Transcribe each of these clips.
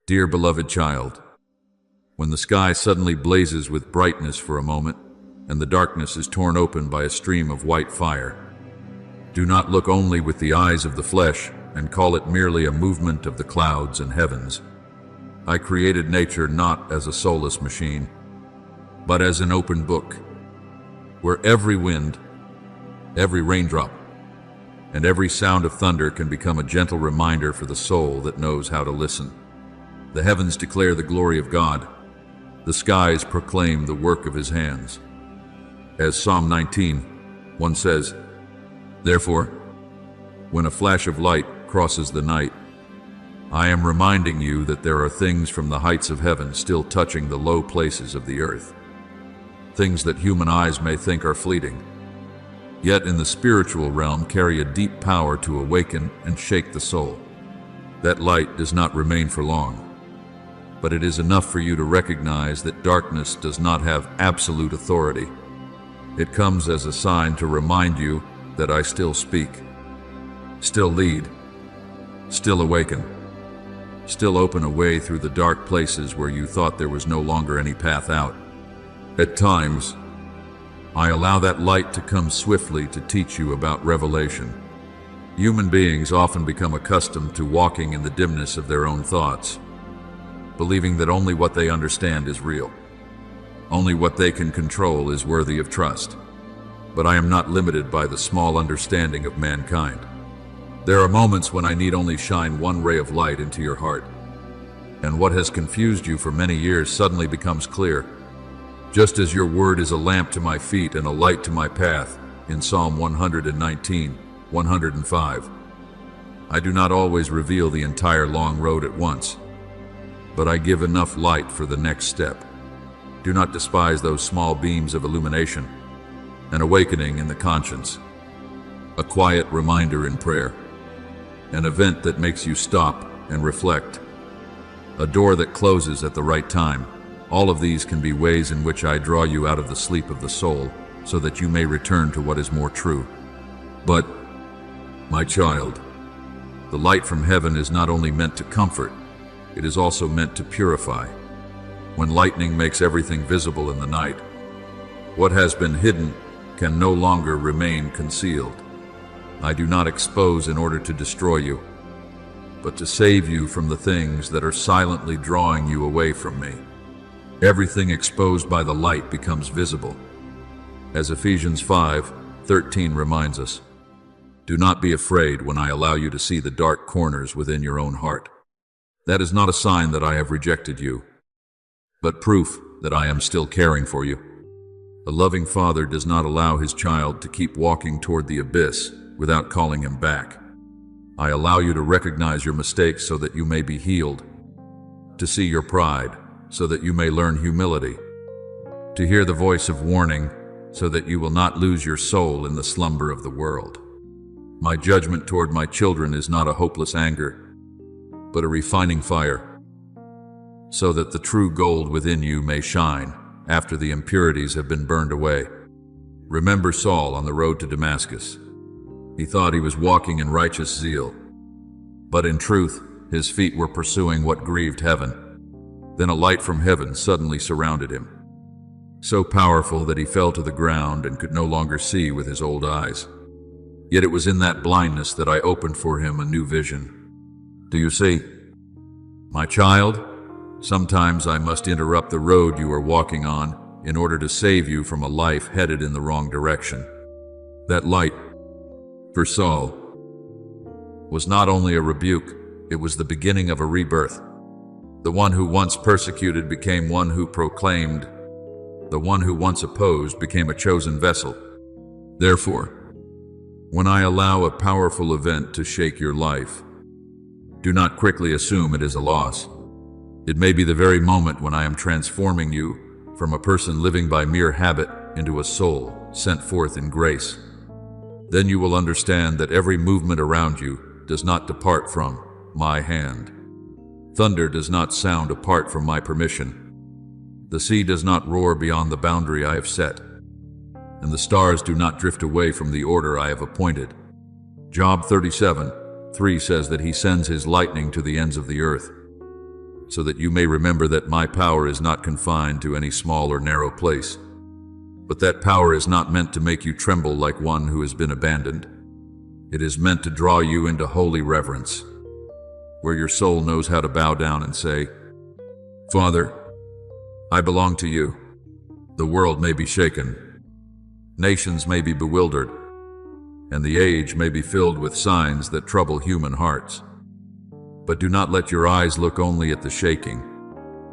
Dear beloved child, when the sky suddenly blazes with brightness for a moment, and the darkness is torn open by a stream of white fire, do not look only with the eyes of the flesh and call it merely a movement of the clouds and heavens. I created nature not as a soulless machine, but as an open book, where every wind, every raindrop, and every sound of thunder can become a gentle reminder for the soul that knows how to listen. The heavens declare the glory of God. The skies proclaim the work of his hands. As Psalm 19:1 says, "Therefore, when a flash of light crosses the night, I am reminding you that there are things from the heights of heaven still touching the low places of the earth. Things that human eyes may think are fleeting, yet in the spiritual realm carry a deep power to awaken and shake the soul. That light does not remain for long, but it is enough for you to recognize that darkness does not have absolute authority. It comes as a sign to remind you that I still speak, still lead, still awaken, still open a way through the dark places where you thought there was no longer any path out. At times, I allow that light to come swiftly to teach you about revelation. Human beings often become accustomed to walking in the dimness of their own thoughts, believing that only what they understand is real. Only what they can control is worthy of trust. But I am not limited by the small understanding of mankind. There are moments when I need only shine one ray of light into your heart, and what has confused you for many years suddenly becomes clear. Just as your word is a lamp to my feet and a light to my path, in Psalm 119:105. I do not always reveal the entire long road at once, but I give enough light for the next step. Do not despise those small beams of illumination, an awakening in the conscience, a quiet reminder in prayer, an event that makes you stop and reflect, a door that closes at the right time. All of these can be ways in which I draw you out of the sleep of the soul so that you may return to what is more true. But, my child, the light from heaven is not only meant to comfort, it is also meant to purify. When lightning makes everything visible in the night, what has been hidden can no longer remain concealed. I do not expose in order to destroy you, but to save you from the things that are silently drawing you away from me. Everything exposed by the light becomes visible. As Ephesians 5:13 reminds us, do not be afraid when I allow you to see the dark corners within your own heart. That is not a sign that I have rejected you, but proof that I am still caring for you. A loving father does not allow his child to keep walking toward the abyss without calling him back. I allow you to recognize your mistakes so that you may be healed, to see your pride so that you may learn humility, to hear the voice of warning so that you will not lose your soul in the slumber of the world. My judgment toward my children is not a hopeless anger, but a refining fire, so that the true gold within you may shine after the impurities have been burned away. Remember Saul on the road to Damascus. He thought he was walking in righteous zeal, but in truth, his feet were pursuing what grieved heaven. Then a light from heaven suddenly surrounded him, so powerful that he fell to the ground and could no longer see with his old eyes. Yet it was in that blindness that I opened for him a new vision. Do you see? My child, sometimes I must interrupt the road you are walking on in order to save you from a life headed in the wrong direction. That light, for Saul, was not only a rebuke, it was the beginning of a rebirth. The one who once persecuted became one who proclaimed. The one who once opposed became a chosen vessel. Therefore, when I allow a powerful event to shake your life, do not quickly assume it is a loss. It may be the very moment when I am transforming you from a person living by mere habit into a soul sent forth in grace. Then you will understand that every movement around you does not depart from my hand. Thunder does not sound apart from my permission. The sea does not roar beyond the boundary I have set, and the stars do not drift away from the order I have appointed. Job 37:3 says that he sends his lightning to the ends of the earth. so that you may remember that my power is not confined to any small or narrow place. But that power is not meant to make you tremble like one who has been abandoned. It is meant to draw you into holy reverence, where your soul knows how to bow down and say, Father, I belong to you. The world may be shaken, nations may be bewildered, and the age may be filled with signs that trouble human hearts. But do not let your eyes look only at the shaking.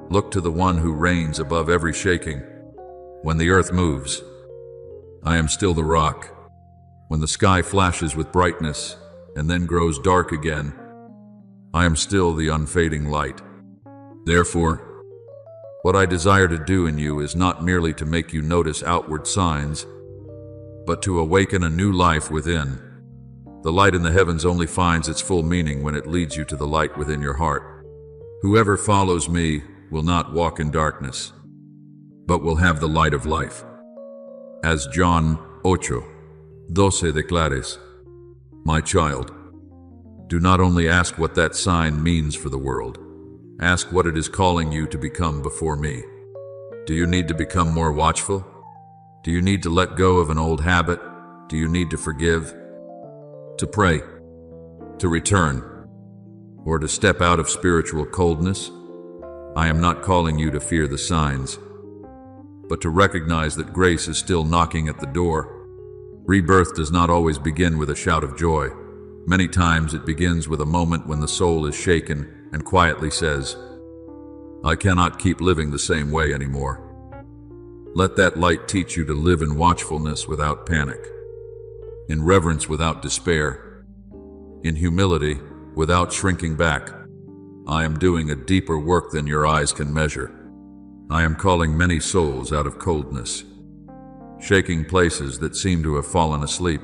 Look to the one who reigns above every shaking. When the earth moves, I am still the rock. When the sky flashes with brightness and then grows dark again, I am still the unfading light. Therefore, what I desire to do in you is not merely to make you notice outward signs, but to awaken a new life within. The light in the heavens only finds its full meaning when it leads you to the light within your heart. Whoever follows me will not walk in darkness, but will have the light of life. As John 8:12 declares, My child, do not only ask what that sign means for the world, ask what it is calling you to become before me. Do you need to become more watchful? Do you need to let go of an old habit? Do you need to forgive? To pray? To return? Or to step out of spiritual coldness? I am not calling you to fear the signs, but to recognize that grace is still knocking at the door. Rebirth does not always begin with a shout of joy. Many times it begins with a moment when the soul is shaken and quietly says, I cannot keep living the same way anymore. Let that light teach you to live in watchfulness without panic, in reverence without despair, in humility without shrinking back. I am doing a deeper work than your eyes can measure. I am calling many souls out of coldness, shaking places that seem to have fallen asleep,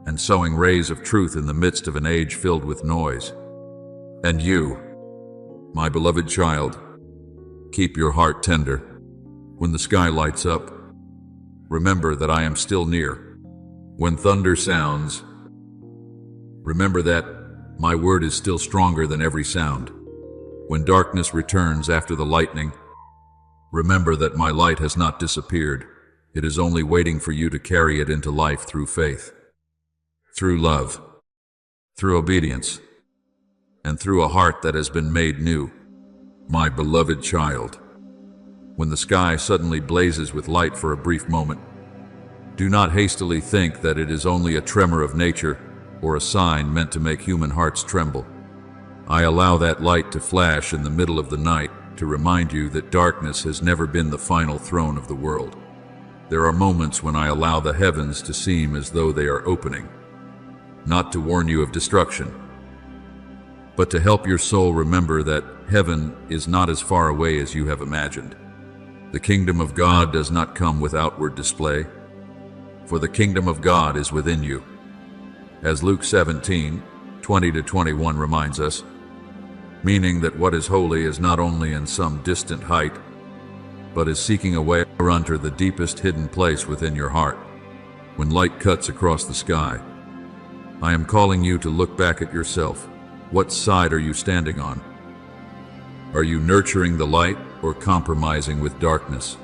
and sowing rays of truth in the midst of an age filled with noise. And you, my beloved child, keep your heart tender. When the sky lights up, remember that I am still near. When thunder sounds, remember that my word is still stronger than every sound. When darkness returns after the lightning, remember that my light has not disappeared. It is only waiting for you to carry it into life through faith, through love, through obedience, and through a heart that has been made new. My beloved child, when the sky suddenly blazes with light for a brief moment, do not hastily think that it is only a tremor of nature or a sign meant to make human hearts tremble. I allow that light to flash in the middle of the night to remind you that darkness has never been the final throne of the world. There are moments when I allow the heavens to seem as though they are opening, not to warn you of destruction, but to help your soul remember that heaven is not as far away as you have imagined. The kingdom of God does not come with outward display, for the kingdom of God is within you. As Luke 17:20-21 reminds us, meaning that what is holy is not only in some distant height, but is seeking a way unto the deepest hidden place within your heart. When light cuts across the sky, I am calling you to look back at yourself. What side are you standing on? Are you nurturing the light or compromising with darkness?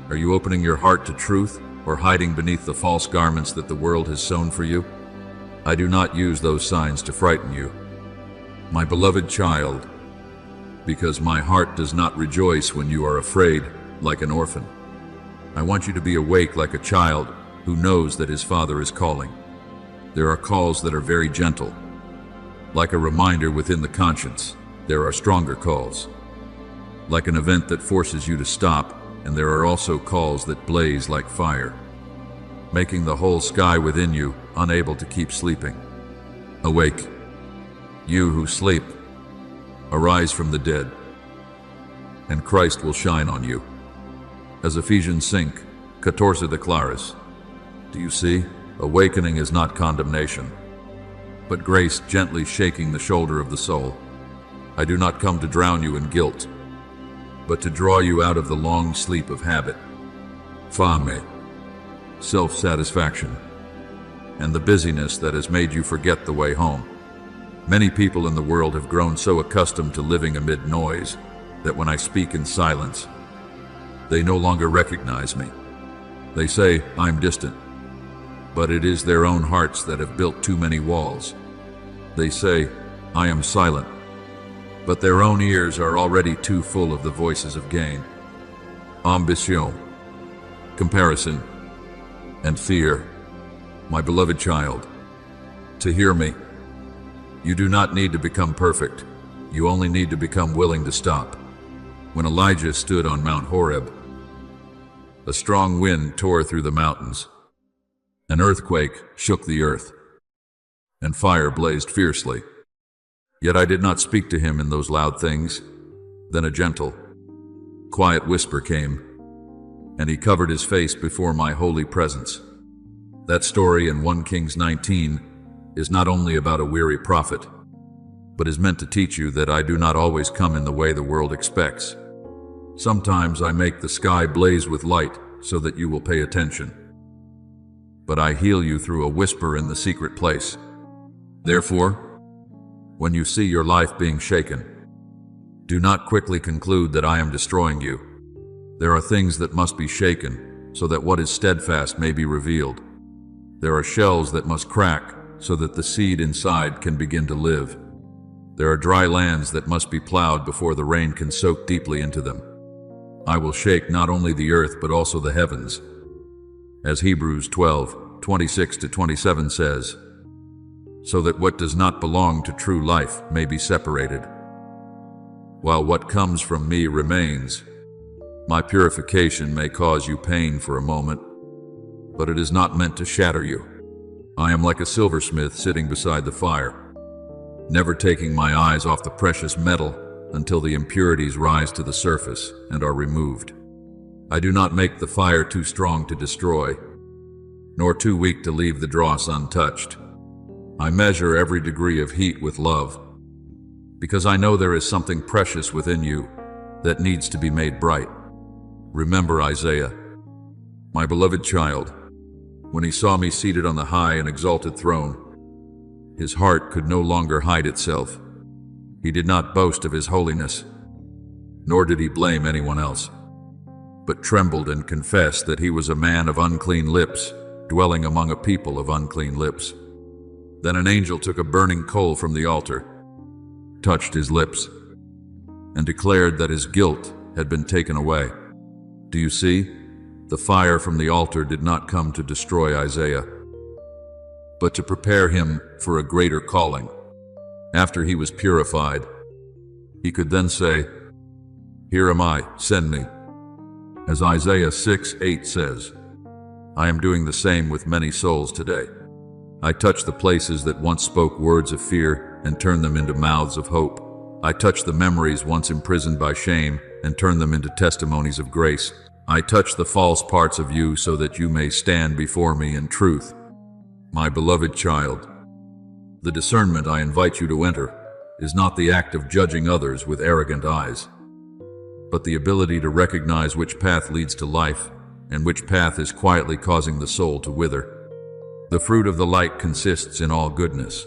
Are you opening your heart to truth or hiding beneath the false garments that the world has sewn for you? I do not use those signs to frighten you, my beloved child, because my heart does not rejoice when you are afraid like an orphan. I want you to be awake like a child who knows that his father is calling. There are calls that are very gentle, like a reminder within the conscience. There are stronger calls, like an event that forces you to stop, and there are also calls that blaze like fire, making the whole sky within you unable to keep sleeping. Awake, you who sleep, arise from the dead, and Christ will shine on you. As Ephesians 5:14 declares, do you see? Awakening is not condemnation, but grace gently shaking the shoulder of the soul. I do not come to drown you in guilt, but to draw you out of the long sleep of habit, fame, self-satisfaction, and the busyness that has made you forget the way home. Many people in the world have grown so accustomed to living amid noise that when I speak in silence, they no longer recognize me. They say I'm distant, but it is their own hearts that have built too many walls. They say I am silent, but their own ears are already too full of the voices of gain, ambition, comparison, and fear. My beloved child, to hear me, you do not need to become perfect. You only need to become willing to stop. When Elijah stood on Mount Horeb, a strong wind tore through the mountains. An earthquake shook the earth, and fire blazed fiercely. Yet I did not speak to him in those loud things. Then a gentle, quiet whisper came, and he covered his face before my holy presence. That story in 1 Kings 19 is not only about a weary prophet, but is meant to teach you that I do not always come in the way the world expects. Sometimes I make the sky blaze with light so that you will pay attention. But I heal you through a whisper in the secret place. Therefore, when you see your life being shaken, do not quickly conclude that I am destroying you. There are things that must be shaken so that what is steadfast may be revealed. There are shells that must crack so that the seed inside can begin to live. There are dry lands that must be plowed before the rain can soak deeply into them. I will shake not only the earth but also the heavens. As Hebrews 12:26-27 says, so that what does not belong to true life may be separated, while what comes from me remains. My purification may cause you pain for a moment, but it is not meant to shatter you. I am like a silversmith sitting beside the fire, never taking my eyes off the precious metal until the impurities rise to the surface and are removed. I do not make the fire too strong to destroy, nor too weak to leave the dross untouched. I measure every degree of heat with love, because I know there is something precious within you that needs to be made bright. Remember Isaiah, my beloved child, when he saw me seated on the high and exalted throne, his heart could no longer hide itself. He did not boast of his holiness, nor did he blame anyone else, but trembled and confessed that he was a man of unclean lips, dwelling among a people of unclean lips. Then an angel took a burning coal from the altar, touched his lips, and declared that his guilt had been taken away. Do you see? The fire from the altar did not come to destroy Isaiah, but to prepare him for a greater calling. After he was purified, he could then say, "Here am I, send me." As Isaiah 6:8 says, I am doing the same with many souls today. I touch the places that once spoke words of fear and turn them into mouths of hope. I touch the memories once imprisoned by shame and turn them into testimonies of grace. I touch the false parts of you so that you may stand before me in truth. My beloved child, the discernment I invite you to enter is not the act of judging others with arrogant eyes, but the ability to recognize which path leads to life and which path is quietly causing the soul to wither. The fruit of the light consists in all goodness,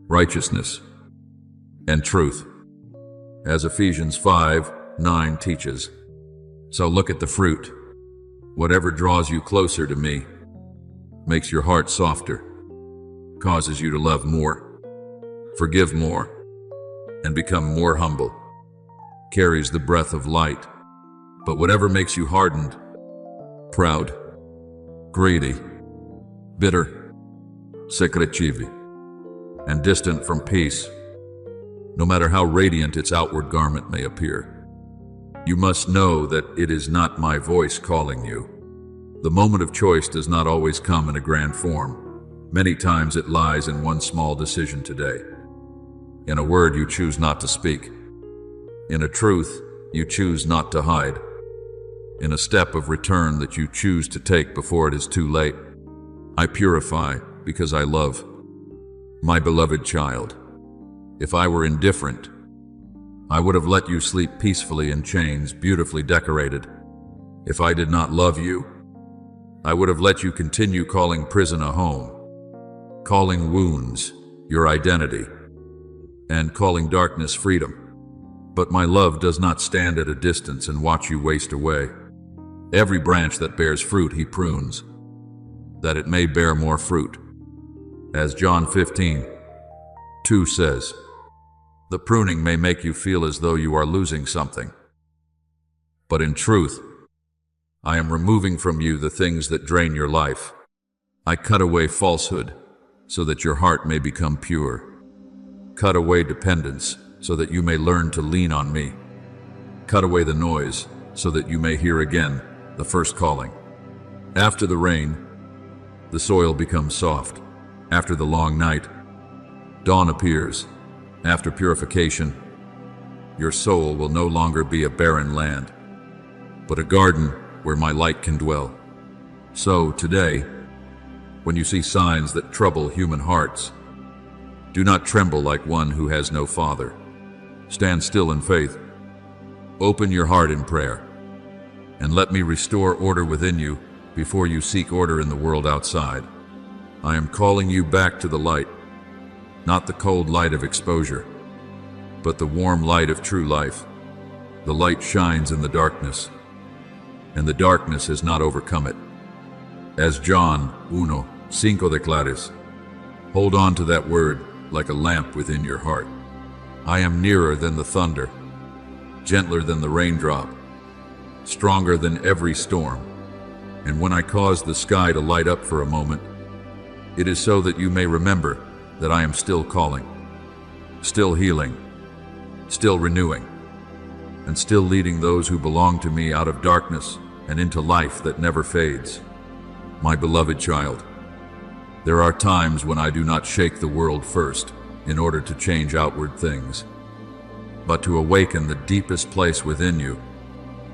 righteousness, and truth, as Ephesians 5:9 teaches. So look at the fruit. Whatever draws you closer to me, makes your heart softer, causes you to love more, forgive more, and become more humble, carries the breath of light. But whatever makes you hardened, proud, greedy, bitter, secretive, and distant from peace, no matter how radiant its outward garment may appear, you must know that it is not my voice calling you. The moment of choice does not always come in a grand form. Many times it lies in one small decision today, in a word you choose not to speak, in a truth you choose not to hide, in a step of return that you choose to take before it is too late. I purify because I love. My beloved child, if I were indifferent, I would have let you sleep peacefully in chains beautifully decorated. If I did not love you, I would have let you continue calling prison a home, calling wounds your identity, and calling darkness freedom. But my love does not stand at a distance and watch you waste away. Every branch that bears fruit he prunes, that it may bear more fruit. As John 15:2 says, the pruning may make you feel as though you are losing something. But in truth, I am removing from you the things that drain your life. I cut away falsehood so that your heart may become pure. Cut away dependence so that you may learn to lean on me. Cut away the noise so that you may hear again the first calling. After the rain, the soil becomes soft. After the long night, dawn appears. After purification, your soul will no longer be a barren land, but a garden where my light can dwell. So today, when you see signs that trouble human hearts, do not tremble like one who has no father. Stand still in faith. Open your heart in prayer, and let me restore order within you before you seek order in the world outside. I am calling you back to the light, not the cold light of exposure, but the warm light of true life. The light shines in the darkness, and the darkness has not overcome it. As John 1:5 declares, hold on to that word like a lamp within your heart. I am nearer than the thunder, gentler than the raindrop, stronger than every storm. And when I cause the sky to light up for a moment, it is so that you may remember that I am still calling, still healing, still renewing, and still leading those who belong to me out of darkness and into life that never fades. My beloved child, there are times when I do not shake the world first in order to change outward things, but to awaken the deepest place within you.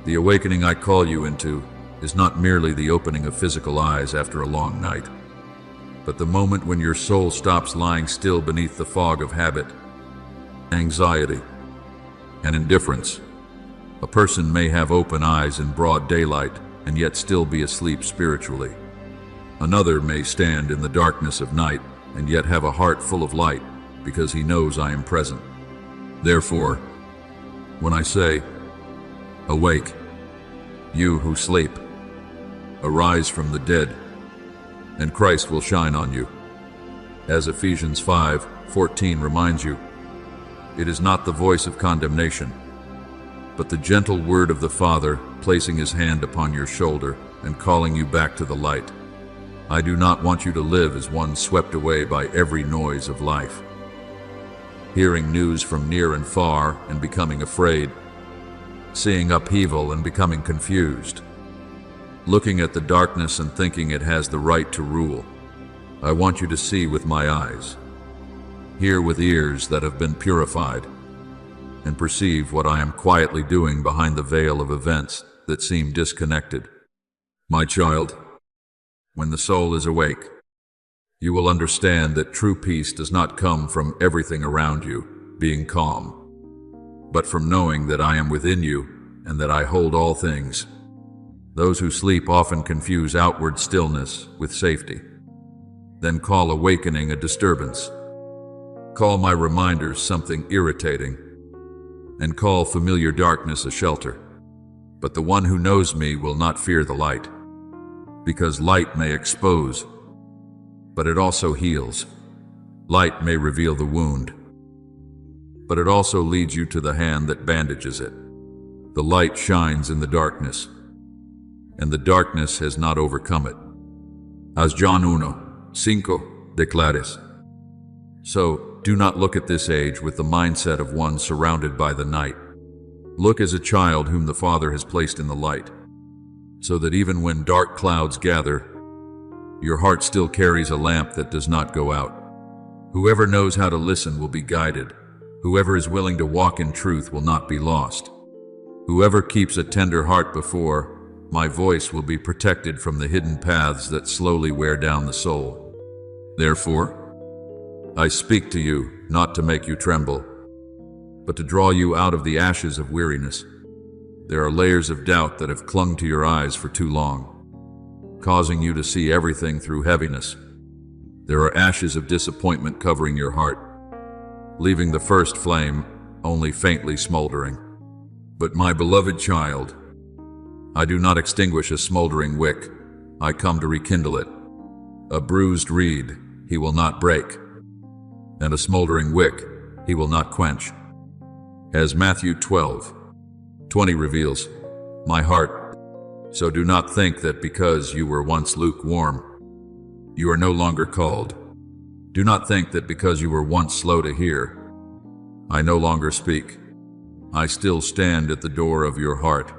The awakening I call you into is not merely the opening of physical eyes after a long night, but the moment when your soul stops lying still beneath the fog of habit, anxiety, and indifference. A person may have open eyes in broad daylight and yet still be asleep spiritually. Another may stand in the darkness of night and yet have a heart full of light because he knows I am present. Therefore, when I say, awake, you who sleep, arise from the dead, and Christ will shine on you. As Ephesians 5:14 reminds you, it is not the voice of condemnation, but the gentle word of the Father placing his hand upon your shoulder and calling you back to the light. I do not want you to live as one swept away by every noise of life, hearing news from near and far and becoming afraid, seeing upheaval and becoming confused, looking at the darkness and thinking it has the right to rule. I want you to see with my eyes, hear with ears that have been purified, and perceive what I am quietly doing behind the veil of events that seem disconnected. My child, when the soul is awake, you will understand that true peace does not come from everything around you being calm, but from knowing that I am within you and that I hold all things. Those who sleep often confuse outward stillness with safety, then call awakening a disturbance, call my reminders something irritating, and call familiar darkness a shelter. But the one who knows me will not fear the light, because light may expose, but it also heals. Light may reveal the wound, but it also leads you to the hand that bandages it. The light shines in the darkness, and the darkness has not overcome it. As John 1:5 declares. So, do not look at this age with the mindset of one surrounded by the night. Look as a child whom the Father has placed in the light, so that even when dark clouds gather, your heart still carries a lamp that does not go out. Whoever knows how to listen will be guided. Whoever is willing to walk in truth will not be lost. Whoever keeps a tender heart before my voice will be protected from the hidden paths that slowly wear down the soul. Therefore, I speak to you not to make you tremble, but to draw you out of the ashes of weariness. There are layers of doubt that have clung to your eyes for too long, causing you to see everything through heaviness. There are ashes of disappointment covering your heart, leaving the first flame only faintly smoldering. But my beloved child, I do not extinguish a smoldering wick, I come to rekindle it. A bruised reed he will not break, and a smoldering wick he will not quench. As Matthew 12:20 reveals, my heart, so do not think that because you were once lukewarm, you are no longer called. Do not think that because you were once slow to hear, I no longer speak. I still stand at the door of your heart,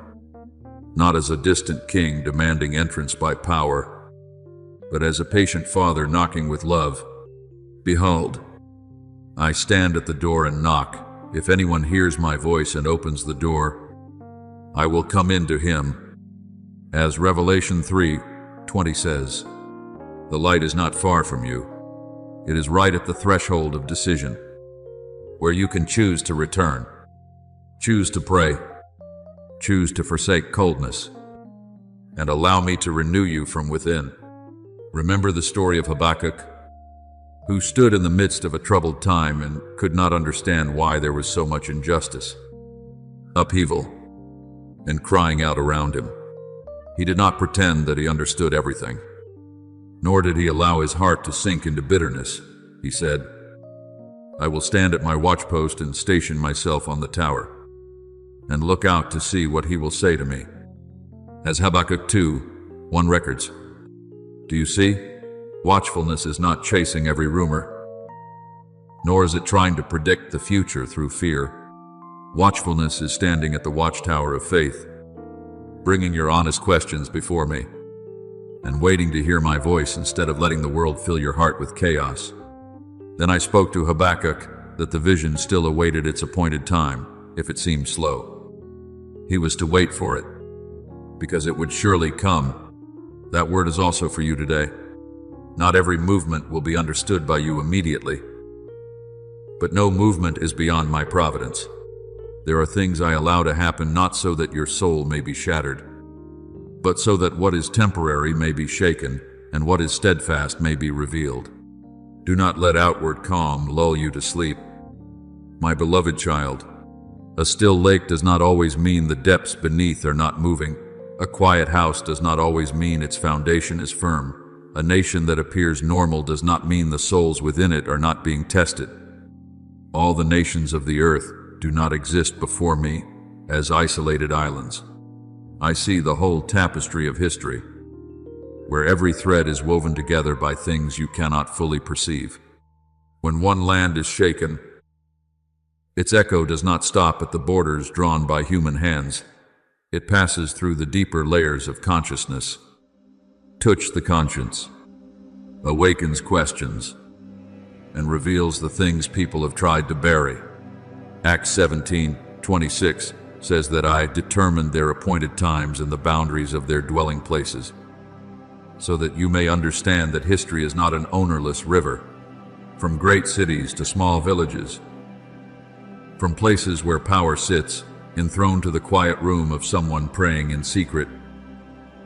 not as a distant king demanding entrance by power, but as a patient father knocking with love. Behold, I stand at the door and knock. If anyone hears my voice and opens the door, I will come in to him. As Revelation 3:20 says, the light is not far from you. It is right at the threshold of decision, where you can choose to return, choose to pray, choose to forsake coldness, and allow me to renew you from within. Remember the story of Habakkuk, who stood in the midst of a troubled time and could not understand why there was so much injustice, upheaval, and crying out around him. He did not pretend that he understood everything, nor did he allow his heart to sink into bitterness. He said, I will stand at my watchpost and station myself on the tower, and look out to see what he will say to me. As Habakkuk 2:1 records, do you see? Watchfulness is not chasing every rumor, nor is it trying to predict the future through fear. Watchfulness is standing at the watchtower of faith, bringing your honest questions before me, and waiting to hear my voice instead of letting the world fill your heart with chaos. Then I spoke to Habakkuk that the vision still awaited its appointed time, if it seemed slow. He was to wait for it, because it would surely come. That word is also for you today. Not every movement will be understood by you immediately, but no movement is beyond my providence. There are things I allow to happen not so that your soul may be shattered, but so that what is temporary may be shaken and what is steadfast may be revealed. Do not let outward calm lull you to sleep. My beloved child, a still lake does not always mean the depths beneath are not moving. A quiet house does not always mean its foundation is firm. A nation that appears normal does not mean the souls within it are not being tested. All the nations of the earth do not exist before me as isolated islands. I see the whole tapestry of history, where every thread is woven together by things you cannot fully perceive. When one land is shaken, its echo does not stop at the borders drawn by human hands. It passes through the deeper layers of consciousness. Touch the conscience, awakens questions, and reveals the things people have tried to bury. Acts 17:26 says that I determined their appointed times and the boundaries of their dwelling places, so that you may understand that history is not an ownerless river, from great cities to small villages, from places where power sits, enthroned to the quiet room of someone praying in secret.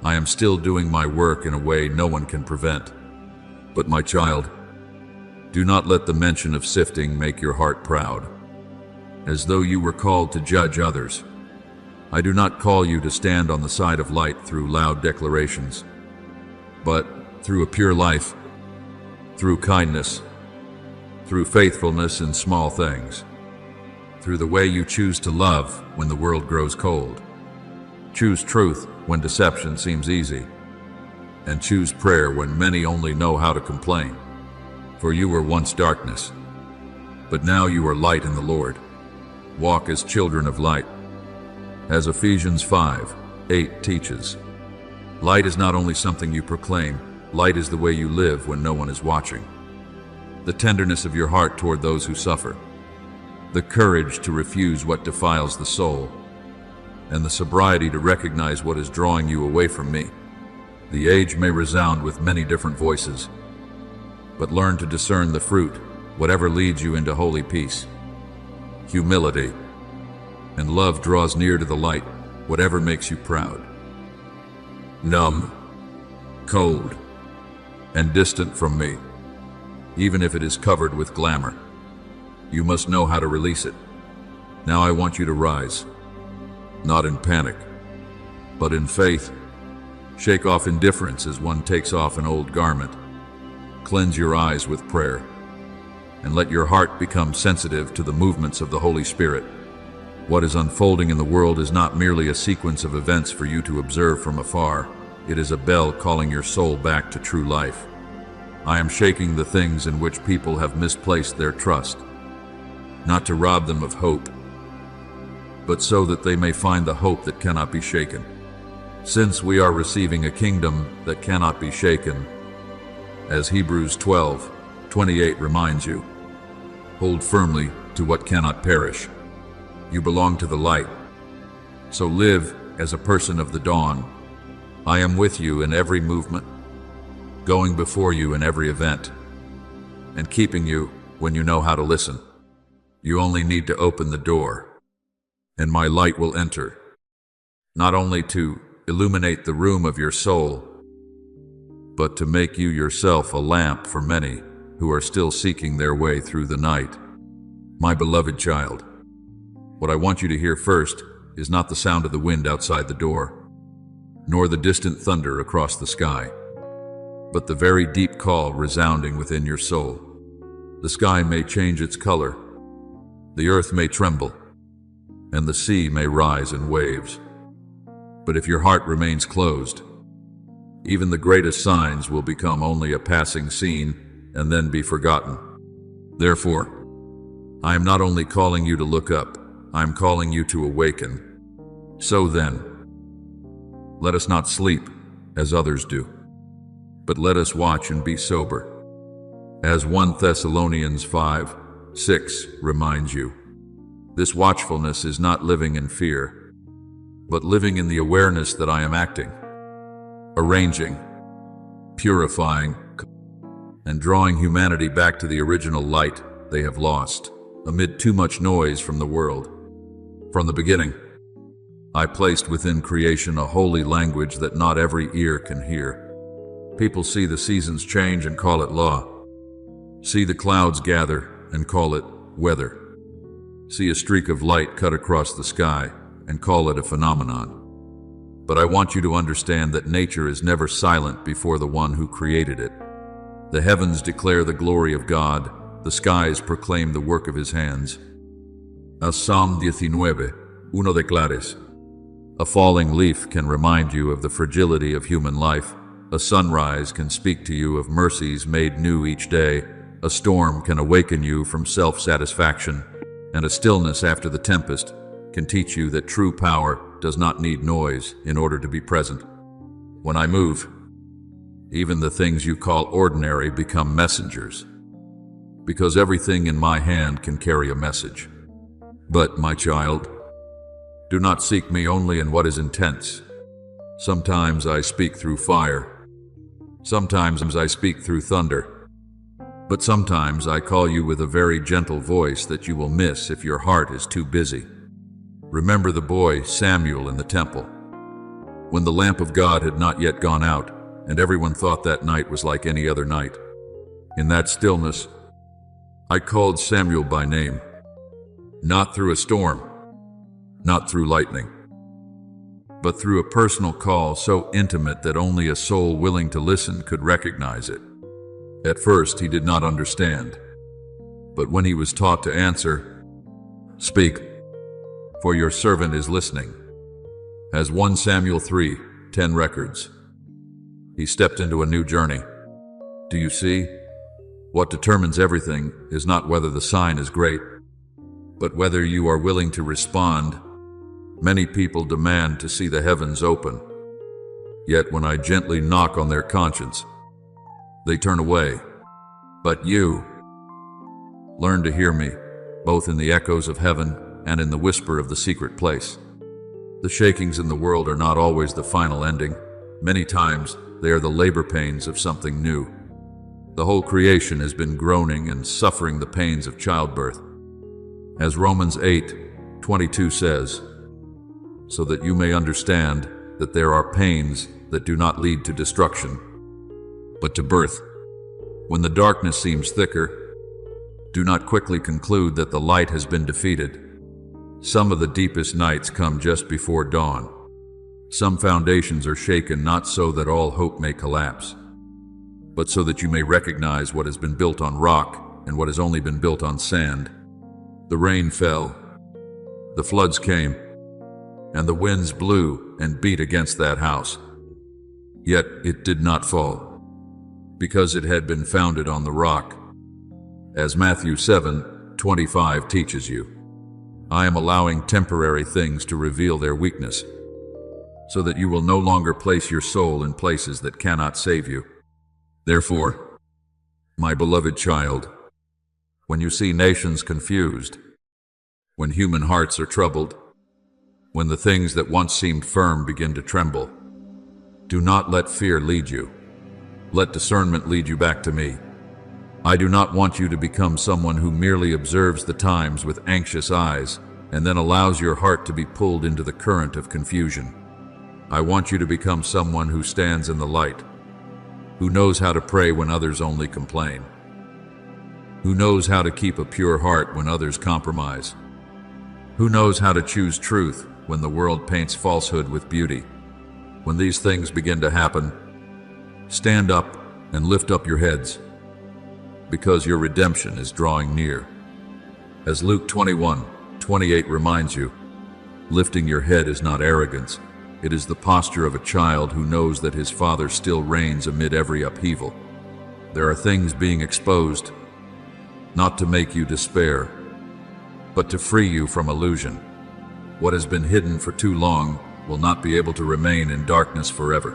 I am still doing my work in a way no one can prevent. But my child, do not let the mention of sifting make your heart proud, as though you were called to judge others. I do not call you to stand on the side of light through loud declarations, but through a pure life, through kindness, through faithfulness in small things, through the way you choose to love when the world grows cold. Choose truth when deception seems easy, and choose prayer when many only know how to complain. For you were once darkness, but now you are light in the Lord. Walk as children of light. As Ephesians 5:8 teaches, light is not only something you proclaim, light is the way you live when no one is watching. The tenderness of your heart toward those who suffer, the courage to refuse what defiles the soul, and the sobriety to recognize what is drawing you away from me. The age may resound with many different voices, but learn to discern the fruit, whatever leads you into holy peace. Humility and love draws near to the light, whatever makes you proud. Numb, cold, and distant from me, even if it is covered with glamour. You must know how to release it. Now I want you to rise, not in panic, but in faith. Shake off indifference as one takes off an old garment. Cleanse your eyes with prayer, and let your heart become sensitive to the movements of the Holy Spirit. What is unfolding in the world is not merely a sequence of events for you to observe from afar. It is a bell calling your soul back to true life. I am shaking the things in which people have misplaced their trust, not to rob them of hope, but so that they may find the hope that cannot be shaken. Since we are receiving a kingdom that cannot be shaken, as Hebrews 12:28 reminds you, hold firmly to what cannot perish. You belong to the light, so live as a person of the dawn. I am with you in every movement, going before you in every event, and keeping you when you know how to listen. You only need to open the door, and my light will enter, not only to illuminate the room of your soul, but to make you yourself a lamp for many who are still seeking their way through the night. My beloved child, what I want you to hear first is not the sound of the wind outside the door, nor the distant thunder across the sky, but the very deep call resounding within your soul. The sky may change its color, the earth may tremble, and the sea may rise in waves. But if your heart remains closed, even the greatest signs will become only a passing scene and then be forgotten. Therefore, I am not only calling you to look up, I am calling you to awaken. So then, let us not sleep as others do, but let us watch and be sober. As 1 Thessalonians 5:6 reminds you, this watchfulness is not living in fear, but living in the awareness that I am acting, arranging, purifying, and drawing humanity back to the original light they have lost, amid too much noise from the world. From the beginning, I placed within creation a holy language that not every ear can hear. People see the seasons change and call it law, see the clouds gather and call it weather, see a streak of light cut across the sky and call it a phenomenon. But I want you to understand that nature is never silent before the one who created it. The heavens declare the glory of God, the skies proclaim the work of his hands. As Psalm 19:1 declares, a falling leaf can remind you of the fragility of human life. A sunrise can speak to you of mercies made new each day. A storm can awaken you from self-satisfaction, and a stillness after the tempest can teach you that true power does not need noise in order to be present. When I move, even the things you call ordinary become messengers, because everything in my hand can carry a message. But, my child, do not seek me only in what is intense. Sometimes I speak through fire. Sometimes I speak through thunder. But sometimes I call you with a very gentle voice that you will miss if your heart is too busy. Remember the boy Samuel in the temple, when the lamp of God had not yet gone out, and everyone thought that night was like any other night. In that stillness, I called Samuel by name, not through a storm, not through lightning, but through a personal call so intimate that only a soul willing to listen could recognize it. At first, he did not understand, but when he was taught to answer, "Speak, for your servant is listening," as 1 Samuel 3:10 records, he stepped into a new journey. Do you see? What determines everything is not whether the sign is great, but whether you are willing to respond. Many people demand to see the heavens open, yet when I gently knock on their conscience, they turn away. But you learn to hear me, both in the echoes of heaven and in the whisper of the secret place. The shakings in the world are not always the final ending. Many times, they are the labor pains of something new. The whole creation has been groaning and suffering the pains of childbirth. As Romans 8:22 says, so that you may understand that there are pains that do not lead to destruction, but to birth. When the darkness seems thicker, Do not quickly conclude that the light has been defeated. Some of the deepest nights come just before dawn. Some foundations are shaken not so that all hope may collapse, but so that you may recognize what has been built on rock and what has only been built on sand. The rain fell, the floods came, and the winds blew and beat against that house. Yet it did not fall, because it had been founded on the rock. As Matthew 7:25 teaches you, I am allowing temporary things to reveal their weakness, so that you will no longer place your soul in places that cannot save you. Therefore, my beloved child, when you see nations confused, when human hearts are troubled, when the things that once seemed firm begin to tremble, do not let fear lead you. Let discernment lead you back to me. I do not want you to become someone who merely observes the times with anxious eyes and then allows your heart to be pulled into the current of confusion. I want you to become someone who stands in the light, who knows how to pray when others only complain, who knows how to keep a pure heart when others compromise, who knows how to choose truth when the world paints falsehood with beauty. When these things begin to happen, stand up and lift up your heads, because your redemption is drawing near. As Luke 21:28 reminds you, lifting your head is not arrogance. It is the posture of a child who knows that his father still reigns amid every upheaval. There are things being exposed, not to make you despair, but to free you from illusion. What has been hidden for too long will not be able to remain in darkness forever.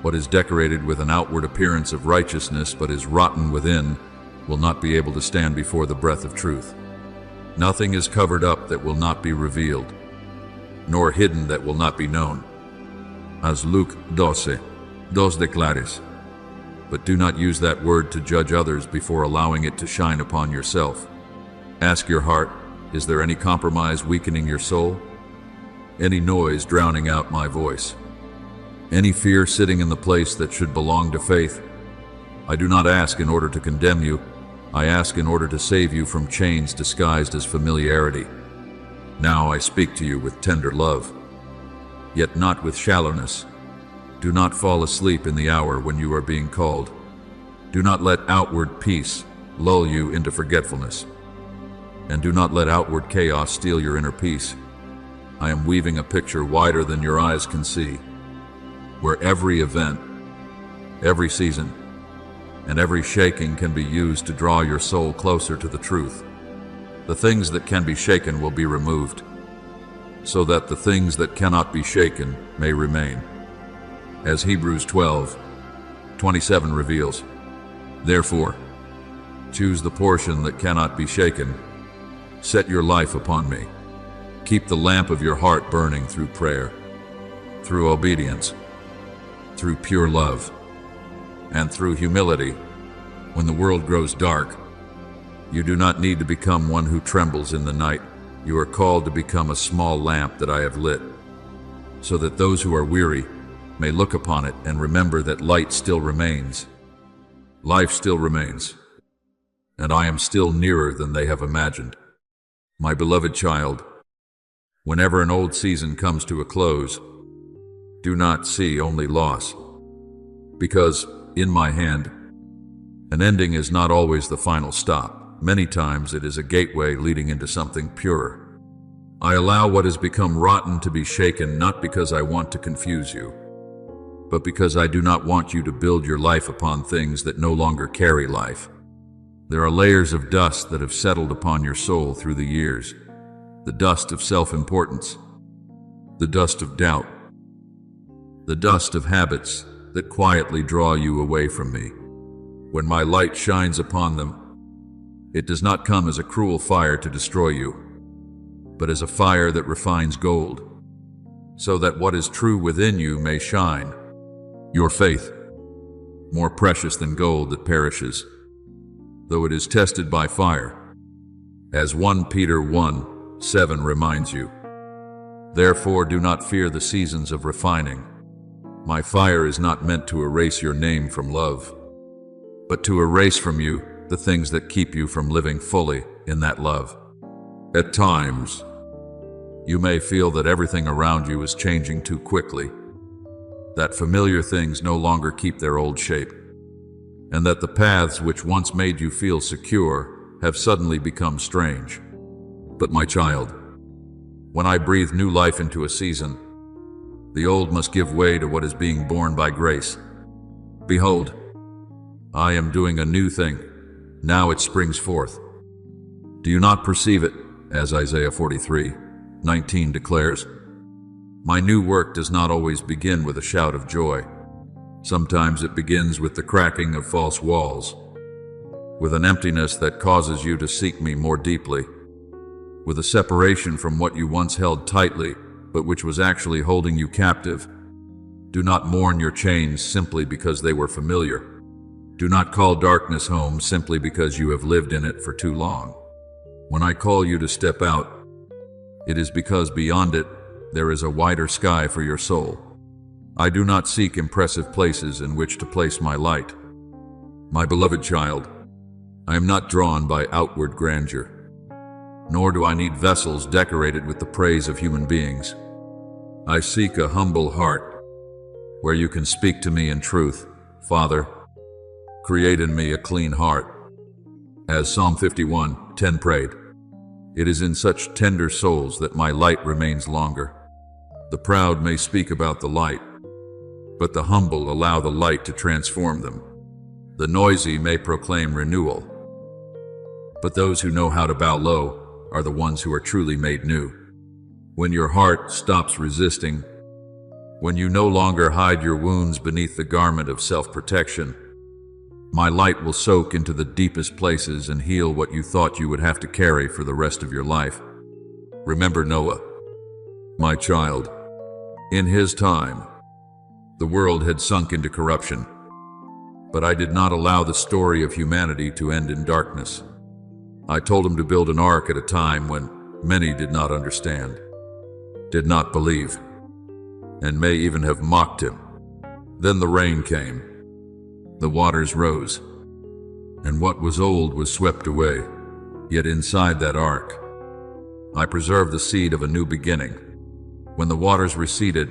What is decorated with an outward appearance of righteousness but is rotten within will not be able to stand before the breath of truth. Nothing is covered up that will not be revealed, nor hidden that will not be known. As Luke 12:2 declares, but do not use that word to judge others before allowing it to shine upon yourself. Ask your heart, is there any compromise weakening your soul? Any noise drowning out my voice? Any fear sitting in the place that should belong to faith? I do not ask in order to condemn you. I ask in order to save you from chains disguised as familiarity. Now I speak to you with tender love, yet not with shallowness. Do not fall asleep in the hour when you are being called. Do not let outward peace lull you into forgetfulness, and do not let outward chaos steal your inner peace. I am weaving a picture wider than your eyes can see, where every event, every season, and every shaking can be used to draw your soul closer to the truth. The things that can be shaken will be removed, so that the things that cannot be shaken may remain. As Hebrews 12:27 reveals, therefore, choose the portion that cannot be shaken. Set your life upon me. Keep the lamp of your heart burning through prayer, through obedience, through pure love, and through humility. When the world grows dark, you do not need to become one who trembles in the night. You are called to become a small lamp that I have lit, so that those who are weary may look upon it and remember that light still remains, life still remains, and I am still nearer than they have imagined. My beloved child, whenever an old season comes to a close, do not see only loss, because in my hand, an ending is not always the final stop. Many times it is a gateway leading into something purer. I allow what has become rotten to be shaken not because I want to confuse you, but because I do not want you to build your life upon things that no longer carry life. There are layers of dust that have settled upon your soul through the years, the dust of self-importance, the dust of doubt, the dust of habits that quietly draw you away from me. When my light shines upon them, it does not come as a cruel fire to destroy you, but as a fire that refines gold, so that what is true within you may shine. Your faith, more precious than gold that perishes, though it is tested by fire, as 1 Peter 1:7 reminds you. Therefore do not fear the seasons of refining. My fire is not meant to erase your name from love, but to erase from you the things that keep you from living fully in that love. At times, you may feel that everything around you is changing too quickly, that familiar things no longer keep their old shape, and that the paths which once made you feel secure have suddenly become strange. But my child, when I breathe new life into a season, the old must give way to what is being born by grace. Behold, I am doing a new thing. Now it springs forth. Do you not perceive it, as Isaiah 43:19 declares? My new work does not always begin with a shout of joy. Sometimes it begins with the cracking of false walls, with an emptiness that causes you to seek me more deeply, with a separation from what you once held tightly, but which was actually holding you captive. Do not mourn your chains simply because they were familiar. Do not call darkness home simply because you have lived in it for too long. When I call you to step out, it is because beyond it, there is a wider sky for your soul. I do not seek impressive places in which to place my light. My beloved child, I am not drawn by outward grandeur, nor do I need vessels decorated with the praise of human beings. I seek a humble heart, where you can speak to me in truth. Father, create in me a clean heart. As Psalm 51:10 prayed, it is in such tender souls that my light remains longer. The proud may speak about the light, but the humble allow the light to transform them. The noisy may proclaim renewal, but those who know how to bow low are the ones who are truly made new. When your heart stops resisting, when you no longer hide your wounds beneath the garment of self-protection, my light will soak into the deepest places and heal what you thought you would have to carry for the rest of your life. Remember Noah, my child. In his time, the world had sunk into corruption, but I did not allow the story of humanity to end in darkness. I told him to build an ark at a time when many did not understand, did not believe, and may even have mocked him. Then the rain came, the waters rose, and what was old was swept away. Yet inside that ark, I preserved the seed of a new beginning. When the waters receded,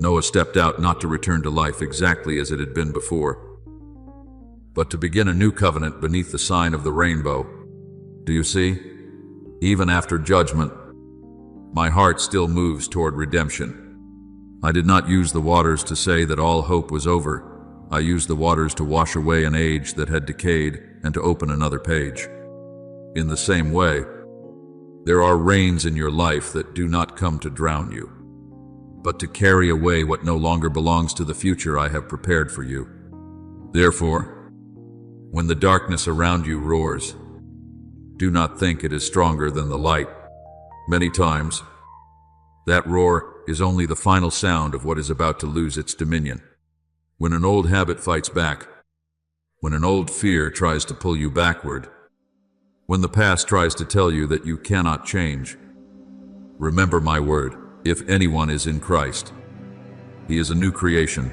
Noah stepped out not to return to life exactly as it had been before, but to begin a new covenant beneath the sign of the rainbow. Do you see? Even after judgment, my heart still moves toward redemption. I did not use the waters to say that all hope was over. I used the waters to wash away an age that had decayed and to open another page. In the same way, there are rains in your life that do not come to drown you, but to carry away what no longer belongs to the future I have prepared for you. Therefore, when the darkness around you roars, do not think it is stronger than the light. Many times, that roar is only the final sound of what is about to lose its dominion. When an old habit fights back, when an old fear tries to pull you backward, when the past tries to tell you that you cannot change, remember my word. If anyone is in Christ, he is a new creation.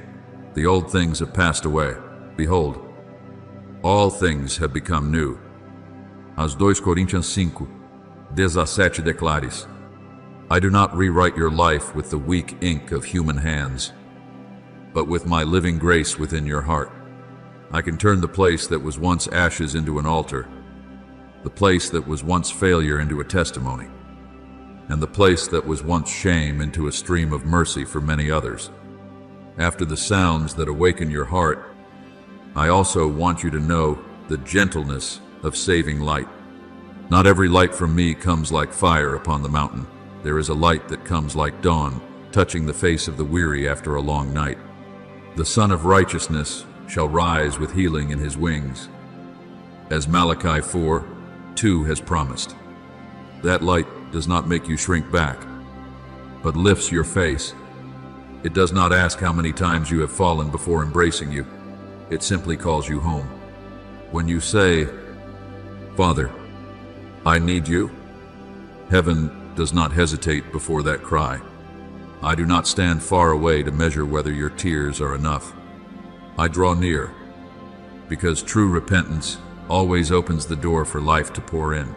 The old things have passed away. Behold, all things have become new. As 2 Coríntios 5:17 declares, I do not rewrite your life with the weak ink of human hands, but with my living grace within your heart. I can turn the place that was once ashes into an altar, the place that was once failure into a testimony, and the place that was once shame into a stream of mercy for many others. After the sounds that awaken your heart, I also want you to know the gentleness of saving light. Not every light from me comes like fire upon the mountain. There is a light that comes like dawn, touching the face of the weary after a long night. The Son of Righteousness shall rise with healing in his wings, as Malachi 4:2 has promised. That light does not make you shrink back, but lifts your face. It does not ask how many times you have fallen before embracing you. It simply calls you home. When you say, Father, I need you, heaven does not hesitate before that cry. I do not stand far away to measure whether your tears are enough. I draw near, because true repentance always opens the door for life to pour in.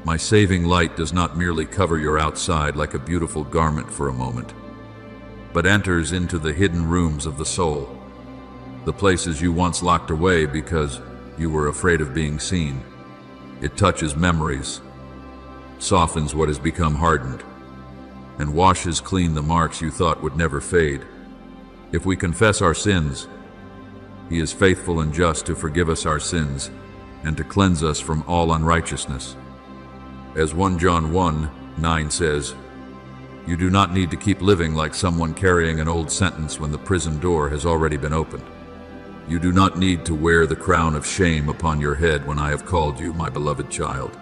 My saving light does not merely cover your outside like a beautiful garment for a moment, but enters into the hidden rooms of the soul, the places you once locked away because you were afraid of being seen. It touches memories, softens what has become hardened, and washes clean the marks you thought would never fade. If we confess our sins, He is faithful and just to forgive us our sins and to cleanse us from all unrighteousness. As 1 John 1:9 says, you do not need to keep living like someone carrying an old sentence when the prison door has already been opened. You do not need to wear the crown of shame upon your head when I have called you my beloved child.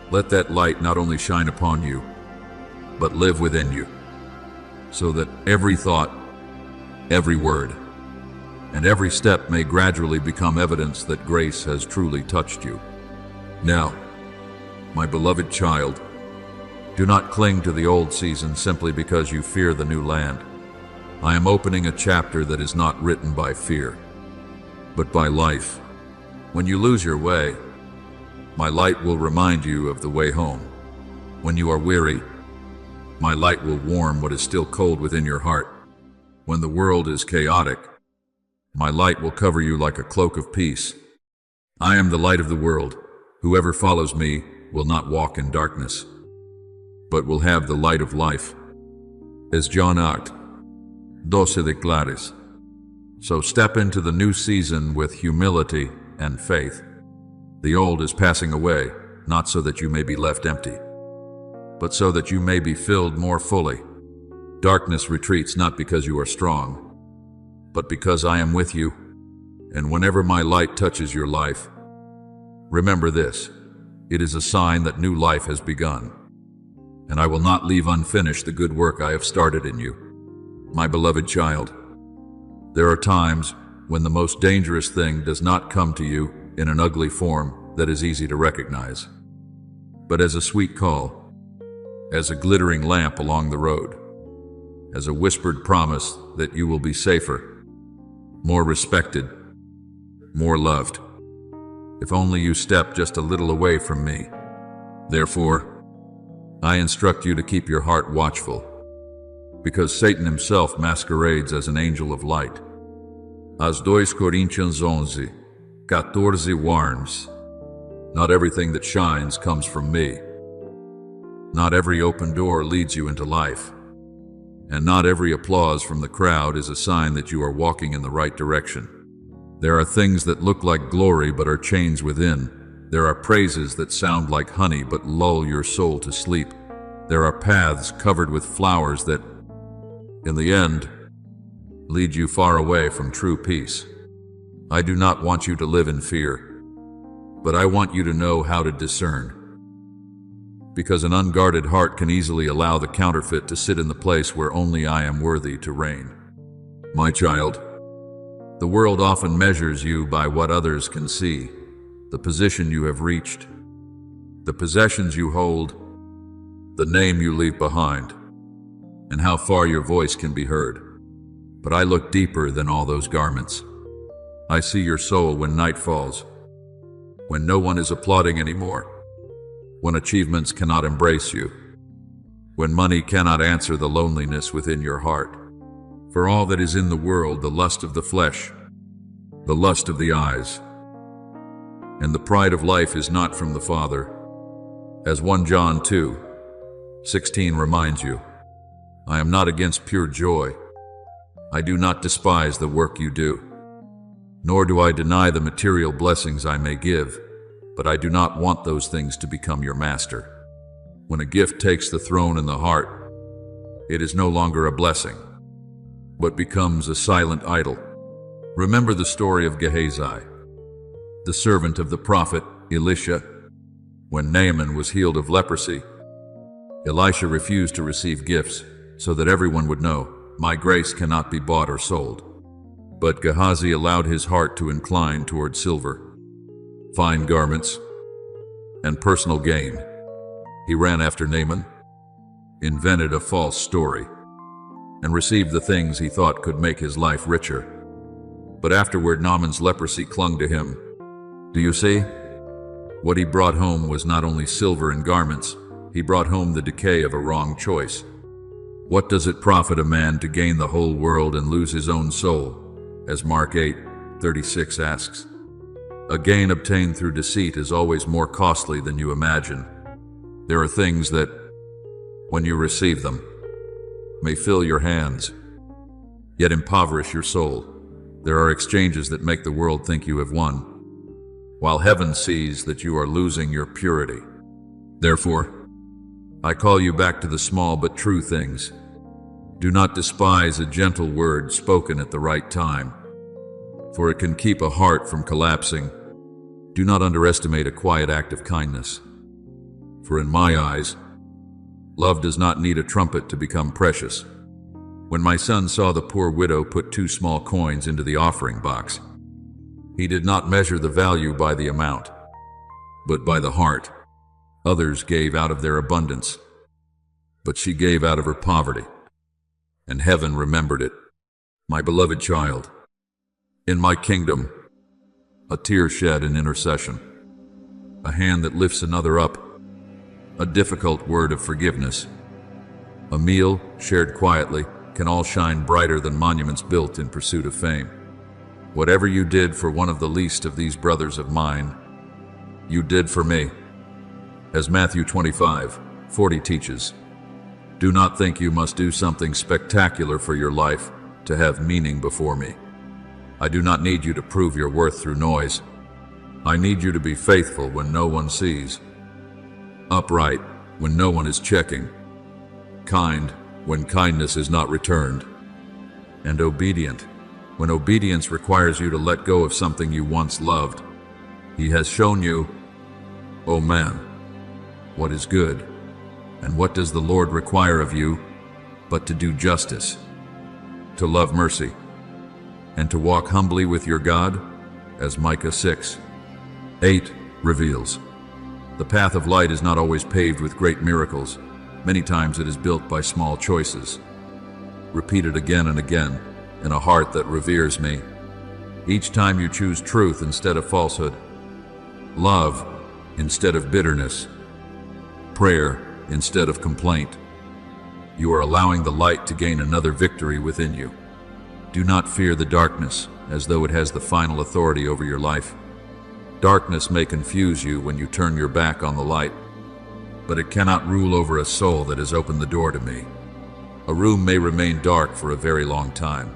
Let that light not only shine upon you, but live within you, so that every thought, every word, and every step may gradually become evidence that grace has truly touched you. Now, my beloved child, do not cling to the old season simply because you fear the new land. I am opening a chapter that is not written by fear, but by life. When you lose your way, my light will remind you of the way home. When you are weary, my light will warm what is still cold within your heart. When the world is chaotic, my light will cover you like a cloak of peace. I am the light of the world. Whoever follows me will not walk in darkness, but will have the light of life. As John 8:12 declares. So step into the new season with humility and faith. The old is passing away, not so that you may be left empty, but so that you may be filled more fully. Darkness retreats not because you are strong, but because I am with you. And whenever my light touches your life, remember this: it is a sign that new life has begun, and I will not leave unfinished the good work I have started in you. My beloved child, there are times when the most dangerous thing does not come to you in an ugly form that is easy to recognize, but as a sweet call, as a glittering lamp along the road, as a whispered promise that you will be safer, more respected, more loved, if only you step just a little away from me. Therefore, I instruct you to keep your heart watchful, because Satan himself masquerades as an angel of light. As 2 Coríntios 11:14 warns, not everything that shines comes from me. Not every open door leads you into life, and not every applause from the crowd is a sign that you are walking in the right direction. There are things that look like glory but are chains within. There are praises that sound like honey but lull your soul to sleep. There are paths covered with flowers that, in the end, lead you far away from true peace. I do not want you to live in fear, but I want you to know how to discern, because an unguarded heart can easily allow the counterfeit to sit in the place where only I am worthy to reign. My child, the world often measures you by what others can see, the position you have reached, the possessions you hold, the name you leave behind, and how far your voice can be heard. But I look deeper than all those garments. I see your soul when night falls, when no one is applauding anymore, when achievements cannot embrace you, when money cannot answer the loneliness within your heart. For all that is in the world, the lust of the flesh, the lust of the eyes, and the pride of life is not from the Father. As 1 John 2:16 reminds you, I am not against pure joy. I do not despise the work you do, nor do I deny the material blessings I may give, but I do not want those things to become your master. When a gift takes the throne in the heart, it is no longer a blessing, but becomes a silent idol. Remember the story of Gehazi, the servant of the prophet Elisha. When Naaman was healed of leprosy, Elisha refused to receive gifts so that everyone would know, my grace cannot be bought or sold. But Gehazi allowed his heart to incline toward silver, fine garments, and personal gain. He ran after Naaman, invented a false story, and received the things he thought could make his life richer. But afterward, Naaman's leprosy clung to him, Do you see? What he brought home was not only silver and garments, he brought home the decay of a wrong choice. What does it profit a man to gain the whole world and lose his own soul? As Mark 8:36 asks. A gain obtained through deceit is always more costly than you imagine. There are things that, when you receive them, may fill your hands, yet impoverish your soul. There are exchanges that make the world think you have won, while heaven sees that you are losing your purity. Therefore, I call you back to the small but true things. Do not despise a gentle word spoken at the right time, for it can keep a heart from collapsing. Do not underestimate a quiet act of kindness, for in my eyes, love does not need a trumpet to become precious. When my son saw the poor widow put 2 small coins into the offering box, he did not measure the value by the amount, but by the heart. Others gave out of their abundance, but she gave out of her poverty, and heaven remembered it. My beloved child, in my kingdom, a tear shed in intercession, a hand that lifts another up, a difficult word of forgiveness, a meal shared quietly can all shine brighter than monuments built in pursuit of fame. Whatever you did for one of the least of these brothers of mine, you did for me. As Matthew 25:40 teaches, do not think you must do something spectacular for your life to have meaning before me. I do not need you to prove your worth through noise. I need you to be faithful when no one sees, upright when no one is checking, kind when kindness is not returned, and obedient when obedience requires you to let go of something you once loved. He has shown you, oh man, what is good, and what does the Lord require of you but to do justice, to love mercy, and to walk humbly with your God, as Micah 6:8 reveals. The path of light is not always paved with great miracles. Many times it is built by small choices, repeated again and again in a heart that reveres me. Each time you choose truth instead of falsehood, love instead of bitterness, prayer instead of complaint, you are allowing the light to gain another victory within you. Do not fear the darkness as though it has the final authority over your life. Darkness may confuse you when you turn your back on the light, but it cannot rule over a soul that has opened the door to me. A room may remain dark for a very long time,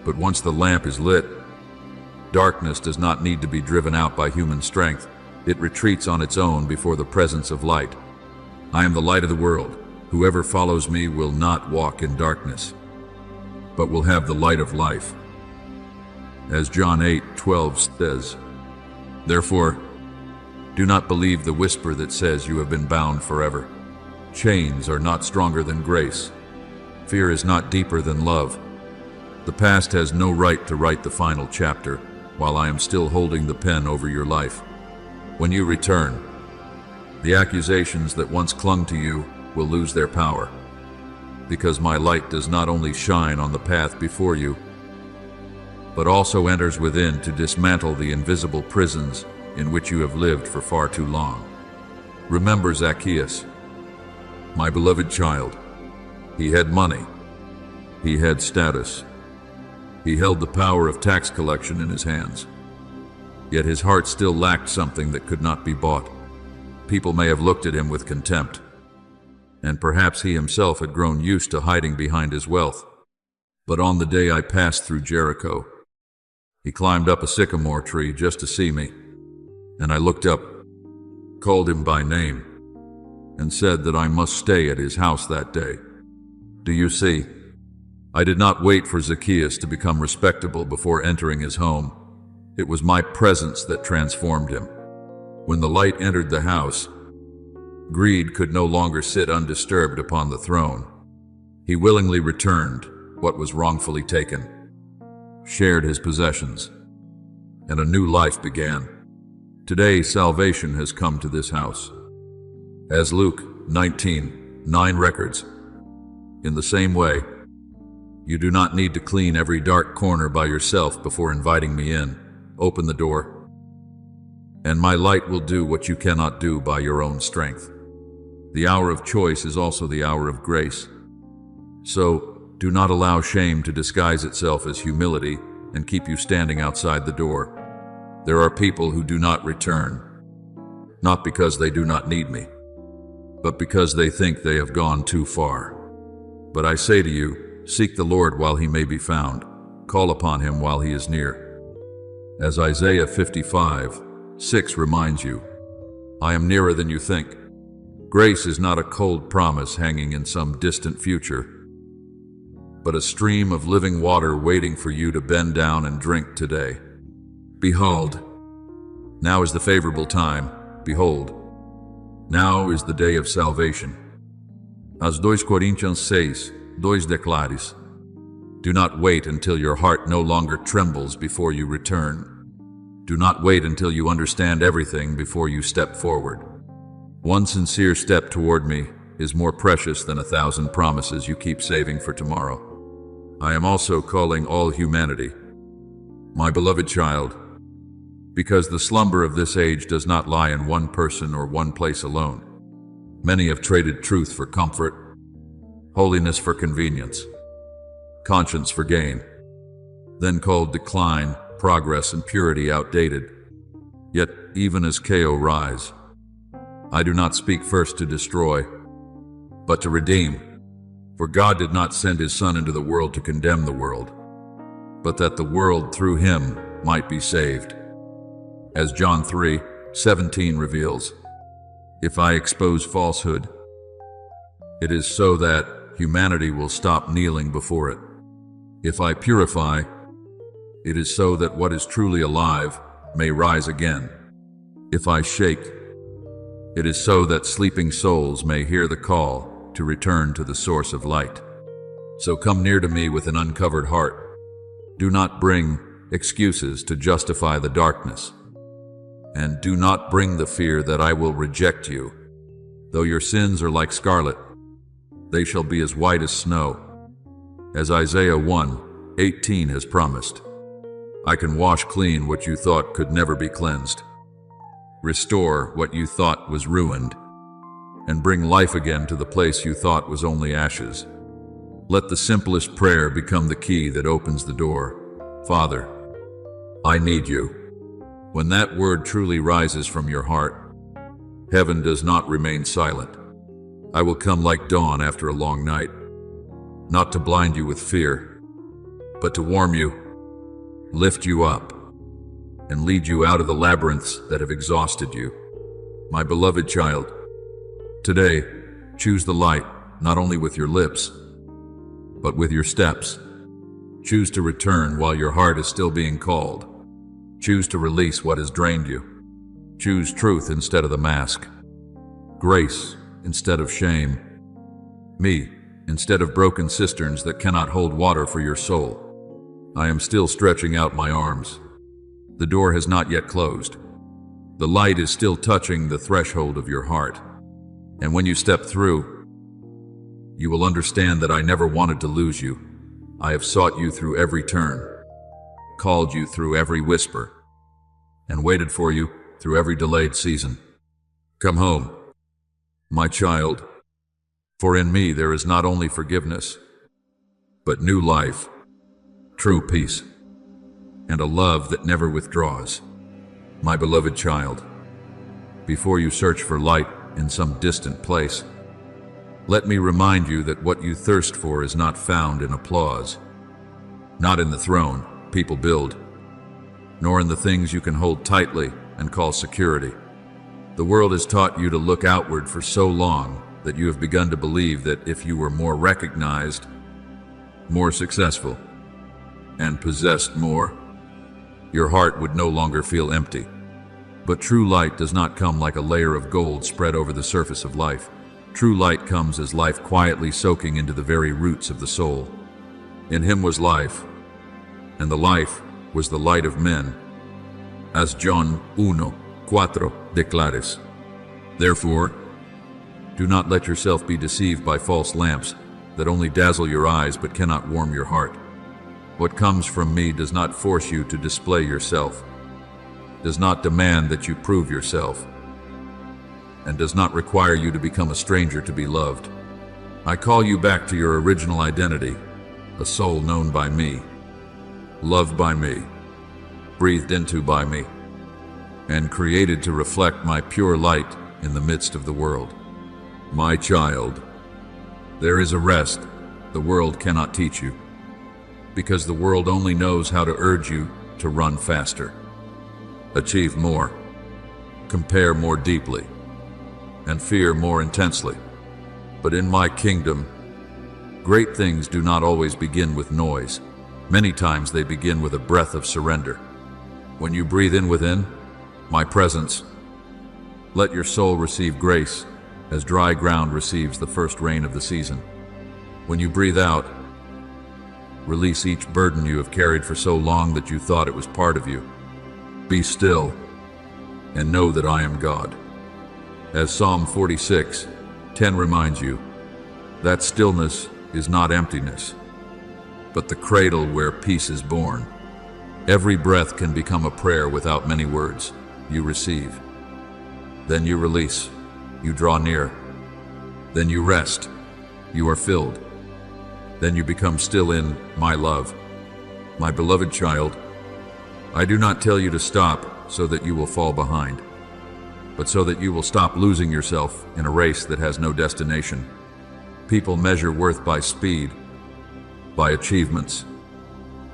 but once the lamp is lit, darkness does not need to be driven out by human strength. It retreats on its own before the presence of light. I am the light of the world. Whoever follows me will not walk in darkness, but will have the light of life. As John 8:12 says, therefore, do not believe the whisper that says you have been bound forever. Chains are not stronger than grace. Fear is not deeper than love. The past has no right to write the final chapter while I am still holding the pen over your life. When you return, the accusations that once clung to you will lose their power, because my light does not only shine on the path before you, but also enters within to dismantle the invisible prisons in which you have lived for far too long. Remember Zacchaeus, my beloved child. He had money. He had status. He held the power of tax collection in his hands. Yet his heart still lacked something that could not be bought. People may have looked at him with contempt, and perhaps he himself had grown used to hiding behind his wealth. But on the day I passed through Jericho, he climbed up a sycamore tree just to see me, and I looked up, called him by name, and said that I must stay at his house that day. Do you see? I did not wait for Zacchaeus to become respectable before entering his home. It was my presence that transformed him. When the light entered the house, greed could no longer sit undisturbed upon the throne. He willingly returned what was wrongfully taken, shared his possessions, and a new life began. Today, salvation has come to this house. As Luke 19:9 records, in the same way, you do not need to clean every dark corner by yourself before inviting me in. Open the door. and my light will do what you cannot do by your own strength. The hour of choice is also the hour of grace. So, do not allow shame to disguise itself as humility and keep you standing outside the door. There are people who do not return, not because they do not need me, but because they think they have gone too far. But I say to you, seek the Lord while he may be found. Call upon him while he is near. As Isaiah 55:6 reminds you, I am nearer than you think. Grace is not a cold promise hanging in some distant future, but a stream of living water waiting for you to bend down and drink today. Behold, now is the favorable time. Behold, now is the day of salvation. As 2 Coríntios 6:2 declares, do not wait until your heart no longer trembles before you return. Do not wait until you understand everything before you step forward. One sincere step toward me is more precious than 1,000 promises you keep saving for tomorrow. I am also calling all humanity, my beloved child, because the slumber of this age does not lie in one person or one place alone. Many have traded truth for comfort, holiness for convenience, conscience for gain, then called decline, progress, and purity outdated. Yet, even as Ko rise, I do not speak first to destroy, but to redeem. For God did not send his Son into the world to condemn the world, but that the world through him might be saved. As John 3:17 reveals, if I expose falsehood, it is so that humanity will stop kneeling before it. If I purify, it is so that what is truly alive may rise again. If I shake, it is so that sleeping souls may hear the call to return to the source of light. So come near to me with an uncovered heart. Do not bring excuses to justify the darkness. And do not bring the fear that I will reject you. Though your sins are like scarlet, they shall be as white as snow. As Isaiah 1:18 has promised, I can wash clean what you thought could never be cleansed, restore what you thought was ruined, and bring life again to the place you thought was only ashes. Let the simplest prayer become the key that opens the door. Father, I need you. When that word truly rises from your heart, heaven does not remain silent. I will come like dawn after a long night, not to blind you with fear, but to warm you, lift you up, and lead you out of the labyrinths that have exhausted you. My beloved child, today, choose the light, not only with your lips, but with your steps. Choose to return while your heart is still being called. Choose to release what has drained you. Choose truth instead of the mask, grace instead of shame, me instead of broken cisterns that cannot hold water for your soul. I am still stretching out my arms. The door has not yet closed. The light is still touching the threshold of your heart. And when you step through, you will understand that I never wanted to lose you. I have sought you through every turn, called you through every whisper, and waited for you through every delayed season. Come home, my child, for in me there is not only forgiveness, but new life, true peace, and a love that never withdraws. My beloved child, before you search for light in some distant place, let me remind you that what you thirst for is not found in applause, not in the throne people build, nor in the things you can hold tightly and call security. The world has taught you to look outward for so long that you have begun to believe that if you were more recognized, more successful, and possessed more, your heart would no longer feel empty. But true light does not come like a layer of gold spread over the surface of life. True light comes as life quietly soaking into the very roots of the soul. In him was life, and the life was the light of men, as John 1:4 declares. Therefore, do not let yourself be deceived by false lamps that only dazzle your eyes but cannot warm your heart. What comes from me does not force you to display yourself. does not demand that you prove yourself, and does not require you to become a stranger to be loved. I call you back to your original identity, a soul known by me, loved by me, breathed into by me, and created to reflect my pure light in the midst of the world. My child, there is a rest the world cannot teach you, because the world only knows how to urge you to run faster, achieve more, compare more deeply, and fear more intensely. But in my kingdom, great things do not always begin with noise. Many times they begin with a breath of surrender. When you breathe in within my presence, let your soul receive grace as dry ground receives the first rain of the season. When you breathe out, release each burden you have carried for so long that you thought it was part of you. Be still and know that I am God. As Psalm 46:10 reminds you, that stillness is not emptiness, but the cradle where peace is born. Every breath can become a prayer without many words. You receive, then you release, you draw near, then you rest, you are filled, then you become still in my love. My beloved child, I do not tell you to stop so that you will fall behind, but so that you will stop losing yourself in a race that has no destination. People measure worth by speed, by achievements,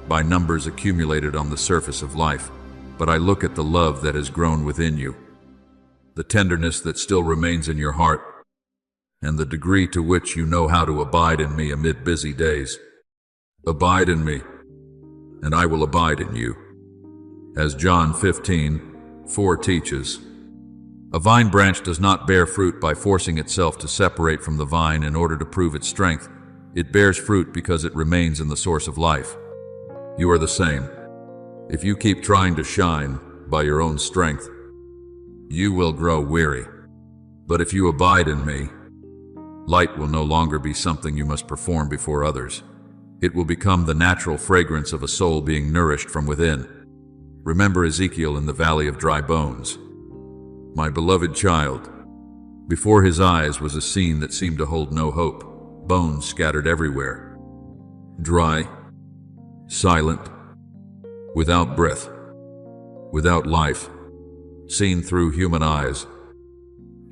by numbers accumulated on the surface of life. But I look at the love that has grown within you, the tenderness that still remains in your heart, and the degree to which you know how to abide in me amid busy days. Abide in me, and I will abide in you. As John 15:4 teaches, a vine branch does not bear fruit by forcing itself to separate from the vine in order to prove its strength. It bears fruit because it remains in the source of life. You are the same. If you keep trying to shine by your own strength, you will grow weary. But if you abide in me, light will no longer be something you must perform before others. It will become the natural fragrance of a soul being nourished from within. Remember Ezekiel in the valley of dry bones. My beloved child, before his eyes was a scene that seemed to hold no hope. Bones scattered everywhere, dry, silent, without breath, without life, seen through human eyes.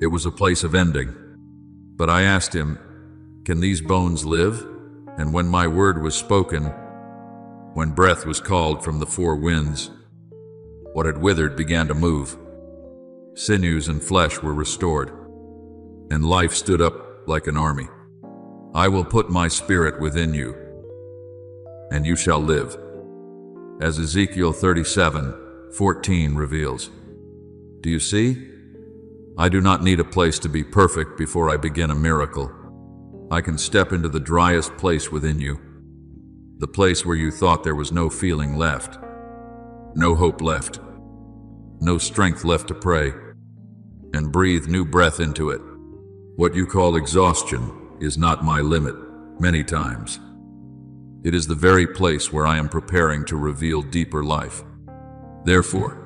It was a place of ending. But I asked him, can these bones live? And when my word was spoken, when breath was called from the four winds, what had withered began to move. Sinews and flesh were restored, and life stood up like an army. I will put my spirit within you, and you shall live. As Ezekiel 37:14 reveals. Do you see? I do not need a place to be perfect before I begin a miracle. I can step into the driest place within you, the place where you thought there was no feeling left, no hope left, no strength left to pray, and breathe new breath into it. What you call exhaustion is not my limit, many times. It is the very place where I am preparing to reveal deeper life. Therefore,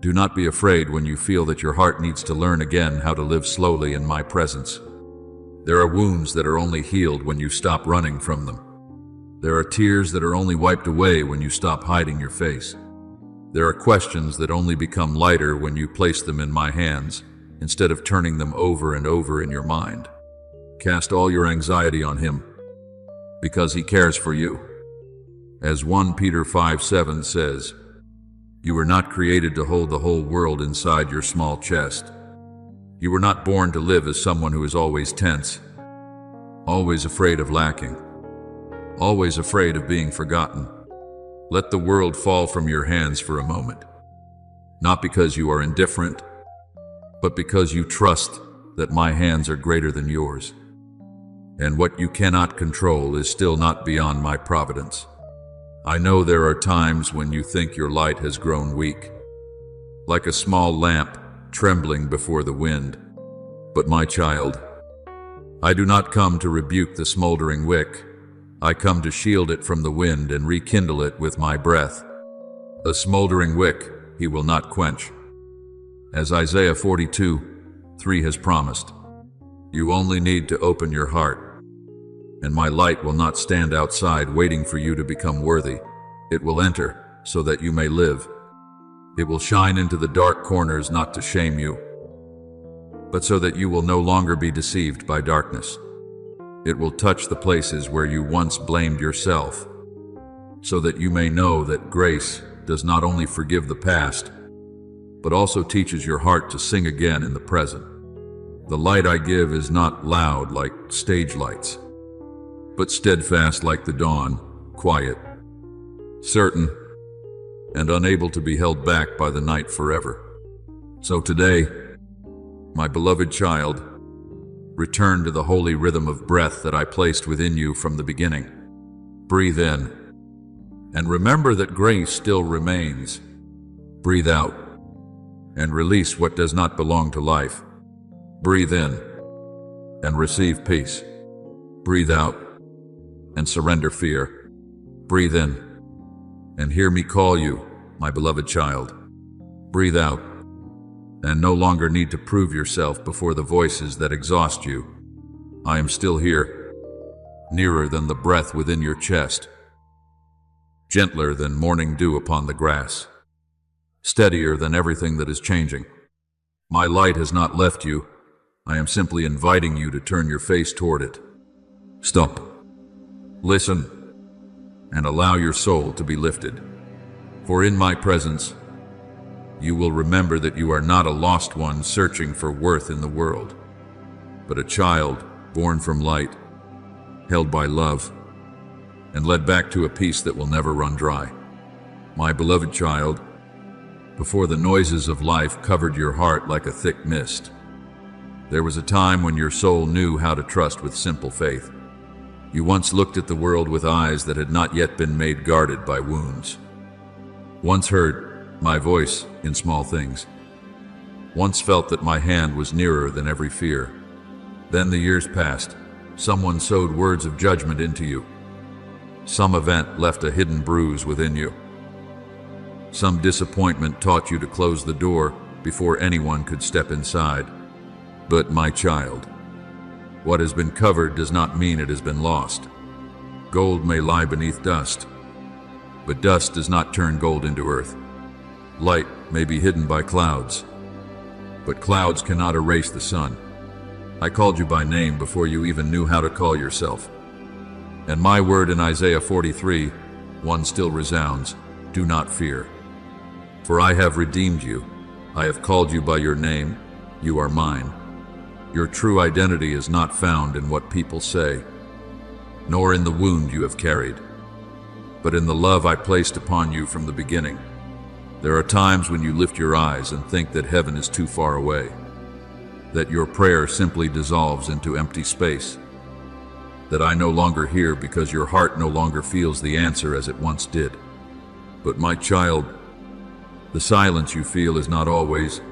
do not be afraid when you feel that your heart needs to learn again how to live slowly in my presence. There are wounds that are only healed when you stop running from them. There are tears that are only wiped away when you stop hiding your face. There are questions that only become lighter when you place them in my hands, instead of turning them over and over in your mind. Cast all your anxiety on him, because he cares for you. As 1 Peter 5:7 says, you were not created to hold the whole world inside your small chest. You were not born to live as someone who is always tense, always afraid of lacking, always afraid of being forgotten. Let the world fall from your hands for a moment, not because you are indifferent, but because you trust that my hands are greater than yours. And what you cannot control is still not beyond my providence. I know there are times when you think your light has grown weak, like a small lamp trembling before the wind. But my child, I do not come to rebuke the smoldering wick. I come to shield it from the wind and rekindle it with my breath. A smoldering wick he will not quench. As Isaiah 42:3 has promised, you only need to open your heart, and my light will not stand outside waiting for you to become worthy. It will enter so that you may live. It will shine into the dark corners not to shame you, but so that you will no longer be deceived by darkness. It will touch the places where you once blamed yourself, so that you may know that grace does not only forgive the past, but also teaches your heart to sing again in the present. The light I give is not loud like stage lights, but steadfast like the dawn, quiet, certain, and unable to be held back by the night forever. So today, my beloved child, return to the holy rhythm of breath that I placed within you from the beginning. Breathe in, and remember that grace still remains. Breathe out, and release what does not belong to life. Breathe in, and receive peace. Breathe out, and surrender fear. Breathe in, and hear me call you, my beloved child. Breathe out, and no longer need to prove yourself before the voices that exhaust you. I am still here, nearer than the breath within your chest, gentler than morning dew upon the grass, steadier than everything that is changing. My light has not left you. I am simply inviting you to turn your face toward it. Stop, listen, and allow your soul to be lifted. For in my presence, you will remember that you are not a lost one searching for worth in the world, but a child born from light, held by love, and led back to a peace that will never run dry. My beloved child, before the noises of life covered your heart like a thick mist, there was a time when your soul knew how to trust with simple faith. You once looked at the world with eyes that had not yet been made guarded by wounds. Once heard my voice in small things. Once felt that my hand was nearer than every fear. Then the years passed. Someone sowed words of judgment into you. Some event left a hidden bruise within you. Some disappointment taught you to close the door before anyone could step inside. But my child, what has been covered does not mean it has been lost. Gold may lie beneath dust, but dust does not turn gold into earth. Light may be hidden by clouds, but clouds cannot erase the sun. I called you by name before you even knew how to call yourself. And my word in Isaiah 43:1 still resounds, do not fear. For I have redeemed you. I have called you by your name. You are mine. Your true identity is not found in what people say, nor in the wound you have carried, but in the love I placed upon you from the beginning. There are times when you lift your eyes and think that heaven is too far away, that your prayer simply dissolves into empty space, that I no longer hear because your heart no longer feels the answer as it once did. But my child, the silence you feel is not always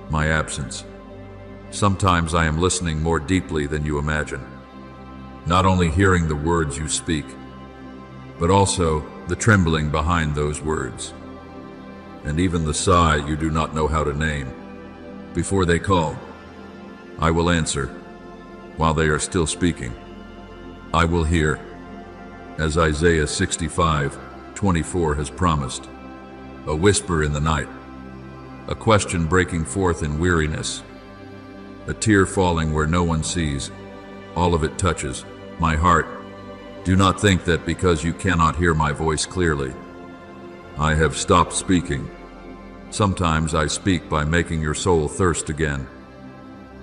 my absence. Sometimes I am listening more deeply than you imagine, not only hearing the words you speak, but also the trembling behind those words, and even the sigh you do not know how to name. Before they call, I will answer. While they are still speaking, I will hear, as Isaiah 65:24 has promised. A whisper in the night, a question breaking forth in weariness, a tear falling where no one sees. All of it touches my heart. Do not think that because you cannot hear my voice clearly, I have stopped speaking. Sometimes I speak by making your soul thirst again,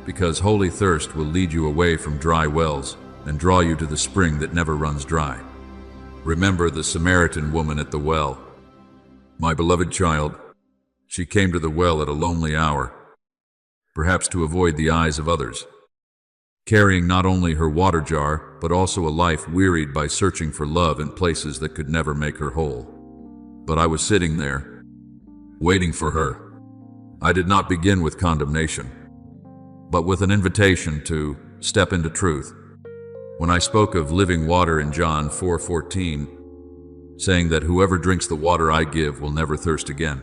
because holy thirst will lead you away from dry wells and draw you to the spring that never runs dry. Remember the Samaritan woman at the well. My beloved child, she came to the well at a lonely hour, perhaps to avoid the eyes of others, carrying not only her water jar, but also a life wearied by searching for love in places that could never make her whole. But I was sitting there, waiting for her. I did not begin with condemnation, but with an invitation to step into truth. When I spoke of living water in John 4:14, saying that whoever drinks the water I give will never thirst again,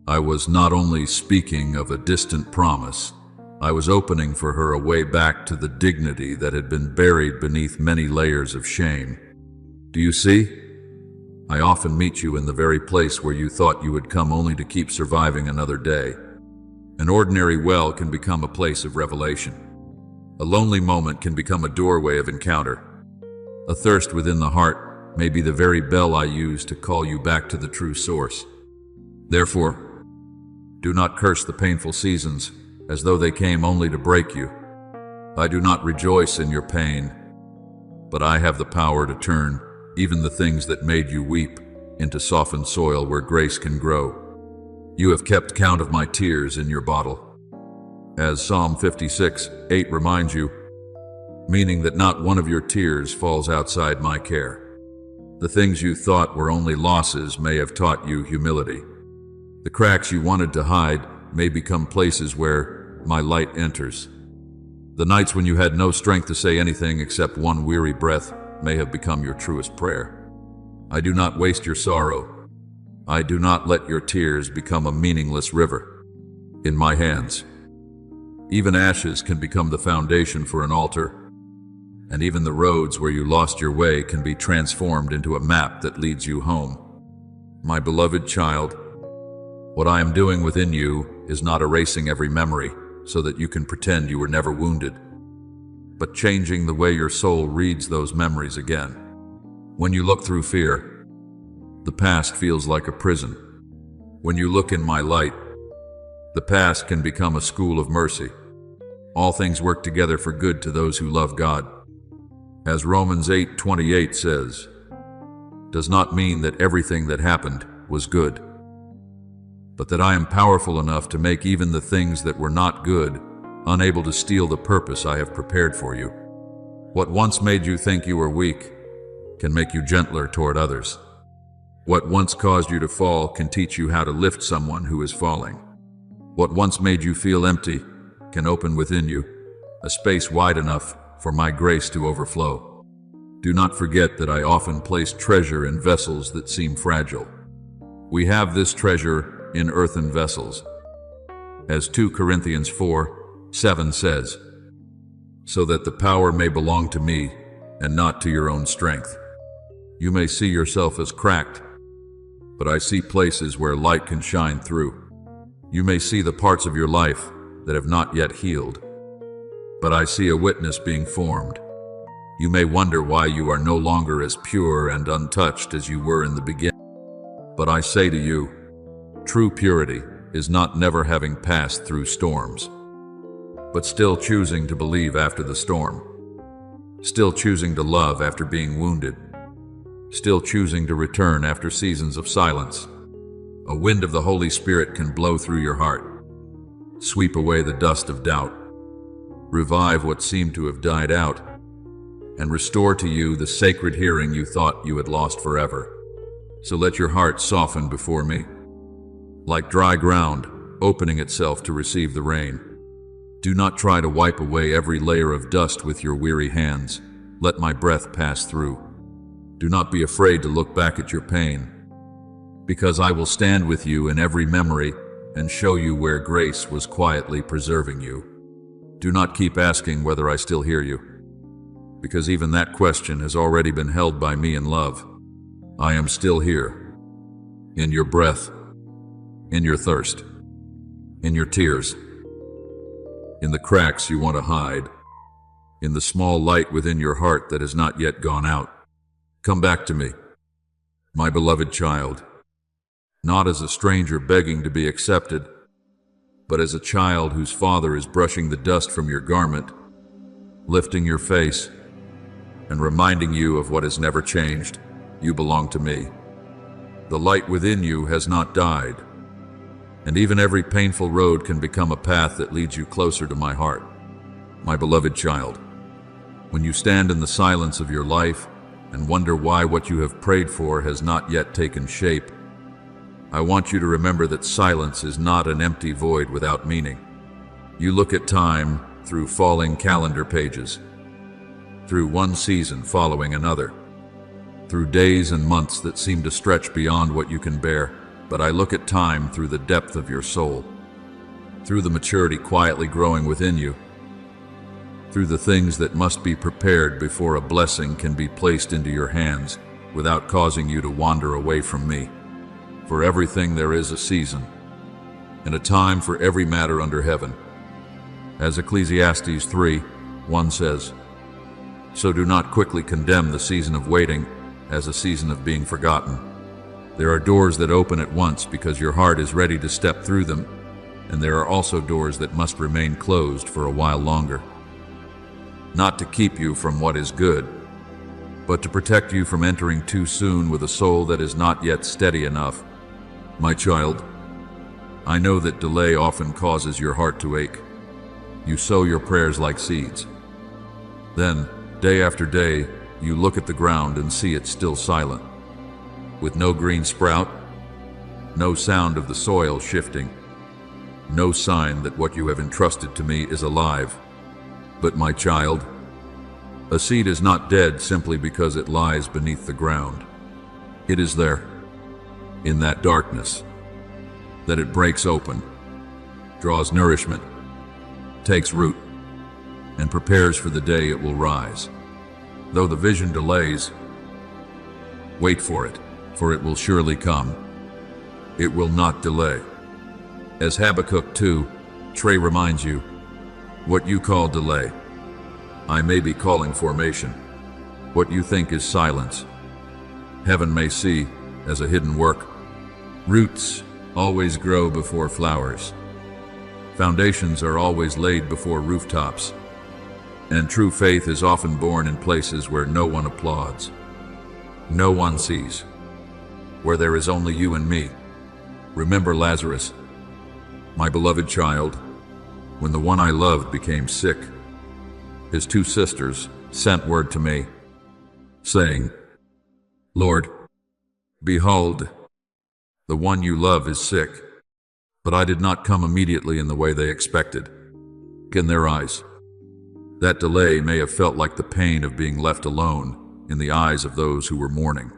I was not only speaking of a distant promise, I was opening for her a way back to the dignity that had been buried beneath many layers of shame. Do you see? I often meet you in the very place where you thought you would come only to keep surviving another day. An ordinary well can become a place of revelation. A lonely moment can become a doorway of encounter. A thirst within the heart may be the very bell I use to call you back to the true source. Therefore, do not curse the painful seasons as though they came only to break you. I do not rejoice in your pain, but I have the power to turn even the things that made you weep into softened soil where grace can grow. You have kept count of my tears in your bottle. As Psalm 56:8 reminds you, meaning that not one of your tears falls outside my care. The things you thought were only losses may have taught you humility. The cracks you wanted to hide may become places where my light enters. The nights when you had no strength to say anything except one weary breath may have become your truest prayer. I do not waste your sorrow. I do not let your tears become a meaningless river. In my hands, even ashes can become the foundation for an altar, and even the roads where you lost your way can be transformed into a map that leads you home. My beloved child, what I am doing within you is not erasing every memory so that you can pretend you were never wounded, but changing the way your soul reads those memories again. When you look through fear, the past feels like a prison. When you look in my light, the past can become a school of mercy. All things work together for good to those who love God. As Romans 8:28 says, does not mean that everything that happened was good, but that I am powerful enough to make even the things that were not good unable to steal the purpose I have prepared for you. What once made you think you were weak can make you gentler toward others. What once caused you to fall can teach you how to lift someone who is falling. What once made you feel empty can open within you a space wide enough for my grace to overflow. Do not forget that I often place treasure in vessels that seem fragile. We have this treasure in earthen vessels. As 2 Corinthians 4:7 says, so that the power may belong to me and not to your own strength. You may see yourself as cracked, but I see places where light can shine through. You may see the parts of your life that have not yet healed, but I see a witness being formed. You may wonder why you are no longer as pure and untouched as you were in the beginning, but I say to you, true purity is not never having passed through storms, but still choosing to believe after the storm, still choosing to love after being wounded, still choosing to return after seasons of silence. A wind of the Holy Spirit can blow through your heart, sweep away the dust of doubt, revive what seemed to have died out, and restore to you the sacred hearing you thought you had lost forever. So let your heart soften before me, like dry ground opening itself to receive the rain. Do not try to wipe away every layer of dust with your weary hands. Let my breath pass through. Do not be afraid to look back at your pain, because I will stand with you in every memory and show you where grace was quietly preserving you. Do not keep asking whether I still hear you, because even that question has already been held by me in love. I am still here, in your breath, in your thirst, in your tears, in the cracks you want to hide, in the small light within your heart that has not yet gone out. Come back to me, my beloved child, not as a stranger begging to be accepted, but as a child whose father is brushing the dust from your garment, lifting your face, and reminding you of what has never changed. You belong to me. The light within you has not died, and even every painful road can become a path that leads you closer to my heart. My beloved child, when you stand in the silence of your life and wonder why what you have prayed for has not yet taken shape, I want you to remember that silence is not an empty void without meaning. You look at time through falling calendar pages, through one season following another, through days and months that seem to stretch beyond what you can bear. but I look at time through the depth of your soul, through the maturity quietly growing within you, through the things that must be prepared before a blessing can be placed into your hands without causing you to wander away from me. For everything there is a season, and a time for every matter under heaven. As Ecclesiastes 3:1 says, "So do not quickly condemn the season of waiting as a season of being forgotten." There are doors that open at once because your heart is ready to step through them, and there are also doors that must remain closed for a while longer. Not to keep you from what is good, but to protect you from entering too soon with a soul that is not yet steady enough. My child, I know that delay often causes your heart to ache. You sow your prayers like seeds. Then, day after day, you look at the ground and see it still silent, with no green sprout, no sound of the soil shifting, no sign that what you have entrusted to me is alive. But my child, a seed is not dead simply because it lies beneath the ground. It is there, in that darkness, that it breaks open, draws nourishment, takes root, and prepares for the day it will rise. Though the vision delays, wait for it will surely come. It will not delay. As Habakkuk 2:3 reminds you, what you call delay, I may be calling formation. What you think is silence, heaven may see as a hidden work. Roots always grow before flowers. Foundations are always laid before rooftops. And true faith is often born in places where no one applauds, no one sees, where there is only you and me. Remember Lazarus, my beloved child. When the one I loved became sick, his 2 sisters sent word to me, saying, "Lord, behold, the one you love is sick." But I did not come immediately in the way they expected. In their eyes, that delay may have felt like the pain of being left alone in the eyes of those who were mourning.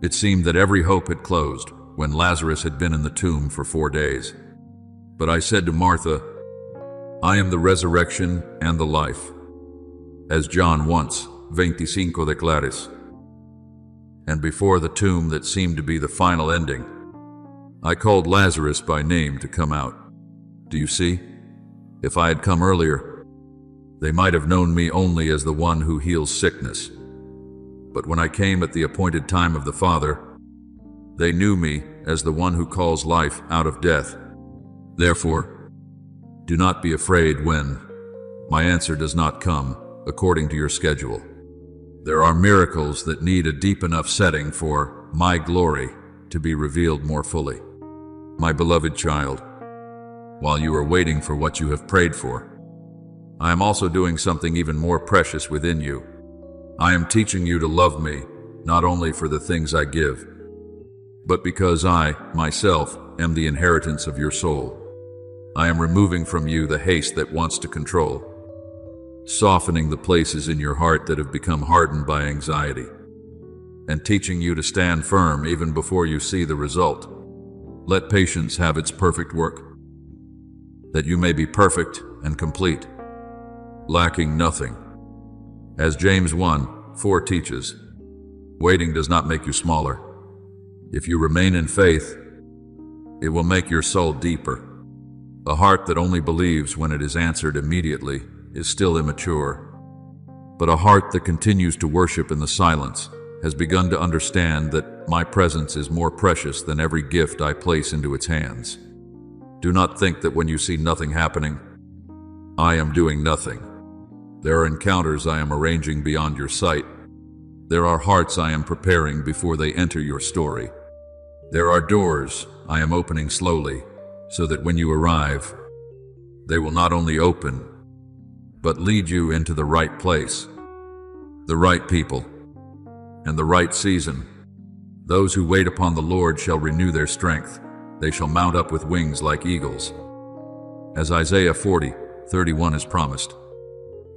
It seemed that every hope had closed when Lazarus had been in the tomb for 4 days. But I said to Martha, "I am the resurrection and the life," as John 1:25 declares. And before the tomb that seemed to be the final ending, I called Lazarus by name to come out. Do you see? If I had come earlier, they might have known me only as the one who heals sickness. But when I came at the appointed time of the Father, they knew me as the one who calls life out of death. Therefore, do not be afraid when my answer does not come according to your schedule. There are miracles that need a deep enough setting for my glory to be revealed more fully. My beloved child, while you are waiting for what you have prayed for, I am also doing something even more precious within you. I am teaching you to love me, not only for the things I give, but because I, myself, am the inheritance of your soul. I am removing from you the haste that wants to control, softening the places in your heart that have become hardened by anxiety, and teaching you to stand firm even before you see the result. Let patience have its perfect work, that you may be perfect and complete, lacking nothing. As James 1:4 teaches, waiting does not make you smaller. If you remain in faith, it will make your soul deeper. A heart that only believes when it is answered immediately is still immature. But a heart that continues to worship in the silence has begun to understand that my presence is more precious than every gift I place into its hands. Do not think that when you see nothing happening, I am doing nothing. There are encounters I am arranging beyond your sight. There are hearts I am preparing before they enter your story. There are doors I am opening slowly, so that when you arrive, they will not only open, but lead you into the right place, the right people, and the right season. Those who wait upon the Lord shall renew their strength. They shall mount up with wings like eagles. As Isaiah 40:31 has promised,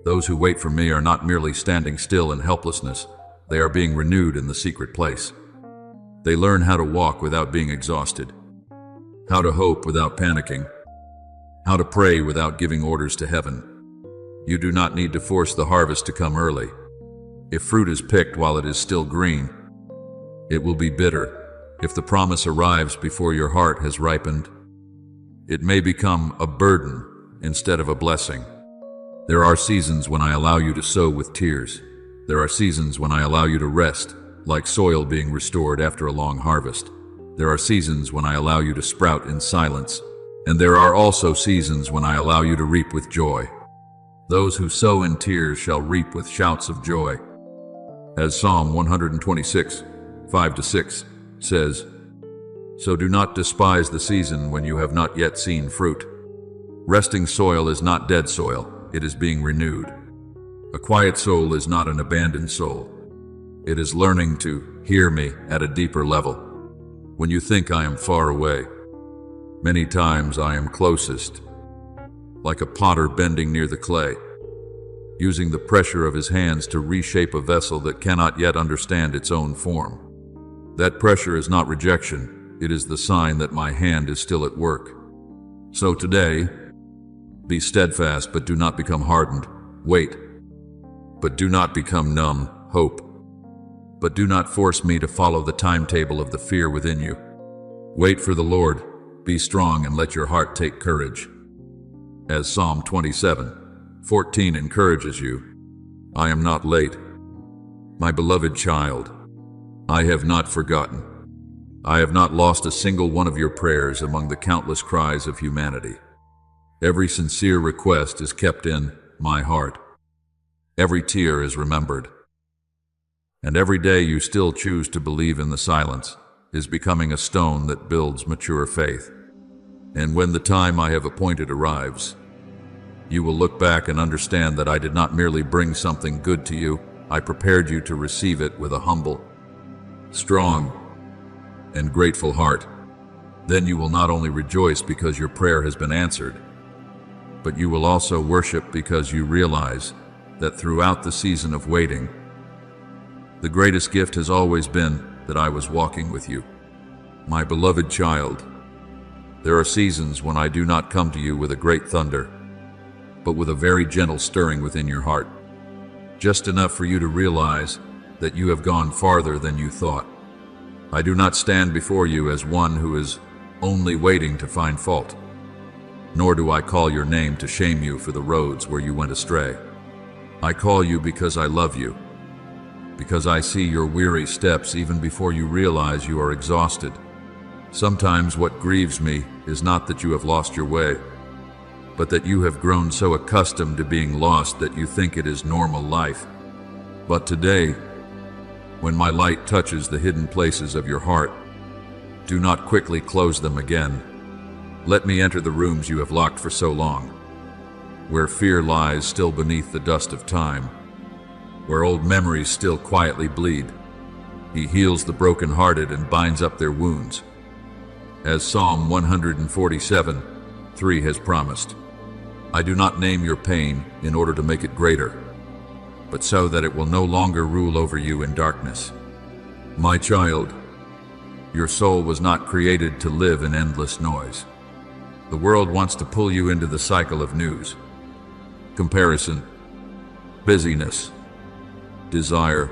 those who wait for me are not merely standing still in helplessness, they are being renewed in the secret place. They learn how to walk without being exhausted, how to hope without panicking, how to pray without giving orders to heaven. You do not need to force the harvest to come early. If fruit is picked while it is still green, it will be bitter. If the promise arrives before your heart has ripened, it may become a burden instead of a blessing. There are seasons when I allow you to sow with tears. There are seasons when I allow you to rest, like soil being restored after a long harvest. There are seasons when I allow you to sprout in silence, and there are also seasons when I allow you to reap with joy. Those who sow in tears shall reap with shouts of joy. As Psalm 126, 5-6 says, "So do not despise the season when you have not yet seen fruit." Resting soil is not dead soil, it is being renewed. A quiet soul is not an abandoned soul. It is learning to hear me at a deeper level. When you think I am far away, many times I am closest, like a potter bending near the clay, using the pressure of his hands to reshape a vessel that cannot yet understand its own form. That pressure is not rejection, it is the sign that my hand is still at work. So today, be steadfast, but do not become hardened. Wait, but do not become numb. Hope, but do not force me to follow the timetable of the fear within you. Wait for the Lord. Be strong and let your heart take courage. As Psalm 27:14 encourages you, I am not late. My beloved child, I have not forgotten. I have not lost a single one of your prayers among the countless cries of humanity. Every sincere request is kept in my heart. Every tear is remembered. And every day you still choose to believe in the silence is becoming a stone that builds mature faith. And when the time I have appointed arrives, you will look back and understand that I did not merely bring something good to you, I prepared you to receive it with a humble, strong, and grateful heart. Then you will not only rejoice because your prayer has been answered, but you will also worship because you realize that throughout the season of waiting, the greatest gift has always been that I was walking with you. My beloved child, there are seasons when I do not come to you with a great thunder, but with a very gentle stirring within your heart, just enough for you to realize that you have gone farther than you thought. I do not stand before you as one who is only waiting to find fault, nor do I call your name to shame you for the roads where you went astray. I call you because I love you, because I see your weary steps even before you realize you are exhausted. Sometimes what grieves me is not that you have lost your way, but that you have grown so accustomed to being lost that you think it is normal life. But today, when my light touches the hidden places of your heart, do not quickly close them again. Let me enter the rooms you have locked for so long, where fear lies still beneath the dust of time, where old memories still quietly bleed. He heals the brokenhearted and binds up their wounds, as Psalm 147:3 has promised. I do not name your pain in order to make it greater, but so that it will no longer rule over you in darkness. My child, your soul was not created to live in endless noise. The world wants to pull you into the cycle of news, comparison, busyness, desire,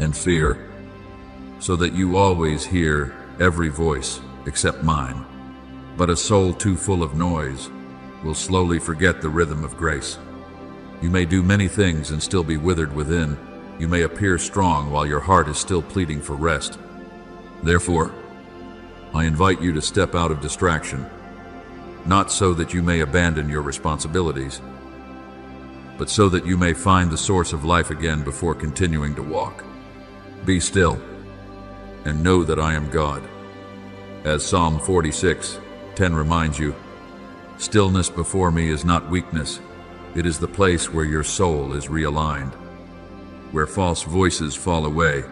and fear, so that you always hear every voice except mine. But a soul too full of noise will slowly forget the rhythm of grace. You may do many things and still be withered within. You may appear strong while your heart is still pleading for rest. Therefore, I invite you to step out of distraction, not so that you may abandon your responsibilities, but so that you may find the source of life again before continuing to walk. Be still and know that I am God. As Psalm 46:10 reminds you, stillness before me is not weakness. It is the place where your soul is realigned, where false voices fall away,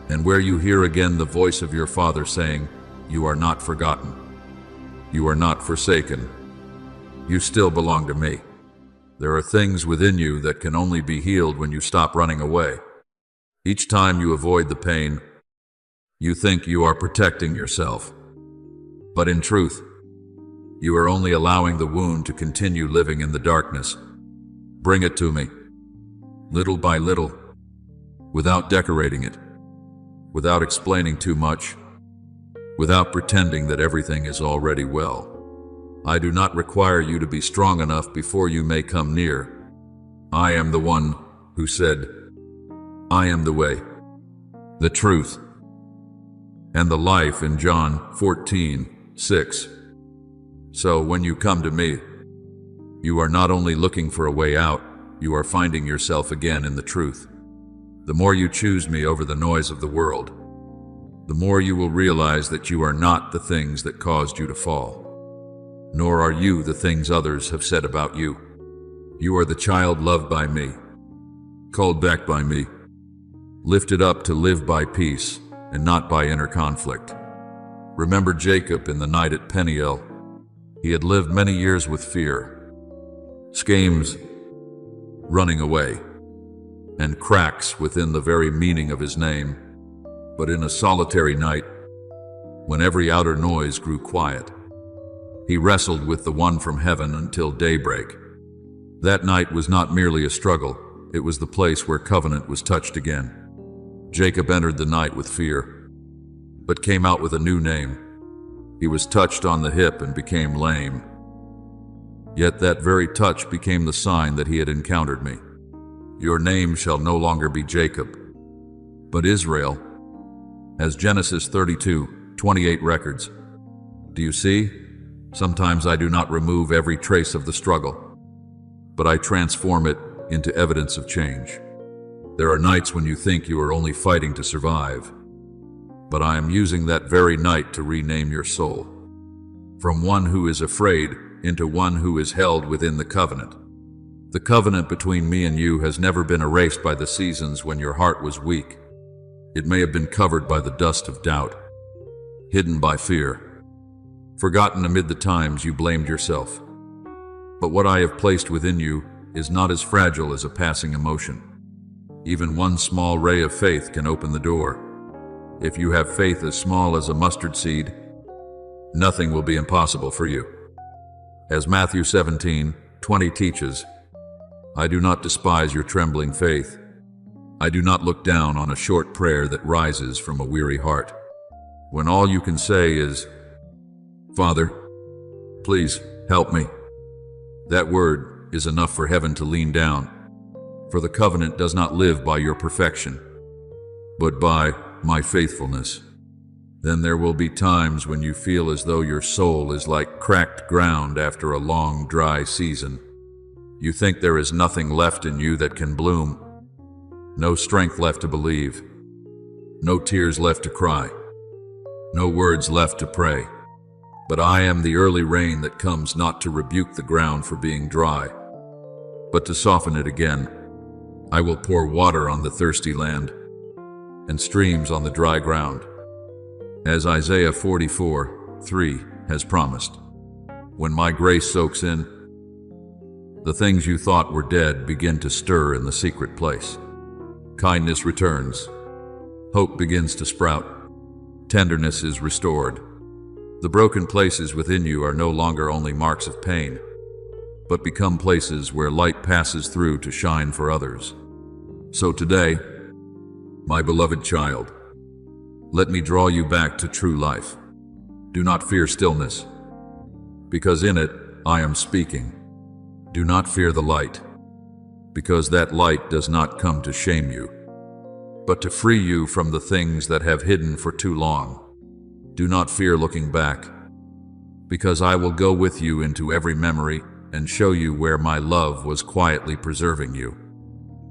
and where you hear again the voice of your Father saying, you are not forgotten. You are not forsaken. You still belong to me. There are things within you that can only be healed when you stop running away. Each time you avoid the pain, You think you are protecting yourself, but in truth, you are only allowing the wound to continue living in the darkness. Bring it to me, little by little, without decorating it, without explaining too much, without pretending that everything is already well. I do not require you to be strong enough before you may come near. I am the one who said, I am the way, the truth, and the life in John 14:6. So when you come to me, you are not only looking for a way out, you are finding yourself again in the truth. The more you choose me over the noise of the world, the more you will realize that you are not the things that caused you to fall, nor are you the things others have said about you. You are the child loved by me, called back by me, lifted up to live by peace and not by inner conflict. Remember Jacob in the night at Peniel. He had lived many years with fear, schemes, running away, and cracks within the very meaning of his name. But in a solitary night, when every outer noise grew quiet, he wrestled with the one from heaven until daybreak. That night was not merely a struggle, it was the place where covenant was touched again. Jacob entered the night with fear, but came out with a new name. He was touched on the hip and became lame. Yet that very touch became the sign that he had encountered me. Your name shall no longer be Jacob, but Israel, as Genesis 32:28 records. Do you see? Sometimes I do not remove every trace of the struggle, but I transform it into evidence of change. There are nights when you think you are only fighting to survive, but I am using that very night to rename your soul, from one who is afraid into one who is held within the covenant. The covenant between me and you has never been erased by the seasons when your heart was weak. It may have been covered by the dust of doubt, hidden by fear, forgotten amid the times you blamed yourself. But what I have placed within you is not as fragile as a passing emotion. Even one small ray of faith can open the door. If you have faith as small as a mustard seed, nothing will be impossible for you. As Matthew 17:20 teaches, I do not despise your trembling faith. I do not look down on a short prayer that rises from a weary heart. When all you can say is, Father, please help me, that word is enough for heaven to lean down. For the covenant does not live by your perfection, but by my faithfulness. Then there will be times when you feel as though your soul is like cracked ground after a long, dry season. You think there is nothing left in you that can bloom, no strength left to believe, no tears left to cry, no words left to pray. But I am the early rain that comes not to rebuke the ground for being dry, but to soften it again. I will pour water on the thirsty land and streams on the dry ground, as Isaiah 44:3 has promised. When my grace soaks in, the things you thought were dead begin to stir in the secret place. Kindness returns, hope begins to sprout, tenderness is restored. The broken places within you are no longer only marks of pain, but become places where light passes through to shine for others. So today, my beloved child, let me draw you back to true life. Do not fear stillness, because in it I am speaking. Do not fear the light, because that light does not come to shame you, but to free you from the things that have hidden for too long. Do not fear looking back, because I will go with you into every memory and show you where my love was quietly preserving you.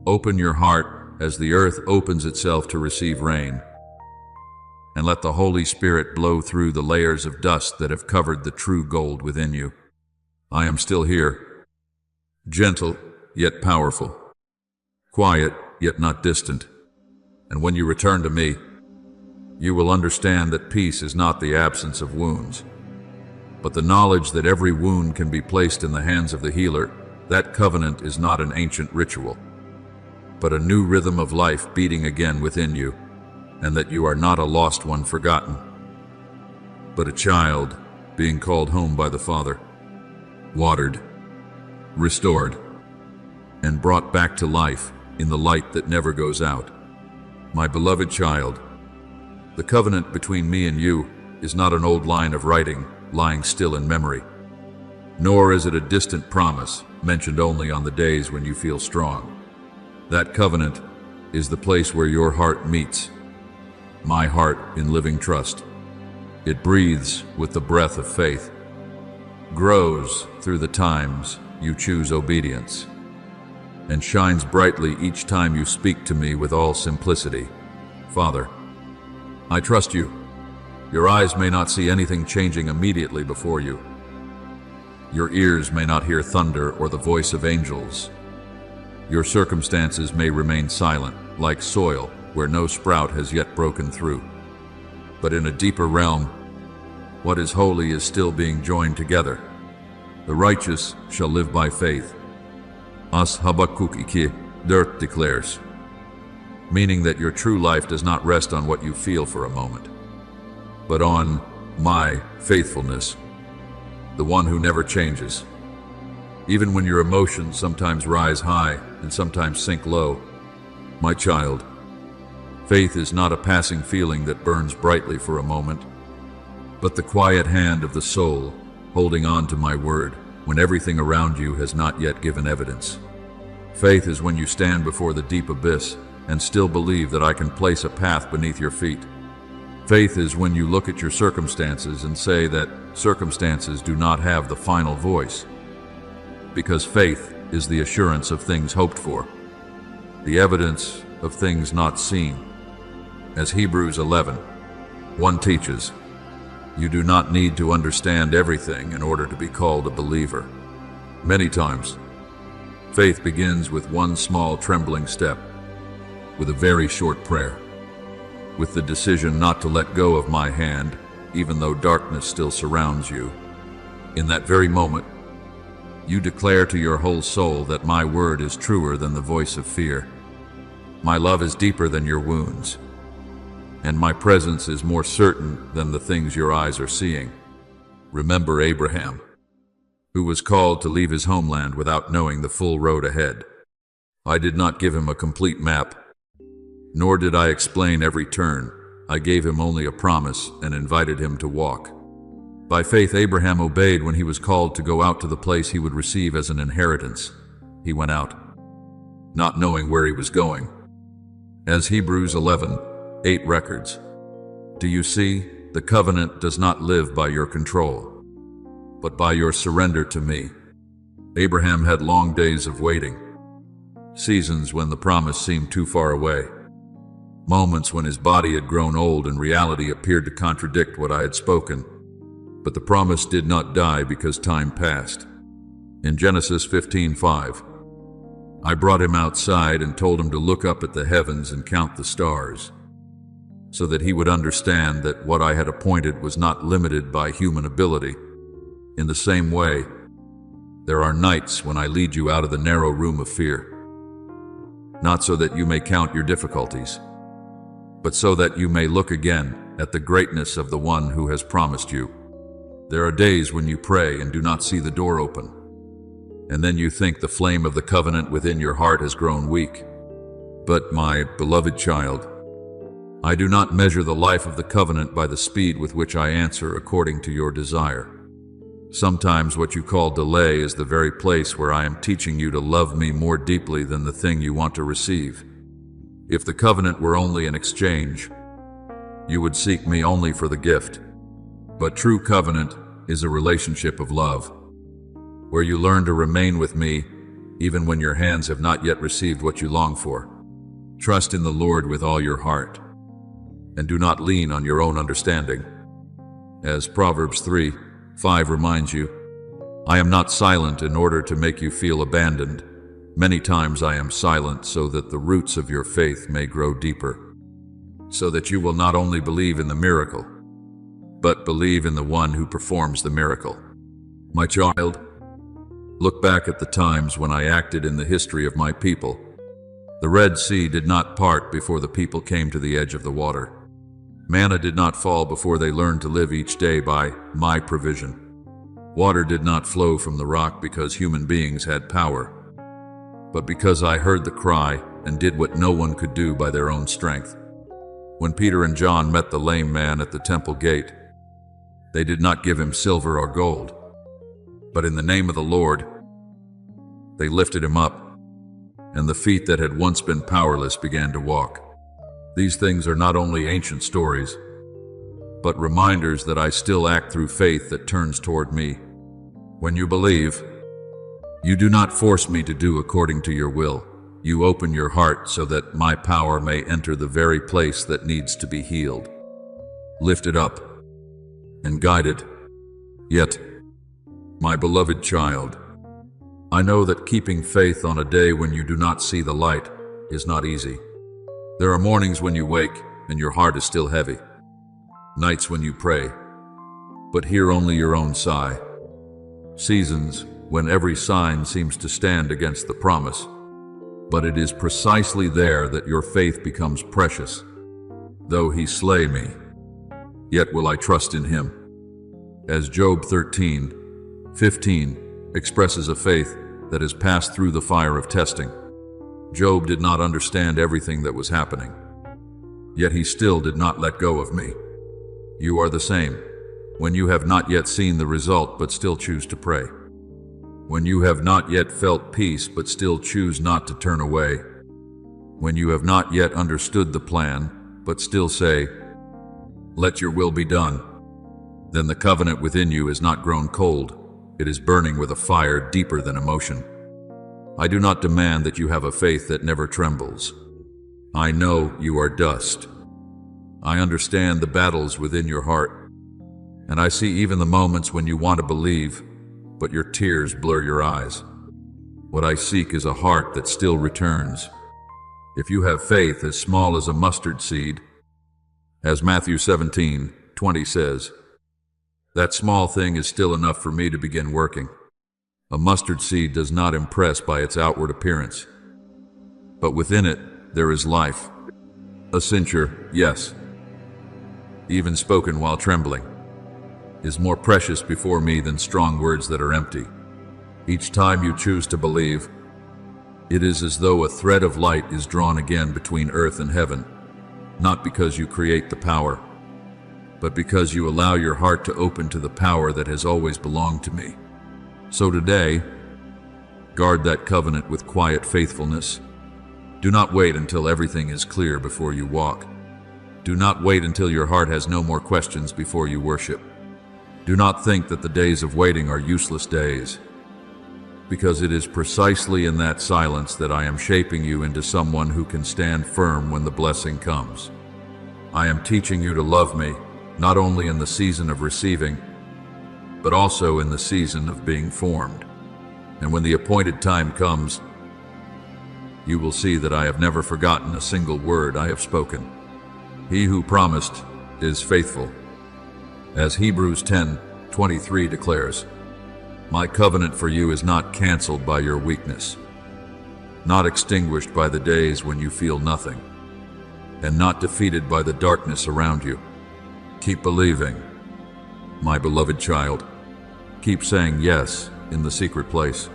Open your heart as the earth opens itself to receive rain, and let the Holy Spirit blow through the layers of dust that have covered the true gold within you. I am still here, gentle yet powerful, quiet yet not distant. And when you return to me, you will understand that peace is not the absence of wounds, but the knowledge that every wound can be placed in the hands of the healer. That covenant is not an ancient ritual, but a new rhythm of life beating again within you. and that you are not a lost one forgotten, but a child being called home by the Father, watered, restored, and brought back to life in the light that never goes out. My beloved child, the covenant between me and you is not an old line of writing lying still in memory, nor is it a distant promise mentioned only on the days when you feel strong. That covenant is the place where your heart meets my heart in living trust. It breathes with the breath of faith, grows through the times you choose obedience, and shines brightly each time you speak to me with all simplicity. Father, I trust you. Your eyes may not see anything changing immediately before you. Your ears may not hear thunder or the voice of angels. Your circumstances may remain silent, like soil where no sprout has yet broken through. But in a deeper realm, what is holy is still being joined together. The righteous shall live by faith. As Habakkuk 2 declares, meaning that your true life does not rest on what you feel for a moment, but on my faithfulness, the one who never changes. Even when your emotions sometimes rise high and sometimes sink low, my child, faith is not a passing feeling that burns brightly for a moment, but the quiet hand of the soul holding on to my word when everything around you has not yet given evidence. Faith is when you stand before the deep abyss and still believe that I can place a path beneath your feet. Faith is when you look at your circumstances and say that circumstances do not have the final voice, because faith is the assurance of things hoped for, the evidence of things not seen. As Hebrews 11:1 teaches, you do not need to understand everything in order to be called a believer. Many times, faith begins with one small trembling step, with a very short prayer, with the decision not to let go of my hand, even though darkness still surrounds you. In that very moment, you declare to your whole soul that my word is truer than the voice of fear. My love is deeper than your wounds, and my presence is more certain than the things your eyes are seeing. Remember Abraham, who was called to leave his homeland without knowing the full road ahead. I did not give him a complete map, nor did I explain every turn. I gave him only a promise and invited him to walk. By faith, Abraham obeyed when he was called to go out to the place he would receive as an inheritance. He went out, not knowing where he was going. As Hebrews 11:8 records, do you see? The covenant does not live by your control, but by your surrender to me. Abraham had long days of waiting, seasons when the promise seemed too far away, moments when his body had grown old and reality appeared to contradict what I had spoken. But the promise did not die because time passed. In Genesis 15:5, I brought him outside and told him to look up at the heavens and count the stars, so that he would understand that what I had appointed was not limited by human ability. In the same way, there are nights when I lead you out of the narrow room of fear, not so that you may count your difficulties, but so that you may look again at the greatness of the one who has promised you. There are days when you pray and do not see the door open, and then you think the flame of the covenant within your heart has grown weak. But my beloved child, I do not measure the life of the covenant by the speed with which I answer according to your desire. Sometimes what you call delay is the very place where I am teaching you to love me more deeply than the thing you want to receive. If the covenant were only an exchange, you would seek me only for the gift. But true covenant is a relationship of love, where you learn to remain with me even when your hands have not yet received what you long for. Trust in the Lord with all your heart, and do not lean on your own understanding. As Proverbs 3:5 reminds you, I am not silent in order to make you feel abandoned. Many times I am silent so that the roots of your faith may grow deeper, so that you will not only believe in the miracle, but believe in the one who performs the miracle. My child, look back at the times when I acted in the history of my people, The Red Sea did not part before the people came to the edge of the water. Manna did not fall before they learned to live each day by my provision. Water did not flow from the rock because human beings had power, but because I heard the cry and did what no one could do by their own strength. When Peter and John met the lame man at the temple gate, they did not give him silver or gold, but in the name of the Lord, they lifted him up, and the feet that had once been powerless began to walk. These things are not only ancient stories, but reminders that I still act through faith that turns toward me. When you believe, you do not force me to do according to your will. You open your heart so that my power may enter the very place that needs to be healed, lifted up, and guided. Yet, my beloved child, I know that keeping faith on a day when you do not see the light is not easy. There are mornings when you wake and your heart is still heavy, nights when you pray, but hear only your own sigh, seasons when every sign seems to stand against the promise, but it is precisely there that your faith becomes precious. Though he slay me, yet will I trust in him. As Job 13:15 expresses a faith that has passed through the fire of testing. Job did not understand everything that was happening, yet he still did not let go of me. You are the same, when you have not yet seen the result but still choose to pray. When you have not yet felt peace but still choose not to turn away. When you have not yet understood the plan but still say, "Let your will be done," then the covenant within you is not grown cold. It is burning with a fire deeper than emotion. I do not demand that you have a faith that never trembles. I know you are dust. I understand the battles within your heart, and I see even the moments when you want to believe, but your tears blur your eyes. What I seek is a heart that still returns. If you have faith as small as a mustard seed, as Matthew 17:20 says, that small thing is still enough for me to begin working. A mustard seed does not impress by its outward appearance, but within it there is life. A censure, yes, even spoken while trembling, is more precious before me than strong words that are empty. Each time you choose to believe, it is as though a thread of light is drawn again between earth and heaven, not because you create the power, but because you allow your heart to open to the power that has always belonged to me. So today, guard that covenant with quiet faithfulness. Do not wait until everything is clear before you walk. Do not wait until your heart has no more questions before you worship. Do not think that the days of waiting are useless days, because it is precisely in that silence that I am shaping you into someone who can stand firm when the blessing comes. I am teaching you to love me, not only in the season of receiving, but also in the season of being formed. And when the appointed time comes, you will see that I have never forgotten a single word I have spoken. He who promised is faithful. As Hebrews 10:23 declares, my covenant for you is not canceled by your weakness, not extinguished by the days when you feel nothing, and not defeated by the darkness around you. Keep believing, my beloved child. Keep saying yes in the secret place.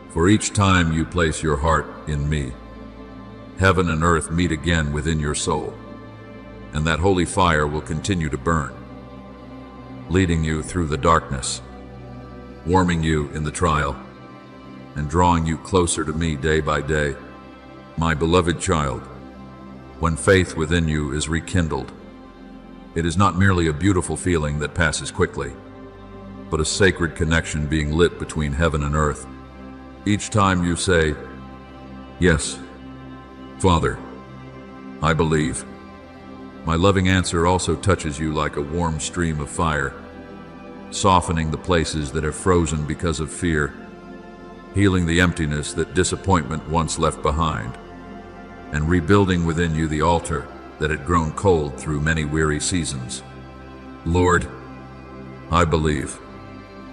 For each time you place your heart in me, heaven and earth meet again within your soul, and that holy fire will continue to burn, leading you through the darkness, warming you in the trial, and drawing you closer to me day by day. My beloved child, when faith within you is rekindled, it is not merely a beautiful feeling that passes quickly, but a sacred connection being lit between heaven and earth. Each time you say, yes, Father, I believe, my loving answer also touches you like a warm stream of fire, softening the places that have frozen because of fear, healing the emptiness that disappointment once left behind, and rebuilding within you the altar that had grown cold through many weary seasons. Lord, I believe.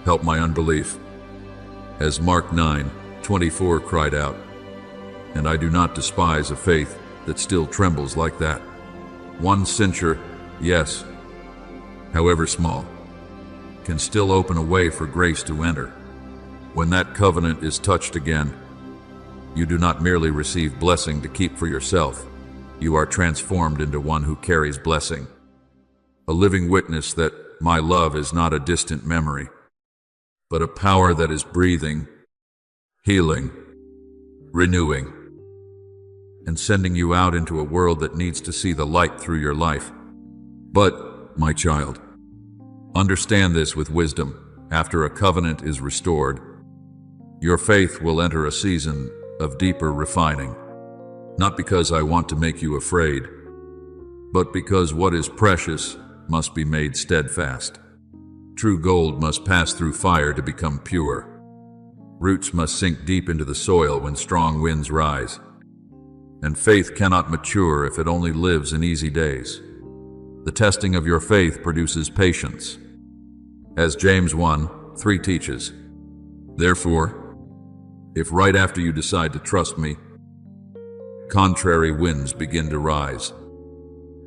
Help my unbelief. As Mark 9:24 cried out, and I do not despise a faith that still trembles like that. One censure, yes, however small, can still open a way for grace to enter. When that covenant is touched again, you do not merely receive blessing to keep for yourself. You are transformed into one who carries blessing, a living witness that my love is not a distant memory, but a power that is breathing, healing, renewing, and sending you out into a world that needs to see the light through your life. But, my child, understand this with wisdom. After a covenant is restored, your faith will enter a season of deeper refining. Not because I want to make you afraid, but because what is precious must be made steadfast. True gold must pass through fire to become pure. Roots must sink deep into the soil when strong winds rise. And faith cannot mature if it only lives in easy days. The testing of your faith produces patience. As James 1:3 teaches, therefore, if right after you decide to trust me, contrary winds begin to rise,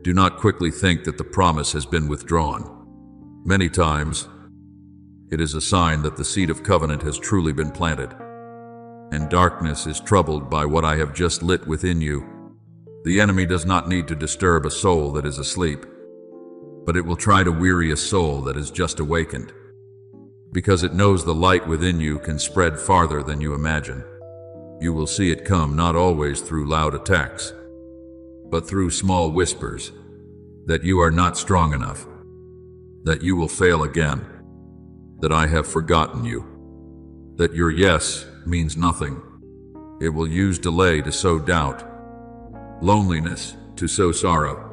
do not quickly think that the promise has been withdrawn. Many times, it is a sign that the seed of covenant has truly been planted, and darkness is troubled by what I have just lit within you. The enemy does not need to disturb a soul that is asleep, but it will try to weary a soul that is just awakened, because it knows the light within you can spread farther than you imagine. You will see it come not always through loud attacks, but through small whispers, that you are not strong enough, that you will fail again, that I have forgotten you, that your yes means nothing. It will use delay to sow doubt, loneliness to sow sorrow,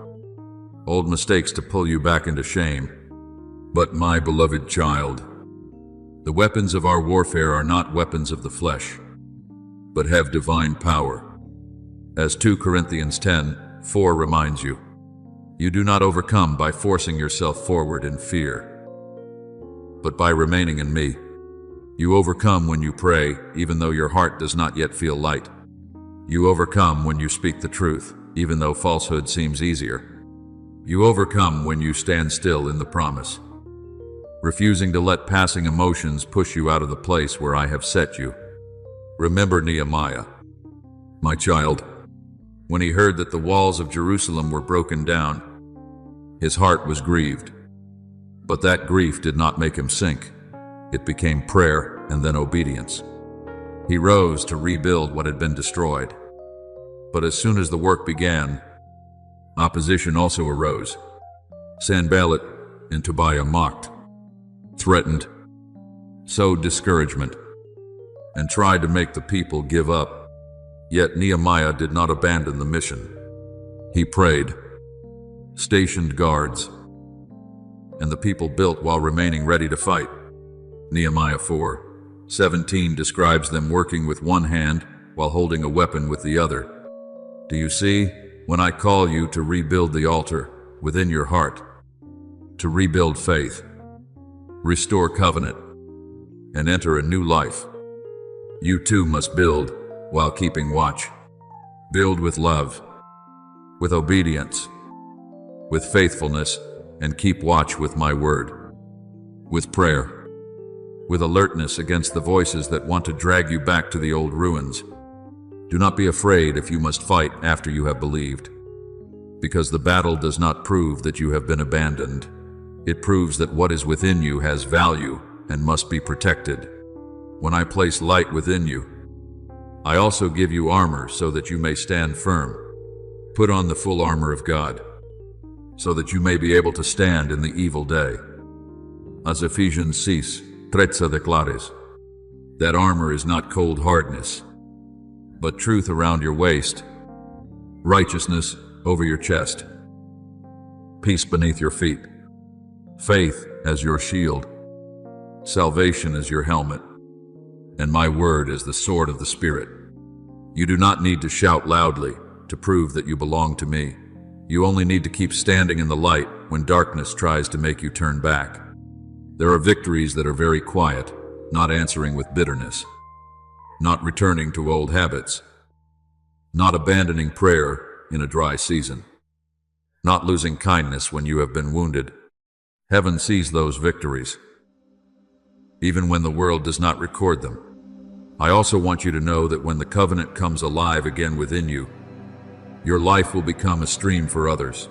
old mistakes to pull you back into shame. But my beloved child, the weapons of our warfare are not weapons of the flesh, but have divine power. As 2 Corinthians 10:4 reminds you, you do not overcome by forcing yourself forward in fear, but by remaining in me. You overcome when you pray, even though your heart does not yet feel light. You overcome when you speak the truth, even though falsehood seems easier. You overcome when you stand still in the promise, refusing to let passing emotions push you out of the place where I have set you. Remember Nehemiah, my child. When he heard that the walls of Jerusalem were broken down, his heart was grieved. But that grief did not make him sink. It became prayer and then obedience. He rose to rebuild what had been destroyed. But as soon as the work began, opposition also arose. Sanballat and Tobiah mocked, threatened, sowed discouragement, and tried to make the people give up. Yet Nehemiah did not abandon the mission. He prayed, stationed guards, and the people built while remaining ready to fight. Nehemiah 4:17 describes them working with one hand while holding a weapon with the other. Do you see? When I call you to rebuild the altar within your heart, to rebuild faith, restore covenant, and enter a new life, you too must build while keeping watch. Build with love, with obedience, with faithfulness, and keep watch with my word, with prayer, with alertness against the voices that want to drag you back to the old ruins. Do not be afraid if you must fight after you have believed, because the battle does not prove that you have been abandoned. It proves that what is within you has value and must be protected. When I place light within you, I also give you armor so that you may stand firm. Put on the full armor of God, so that you may be able to stand in the evil day. As Ephesians 6:13 declares, that armor is not cold hardness, but truth around your waist, righteousness over your chest, peace beneath your feet, faith as your shield, salvation as your helmet, and my word is the sword of the Spirit. You do not need to shout loudly to prove that you belong to me. You only need to keep standing in the light when darkness tries to make you turn back. There are victories that are very quiet, not answering with bitterness, not returning to old habits, not abandoning prayer in a dry season, not losing kindness when you have been wounded. Heaven sees those victories, even when the world does not record them. I also want you to know that when the covenant comes alive again within you, your life will become a stream for others.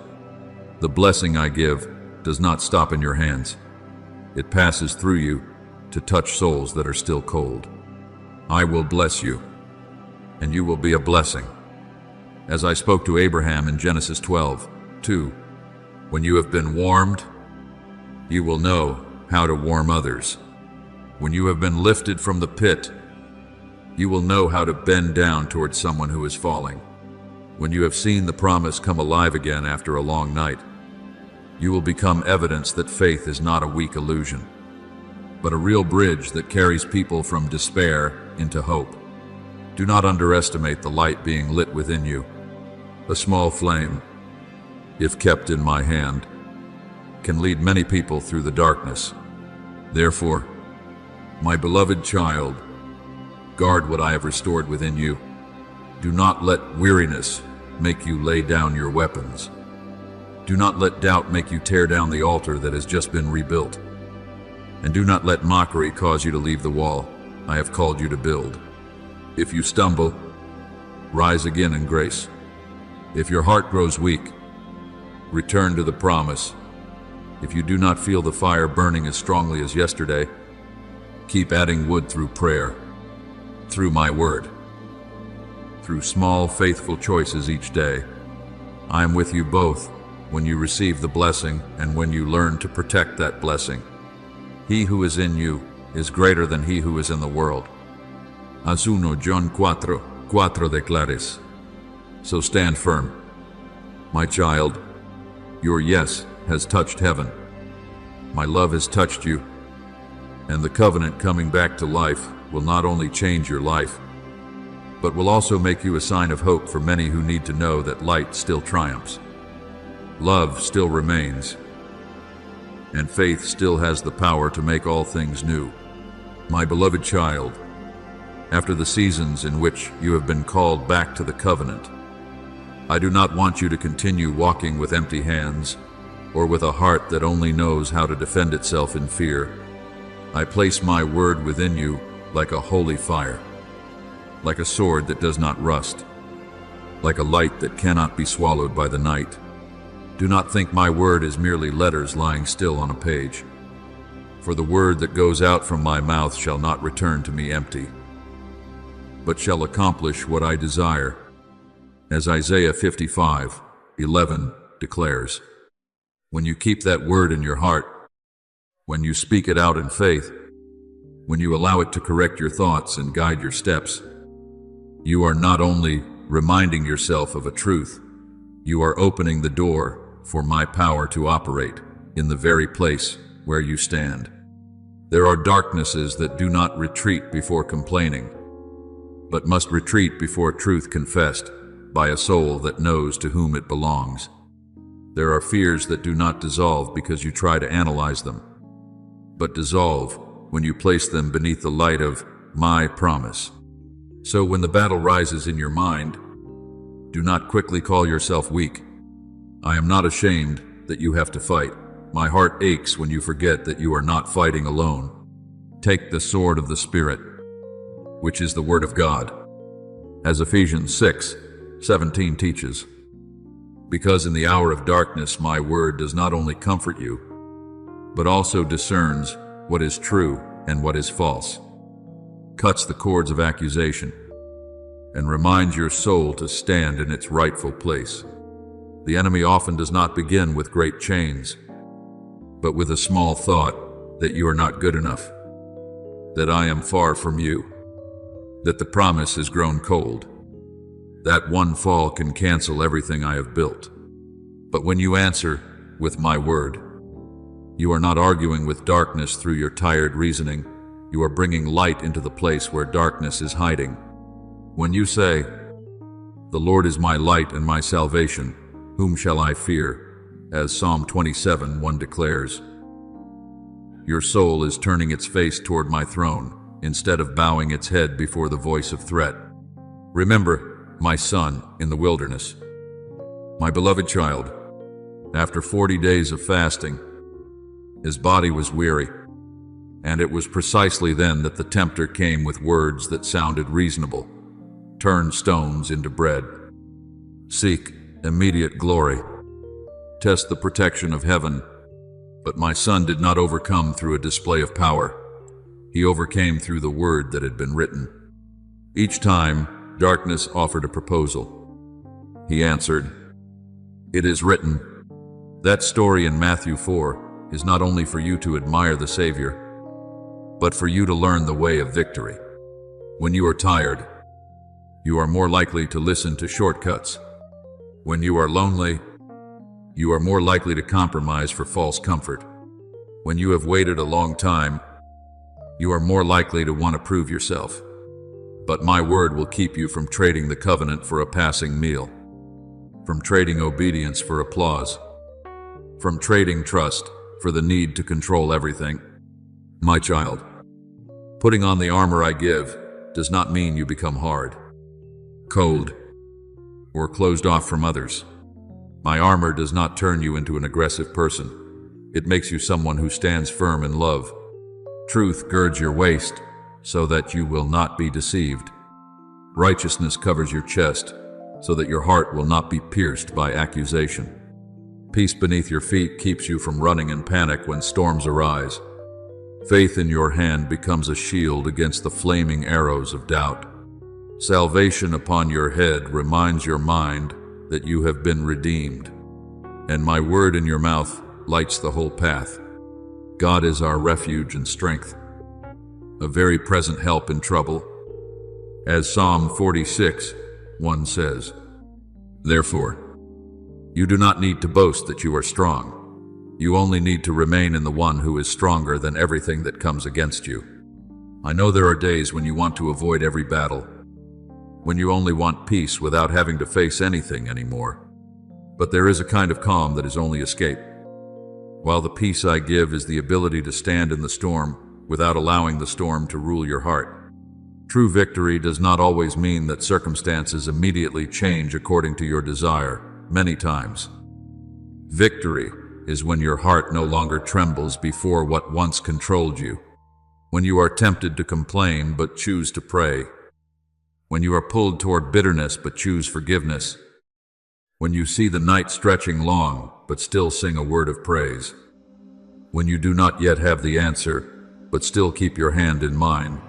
The blessing I give does not stop in your hands. It passes through you to touch souls that are still cold. I will bless you, and you will be a blessing. As I spoke to Abraham in Genesis 12:2, when you have been warmed, you will know how to warm others. When you have been lifted from the pit, you will know how to bend down towards someone who is falling. When you have seen the promise come alive again after a long night, you will become evidence that faith is not a weak illusion, but a real bridge that carries people from despair into hope. Do not underestimate the light being lit within you. A small flame, if kept in my hand, can lead many people through the darkness. Therefore, my beloved child, guard what I have restored within you. Do not let weariness make you lay down your weapons. Do not let doubt make you tear down the altar that has just been rebuilt. And do not let mockery cause you to leave the wall I have called you to build. If you stumble, rise again in grace. If your heart grows weak, return to the promise. If you do not feel the fire burning as strongly as yesterday, keep adding wood through prayer, through my word, through small, faithful choices each day. I am with you both when you receive the blessing and when you learn to protect that blessing. He who is in you is greater than he who is in the world. As 1 John 4:4 declares. So stand firm. My child, your yes has touched heaven. My love has touched you, and the covenant coming back to life will not only change your life, but will also make you a sign of hope for many who need to know that light still triumphs. Love still remains, and faith still has the power to make all things new. My beloved child, after the seasons in which you have been called back to the covenant, I do not want you to continue walking with empty hands or with a heart that only knows how to defend itself in fear. I place my word within you like a holy fire, like a sword that does not rust, like a light that cannot be swallowed by the night. Do not think my word is merely letters lying still on a page, for the word that goes out from my mouth shall not return to me empty, but shall accomplish what I desire, as Isaiah 55:11 declares. When you keep that word in your heart, when you speak it out in faith, when you allow it to correct your thoughts and guide your steps, you are not only reminding yourself of a truth, you are opening the door for my power to operate in the very place where you stand. There are darknesses that do not retreat before complaining, but must retreat before truth confessed by a soul that knows to whom it belongs. There are fears that do not dissolve because you try to analyze them, but dissolve when you place them beneath the light of my promise. So when the battle rises in your mind, do not quickly call yourself weak. I am not ashamed that you have to fight. My heart aches when you forget that you are not fighting alone. Take the sword of the Spirit, which is the Word of God, as Ephesians 6:17 teaches. Because in the hour of darkness my word does not only comfort you, but also discerns what is true and what is false, cuts the cords of accusation, and reminds your soul to stand in its rightful place. The enemy often does not begin with great chains, but with a small thought that you are not good enough, that I am far from you, that the promise has grown cold. That one fall can cancel everything I have built. But when you answer with my word, you are not arguing with darkness through your tired reasoning. You are bringing light into the place where darkness is hiding. When you say, "The Lord is my light and my salvation, whom shall I fear?" as Psalm 27:1 declares, your soul is turning its face toward my throne instead of bowing its head before the voice of threat. Remember, my son, in the wilderness. My beloved child, after 40 days of fasting, his body was weary, and it was precisely then that the tempter came with words that sounded reasonable. Turn stones into bread. Seek immediate glory. Test the protection of heaven. But my son did not overcome through a display of power. He overcame through the word that had been written. Each time, darkness offered a proposal. He answered, "It is written." That story in Matthew 4 is not only for you to admire the Savior, but for you to learn the way of victory. When you are tired, you are more likely to listen to shortcuts. When you are lonely, you are more likely to compromise for false comfort. When you have waited a long time, you are more likely to want to prove yourself. But my word will keep you from trading the covenant for a passing meal, from trading obedience for applause, from trading trust for the need to control everything. My child, putting on the armor I give does not mean you become hard, cold, or closed off from others. My armor does not turn you into an aggressive person. It makes you someone who stands firm in love. Truth girds your waist so that you will not be deceived. Righteousness covers your chest so that your heart will not be pierced by accusation. Peace beneath your feet keeps you from running in panic when storms arise. Faith in your hand becomes a shield against the flaming arrows of doubt. Salvation upon your head reminds your mind that you have been redeemed, and my word in your mouth lights the whole path. God is our refuge and strength, a very present help in trouble. As Psalm 46:1 says, "Therefore, you do not need to boast that you are strong. You only need to remain in the one who is stronger than everything that comes against you." I know there are days when you want to avoid every battle, when you only want peace without having to face anything anymore. But there is a kind of calm that is only escape. While the peace I give is the ability to stand in the storm without allowing the storm to rule your heart. True victory does not always mean that circumstances immediately change according to your desire. Many times, victory is when your heart no longer trembles before what once controlled you, when you are tempted to complain but choose to pray, when you are pulled toward bitterness but choose forgiveness, when you see the night stretching long but still sing a word of praise, when you do not yet have the answer but still keep your hand in mine.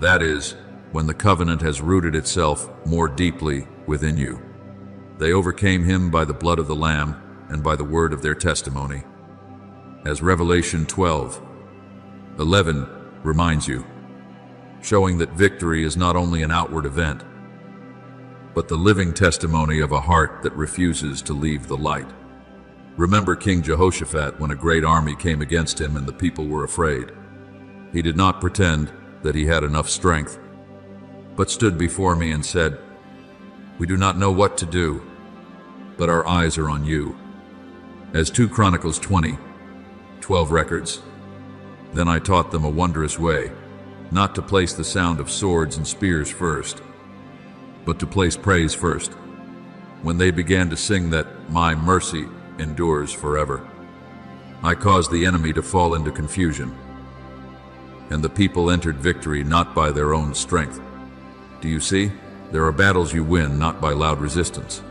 That is, when the covenant has rooted itself more deeply within you. They overcame him by the blood of the Lamb and by the word of their testimony. As Revelation 12:11 reminds you, showing that victory is not only an outward event, but the living testimony of a heart that refuses to leave the light. Remember King Jehoshaphat when a great army came against him and the people were afraid. He did not pretend that he had enough strength, but stood before me and said, "We do not know what to do, but our eyes are on you." As 2 Chronicles 20:12 records, "Then I taught them a wondrous way, not to place the sound of swords and spears first, but to place praise first. When they began to sing that my mercy endures forever, I caused the enemy to fall into confusion, and the people entered victory not by their own strength." Do you see? There are battles you win not by loud resistance,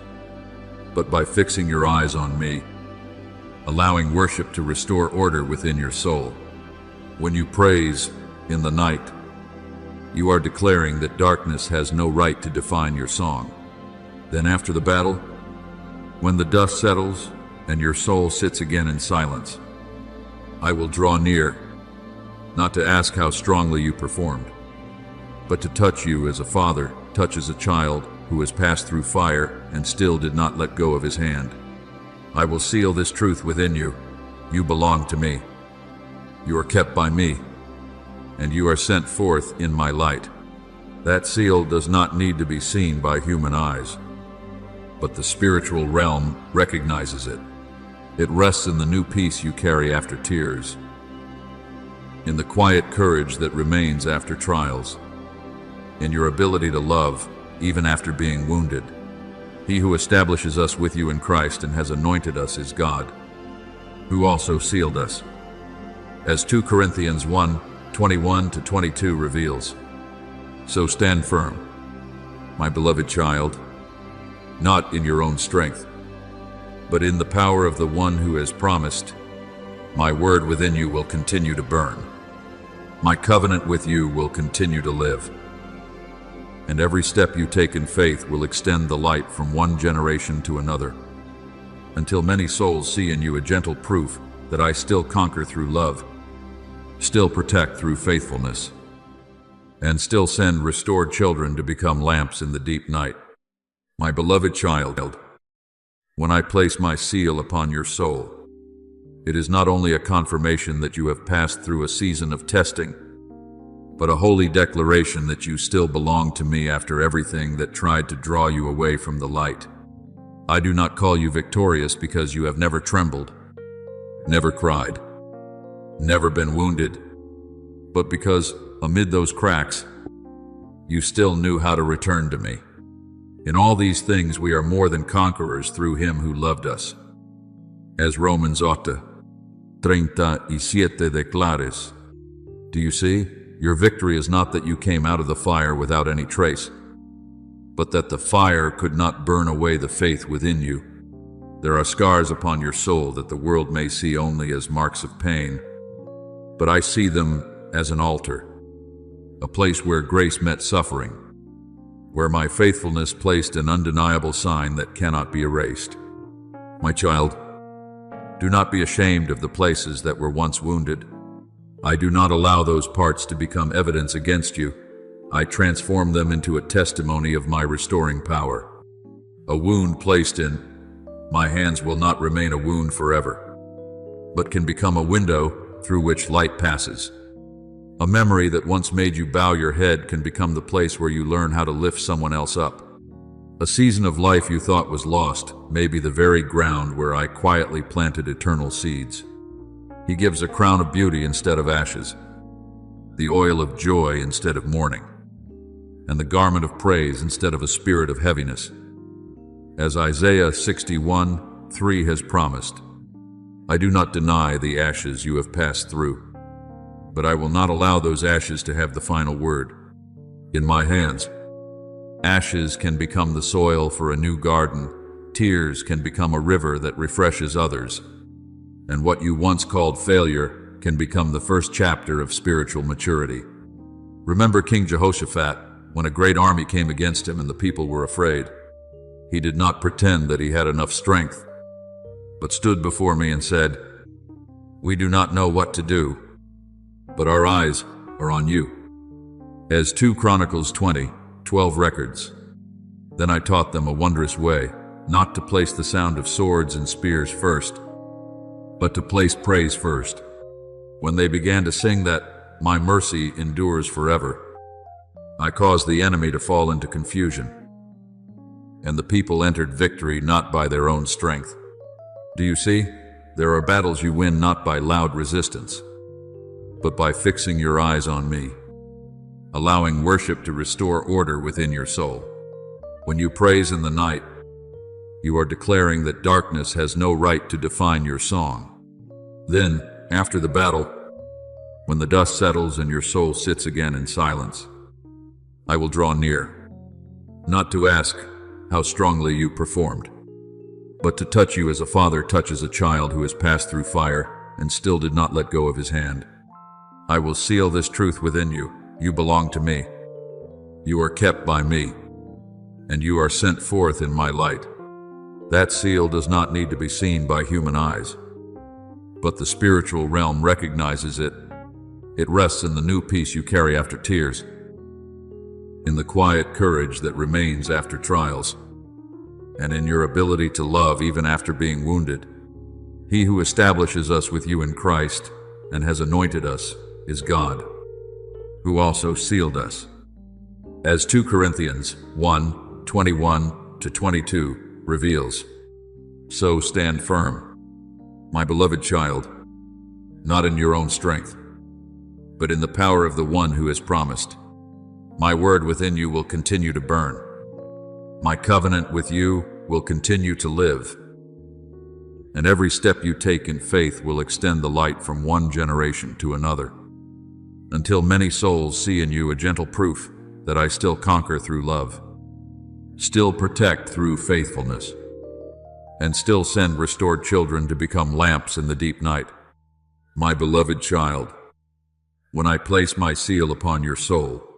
but by fixing your eyes on me, allowing worship to restore order within your soul. When you praise in the night, you are declaring that darkness has no right to define your song. Then after the battle, when the dust settles and your soul sits again in silence, I will draw near, not to ask how strongly you performed, but to touch you as a father touches a child who has passed through fire and still did not let go of his hand. I will seal this truth within you. You belong to me. You are kept by me, and you are sent forth in my light. That seal does not need to be seen by human eyes, but the spiritual realm recognizes it. It rests in the new peace you carry after tears, in the quiet courage that remains after trials, in your ability to love even after being wounded. He who establishes us with you in Christ and has anointed us is God, who also sealed us. As 2 Corinthians 1:21-22 reveals. So stand firm, my beloved child, not in your own strength, but in the power of the one who has promised, my word within you will continue to burn. My covenant with you will continue to live. And every step you take in faith will extend the light from one generation to another, until many souls see in you a gentle proof that I still conquer through love, still protect through faithfulness, and still send restored children to become lamps in the deep night. My beloved child, when I place my seal upon your soul, it is not only a confirmation that you have passed through a season of testing, but a holy declaration that you still belong to me after everything that tried to draw you away from the light. I do not call you victorious because you have never trembled, never cried, never been wounded, but because, amid those cracks, you still knew how to return to me. In all these things we are more than conquerors through him who loved us. As Romans 8:37 declares. Do you see? Your victory is not that you came out of the fire without any trace, but that the fire could not burn away the faith within you. There are scars upon your soul that the world may see only as marks of pain, but I see them as an altar, a place where grace met suffering, where my faithfulness placed an undeniable sign that cannot be erased. My child, do not be ashamed of the places that were once wounded. I do not allow those parts to become evidence against you. I transform them into a testimony of my restoring power. A wound placed in my hands will not remain a wound forever, but can become a window through which light passes. A memory that once made you bow your head can become the place where you learn how to lift someone else up. A season of life you thought was lost may be the very ground where I quietly planted eternal seeds. He gives a crown of beauty instead of ashes, the oil of joy instead of mourning, and the garment of praise instead of a spirit of heaviness. As Isaiah 61:3 has promised, I do not deny the ashes you have passed through, but I will not allow those ashes to have the final word. In my hands, ashes can become the soil for a new garden, tears can become a river that refreshes others, and what you once called failure can become the first chapter of spiritual maturity. Remember King Jehoshaphat, when a great army came against him and the people were afraid. He did not pretend that he had enough strength, but stood before me and said, "We do not know what to do, but our eyes are on you." As 2 Chronicles 20:12 records, then I taught them a wondrous way, not to place the sound of swords and spears first, but to place praise first. When they began to sing that my mercy endures forever, I caused the enemy to fall into confusion, and the people entered victory not by their own strength. Do you see? There are battles you win not by loud resistance, but by fixing your eyes on me, allowing worship to restore order within your soul. When you praise in the night, you are declaring that darkness has no right to define your song. Then, after the battle, when the dust settles and your soul sits again in silence, I will draw near, not to ask how strongly you performed, but to touch you as a father touches a child who has passed through fire and still did not let go of his hand. I will seal this truth within you. You belong to me. You are kept by me, and you are sent forth in my light. That seal does not need to be seen by human eyes, but the spiritual realm recognizes it. It rests in the new peace you carry after tears, in the quiet courage that remains after trials, and in your ability to love even after being wounded. He who establishes us with you in Christ and has anointed us is God, who also sealed us. As 2 Corinthians 1:21-22 reveals, so stand firm, my beloved child, not in your own strength, but in the power of the one who has promised. My word within you will continue to burn. My covenant with you will continue to live, and every step you take in faith will extend the light from one generation to another, until many souls see in you a gentle proof that I still conquer through love, still protect through faithfulness, and still send restored children to become lamps in the deep night. My beloved child, when I place my seal upon your soul,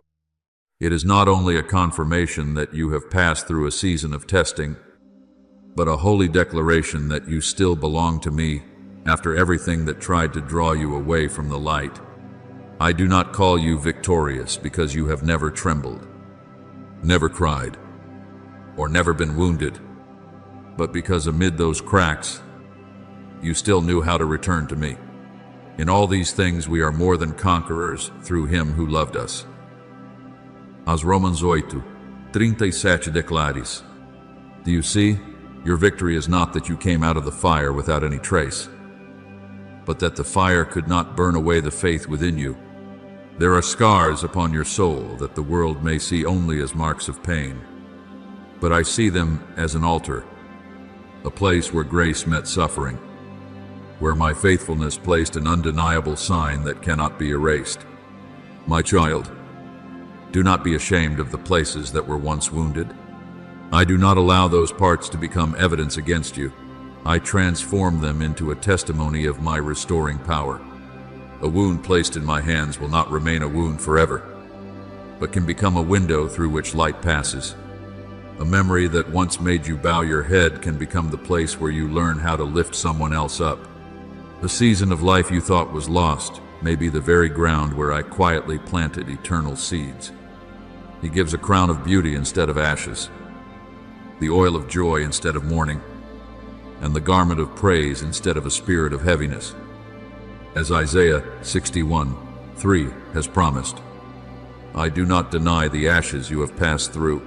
it is not only a confirmation that you have passed through a season of testing, but a holy declaration that you still belong to me after everything that tried to draw you away from the light. I do not call you victorious because you have never trembled, never cried, or never been wounded, but because amid those cracks, you still knew how to return to me. In all these things we are more than conquerors through him who loved us. As Romans 8:37 declares, do you see? Your victory is not that you came out of the fire without any trace, but that the fire could not burn away the faith within you. There are scars upon your soul that the world may see only as marks of pain, but I see them as an altar, a place where grace met suffering, where my faithfulness placed an undeniable sign that cannot be erased. My child, do not be ashamed of the places that were once wounded. I do not allow those parts to become evidence against you. I transform them into a testimony of my restoring power. A wound placed in my hands will not remain a wound forever, but can become a window through which light passes. A memory that once made you bow your head can become the place where you learn how to lift someone else up. The season of life you thought was lost may be the very ground where I quietly planted eternal seeds. He gives a crown of beauty instead of ashes, the oil of joy instead of mourning, and the garment of praise instead of a spirit of heaviness. As Isaiah 61:3 has promised, I do not deny the ashes you have passed through,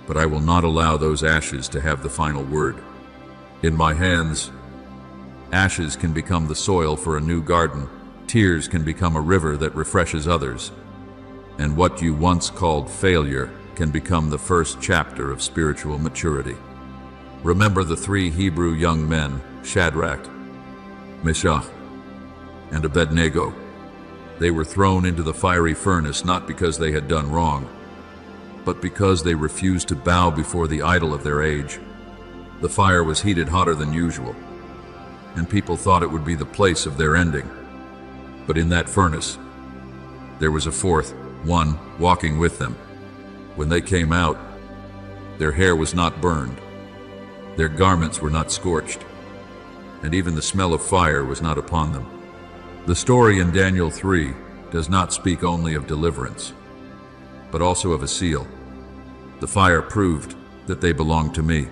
but I will not allow those ashes to have the final word. In my hands, ashes can become the soil for a new garden. Tears can become a river that refreshes others. And what you once called failure can become the first chapter of spiritual maturity. Remember the 3 Hebrew young men, Shadrach, Meshach, and Abednego. They were thrown into the fiery furnace not because they had done wrong, but because they refused to bow before the idol of their age. The fire was heated hotter than usual, and people thought it would be the place of their ending. But in that furnace, there was a fourth one walking with them. When they came out, their hair was not burned, their garments were not scorched, and even the smell of fire was not upon them. The story in Daniel 3 does not speak only of deliverance, but also of a seal. The fire proved that they belonged to me,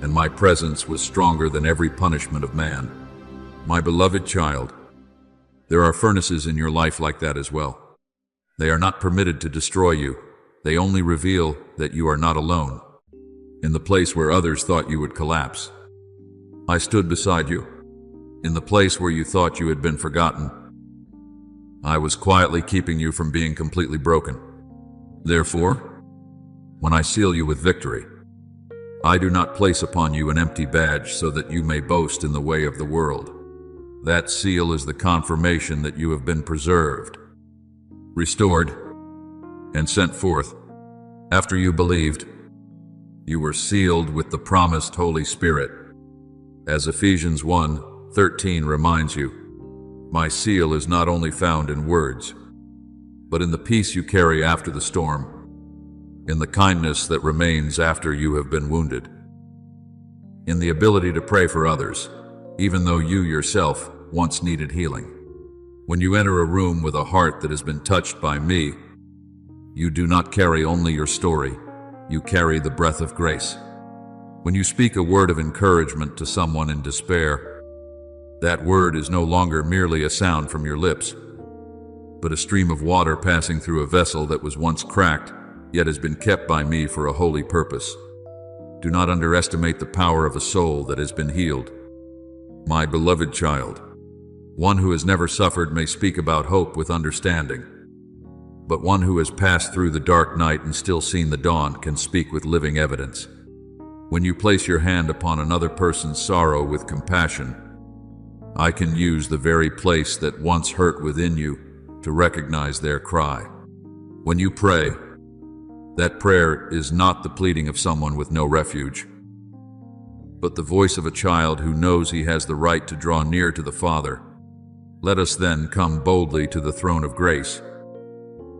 and my presence was stronger than every punishment of man. My beloved child, there are furnaces in your life like that as well. They are not permitted to destroy you. They only reveal that you are not alone. In the place where others thought you would collapse, I stood beside you. In the place where you thought you had been forgotten, I was quietly keeping you from being completely broken. Therefore, when I seal you with victory, I do not place upon you an empty badge so that you may boast in the way of the world. That seal is the confirmation that you have been preserved, restored, and sent forth. After you believed, you were sealed with the promised Holy Spirit. As Ephesians 1:13 reminds you, my seal is not only found in words, but in the peace you carry after the storm, in the kindness that remains after you have been wounded, in the ability to pray for others, even though you yourself once needed healing. When you enter a room with a heart that has been touched by me, you do not carry only your story, you carry the breath of grace. When you speak a word of encouragement to someone in despair, that word is no longer merely a sound from your lips, but a stream of water passing through a vessel that was once cracked, yet has been kept by me for a holy purpose. Do not underestimate the power of a soul that has been healed. My beloved child, one who has never suffered may speak about hope with understanding. but one who has passed through the dark night and still seen the dawn can speak with living evidence. When you place your hand upon another person's sorrow with compassion, I can use the very place that once hurt within you to recognize their cry. When you pray, that prayer is not the pleading of someone with no refuge, but the voice of a child who knows he has the right to draw near to the Father. Let us then come boldly to the throne of grace,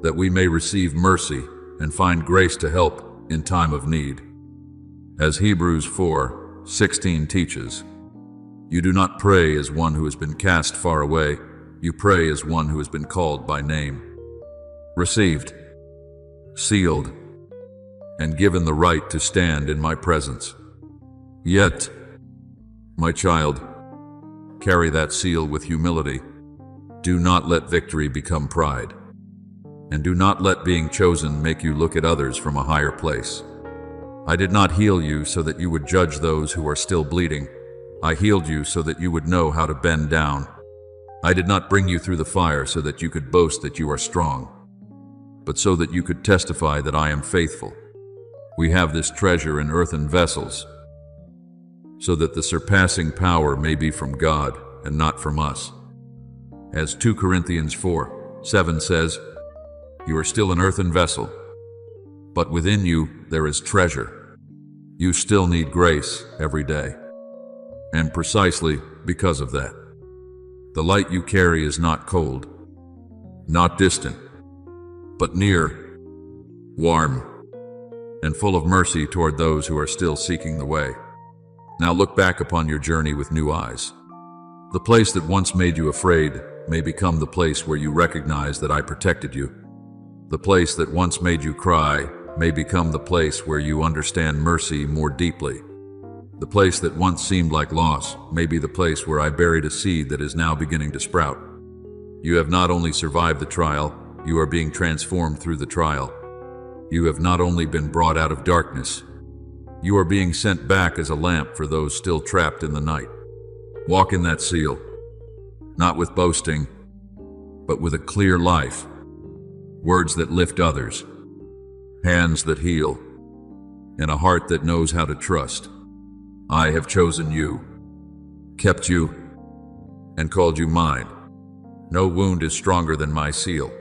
that we may receive mercy and find grace to help in time of need. As Hebrews 4:16 teaches, you do not pray as one who has been cast far away, you pray as one who has been called by name, received, sealed, and given the right to stand in my presence. Yet, my child, carry that seal with humility. Do not let victory become pride, and do not let being chosen make you look at others from a higher place. I did not heal you so that you would judge those who are still bleeding. I healed you so that you would know how to bend down. I did not bring you through the fire so that you could boast that you are strong, but so that you could testify that I am faithful. We have this treasure in earthen vessels, so that the surpassing power may be from God and not from us. As 2 Corinthians 4:7 says, you are still an earthen vessel, but within you there is treasure. You still need grace every day. And precisely because of that, the light you carry is not cold, not distant, but near, warm, and full of mercy toward those who are still seeking the way. Now look back upon your journey with new eyes. The place that once made you afraid may become the place where you recognize that I protected you. The place that once made you cry may become the place where you understand mercy more deeply. The place that once seemed like loss may be the place where I buried a seed that is now beginning to sprout. You have not only survived the trial, you are being transformed through the trial. You have not only been brought out of darkness, you are being sent back as a lamp for those still trapped in the night. Walk in that seal, not with boasting, but with a clear life, words that lift others, hands that heal, and a heart that knows how to trust. I have chosen you, kept you, and called you mine. No wound is stronger than my seal.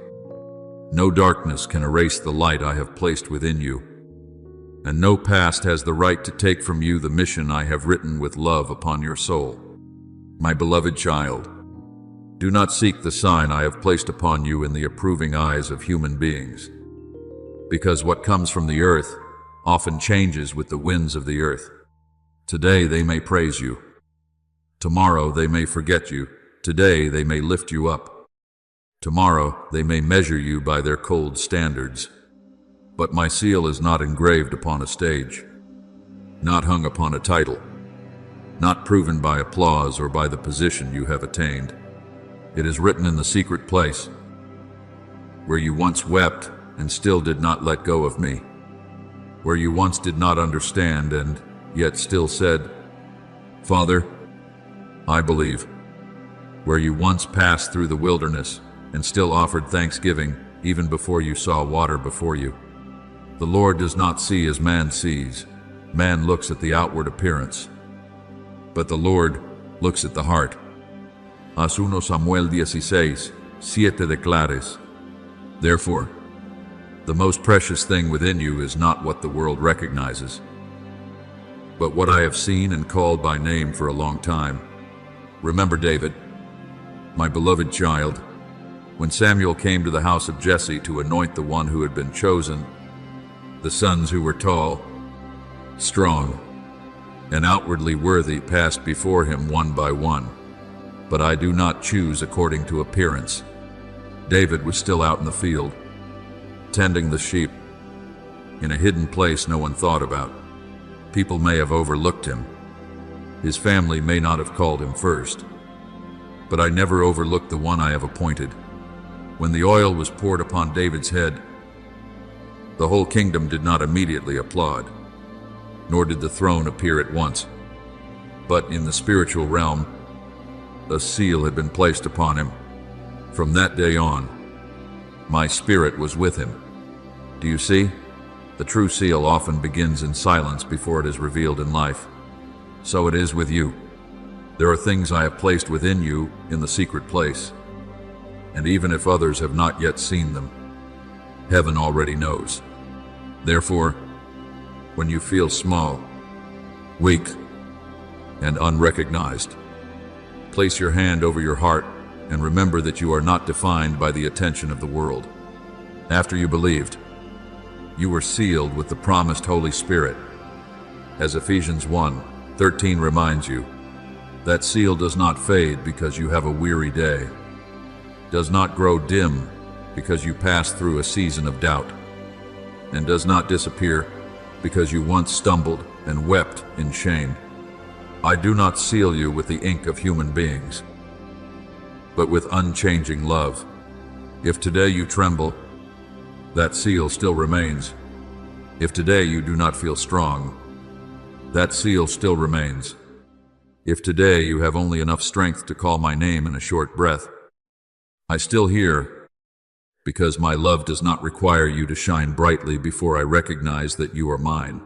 No darkness can erase the light I have placed within you, and no past has the right to take from you the mission I have written with love upon your soul. My beloved child, do not seek the sign I have placed upon you in the approving eyes of human beings, because what comes from the earth often changes with the winds of the earth. Today they may praise you. Tomorrow they may forget you. Today they may lift you up. Tomorrow they may measure you by their cold standards. But my seal is not engraved upon a stage, not hung upon a title, not proven by applause or by the position you have attained. It is written in the secret place, where you once wept and still did not let go of me, where you once did not understand and yet still said, Father, I believe, where you once passed through the wilderness and still offered thanksgiving even before you saw water before you. The Lord does not see as man sees. Man looks at the outward appearance, but the Lord looks at the heart. As 1 Samuel 16:7 declares, therefore, the most precious thing within you is not what the world recognizes, but what I have seen and called by name for a long time. Remember David, my beloved child, when Samuel came to the house of Jesse to anoint the one who had been chosen, the sons who were tall, strong, and outwardly worthy passed before him one by one. But I do not choose according to appearance. David was still out in the field, tending the sheep, in a hidden place no one thought about. People may have overlooked him. His family may not have called him first. But I never overlooked the one I have appointed. When the oil was poured upon David's head, the whole kingdom did not immediately applaud, nor did the throne appear at once. But in the spiritual realm, a seal had been placed upon him. From that day on, My spirit was with him. Do you see? The true seal often begins in silence before it is revealed in life. So it is with you. There are things I have placed within you in the secret place, and even if others have not yet seen them, heaven already knows. Therefore, when you feel small, weak, and unrecognized, place your hand over your heart and remember that you are not defined by the attention of the world. After you believed, you were sealed with the promised Holy Spirit. As Ephesians 1:13 reminds you, that seal does not fade because you have a weary day, does not grow dim because you pass through a season of doubt, and does not disappear because you once stumbled and wept in shame. I do not seal you with the ink of human beings, but with unchanging love. If today you tremble, that seal still remains. If today you do not feel strong, that seal still remains. If today you have only enough strength to call my name in a short breath, I still hear, because my love does not require you to shine brightly before I recognize that you are mine.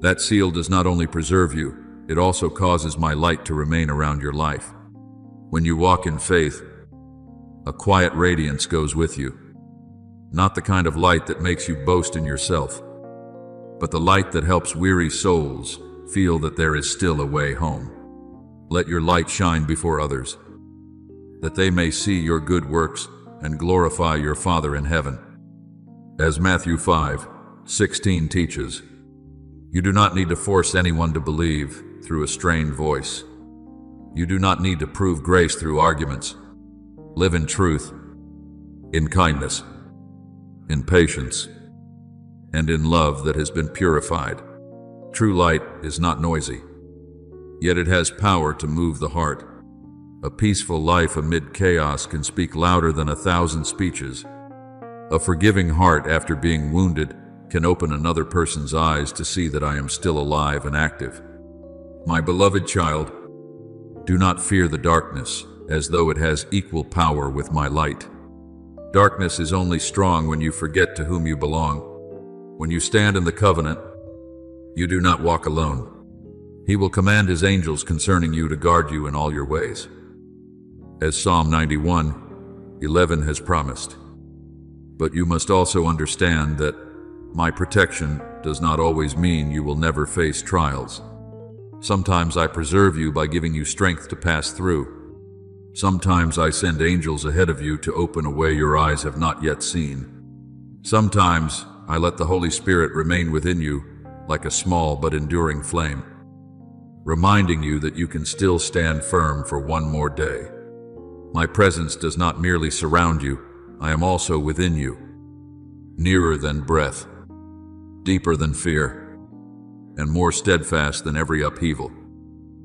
That seal does not only preserve you, it also causes my light to remain around your life. When you walk in faith, a quiet radiance goes with you. Not the kind of light that makes you boast in yourself, but the light that helps weary souls feel that there is still a way home. Let your light shine before others, that they may see your good works and glorify your Father in heaven. As Matthew 5:16 teaches, you do not need to force anyone to believe through a strained voice. You do not need to prove grace through arguments. Live in truth, in kindness, in patience, and in love that has been purified. True light is not noisy, yet it has power to move the heart. A peaceful life amid chaos can speak louder than 1,000 speeches. A forgiving heart after being wounded can open another person's eyes to see that I am still alive and active. My beloved child, do not fear the darkness as though it has equal power with my light. Darkness is only strong when you forget to whom you belong. When you stand in the covenant, you do not walk alone. He will command his angels concerning you to guard you in all your ways, as Psalm 91:11 has promised. But you must also understand that my protection does not always mean you will never face trials. Sometimes I preserve you by giving you strength to pass through. Sometimes I send angels ahead of you to open a way your eyes have not yet seen. Sometimes I let the Holy Spirit remain within you like a small but enduring flame, reminding you that you can still stand firm for one more day. My presence does not merely surround you, I am also within you, nearer than breath, deeper than fear, and more steadfast than every upheaval.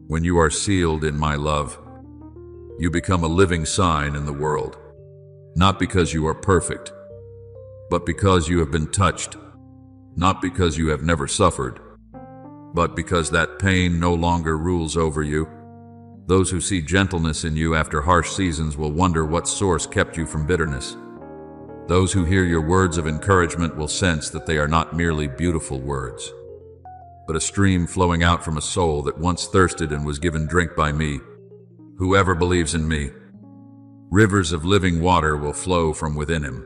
When you are sealed in my love, you become a living sign in the world, not because you are perfect, but because you have been touched, not because you have never suffered, but because that pain no longer rules over you. Those who see gentleness in you after harsh seasons will wonder what source kept you from bitterness. Those who hear your words of encouragement will sense that they are not merely beautiful words, but a stream flowing out from a soul that once thirsted and was given drink by me. Whoever believes in me, rivers of living water will flow from within him.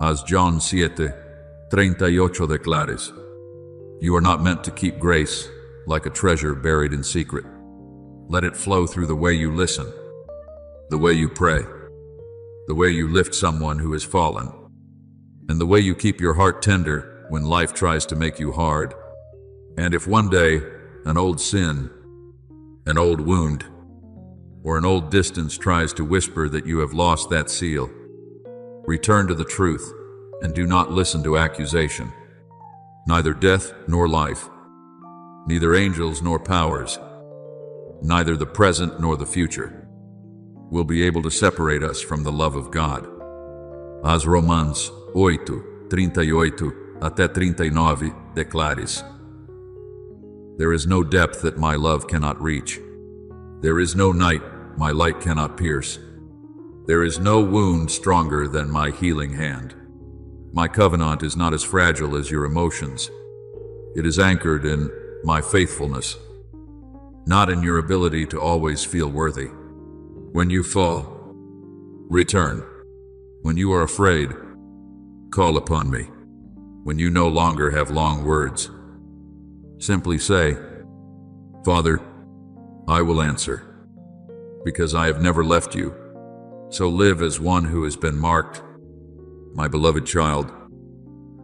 As John 7:38 declares, you are not meant to keep grace like a treasure buried in secret. Let it flow through the way you listen, the way you pray, the way you lift someone who has fallen, and the way you keep your heart tender when life tries to make you hard. And if one day an old sin, an old wound, or an old distance tries to whisper that you have lost that seal, return to the truth and do not listen to accusation. Neither death nor life, neither angels nor powers, neither the present nor the future, will be able to separate us from the love of God. As Romans 8:38-39 declares, there is no depth that my love cannot reach. There is no night my light cannot pierce. There is no wound stronger than my healing hand. My covenant is not as fragile as your emotions. It is anchored in my faithfulness, not in your ability to always feel worthy. When you fall, return. When you are afraid, call upon me. When you no longer have long words, simply say, Father, I will answer, because I have never left you. So live as one who has been marked, my beloved child,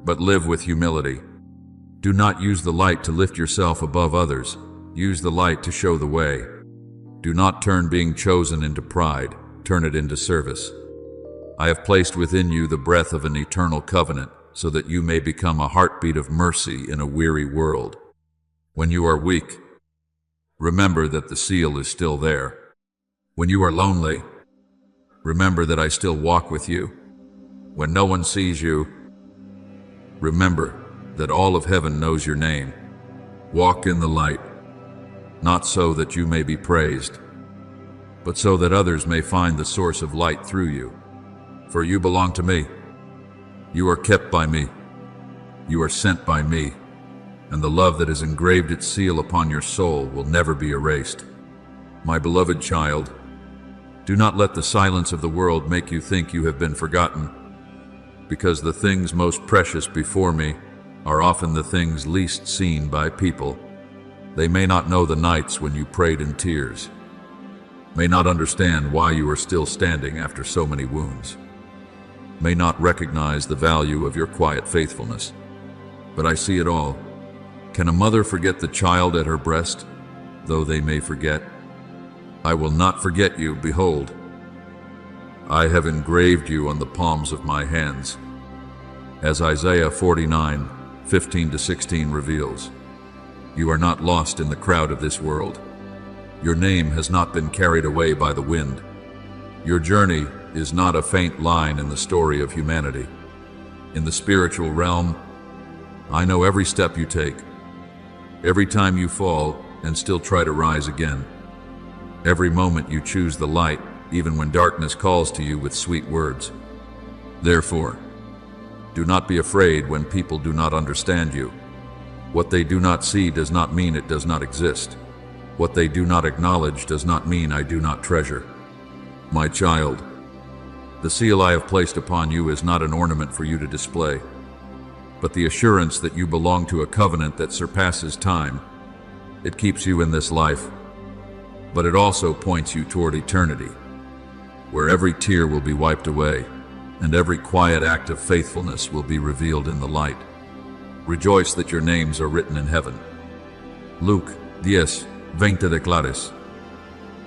but live with humility. Do not use the light to lift yourself above others. Use the light to show the way. Do not turn being chosen into pride. Turn it into service. I have placed within you the breath of an eternal covenant, so that you may become a heartbeat of mercy in a weary world. When you are weak, remember that the seal is still there. When you are lonely, remember that I still walk with you. When no one sees you, remember that all of heaven knows your name. Walk in the light, not so that you may be praised, but so that others may find the source of light through you. For you belong to me. You are kept by me. You are sent by me, and the love that has engraved its seal upon your soul will never be erased. My beloved child, do not let the silence of the world make you think you have been forgotten, because the things most precious before me are often the things least seen by people. They may not know the nights when you prayed in tears, may not understand why you are still standing after so many wounds, may not recognize the value of your quiet faithfulness. But I see it all. Can a mother forget the child at her breast, though they may forget? I will not forget you. Behold, I have engraved you on the palms of my hands, as Isaiah 49:15-16 reveals. You are not lost in the crowd of this world. Your name has not been carried away by the wind. Your journey is not a faint line in the story of humanity. In the spiritual realm, I know every step you take, every time you fall and still try to rise again, every moment you choose the light, even when darkness calls to you with sweet words. Therefore, do not be afraid when people do not understand you. What they do not see does not mean it does not exist. What they do not acknowledge does not mean I do not treasure. My child, the seal I have placed upon you is not an ornament for you to display, but the assurance that you belong to a covenant that surpasses time. It keeps you in this life, but it also points you toward eternity, where every tear will be wiped away, and every quiet act of faithfulness will be revealed in the light. Rejoice that your names are written in heaven. Luke 10:20 declares,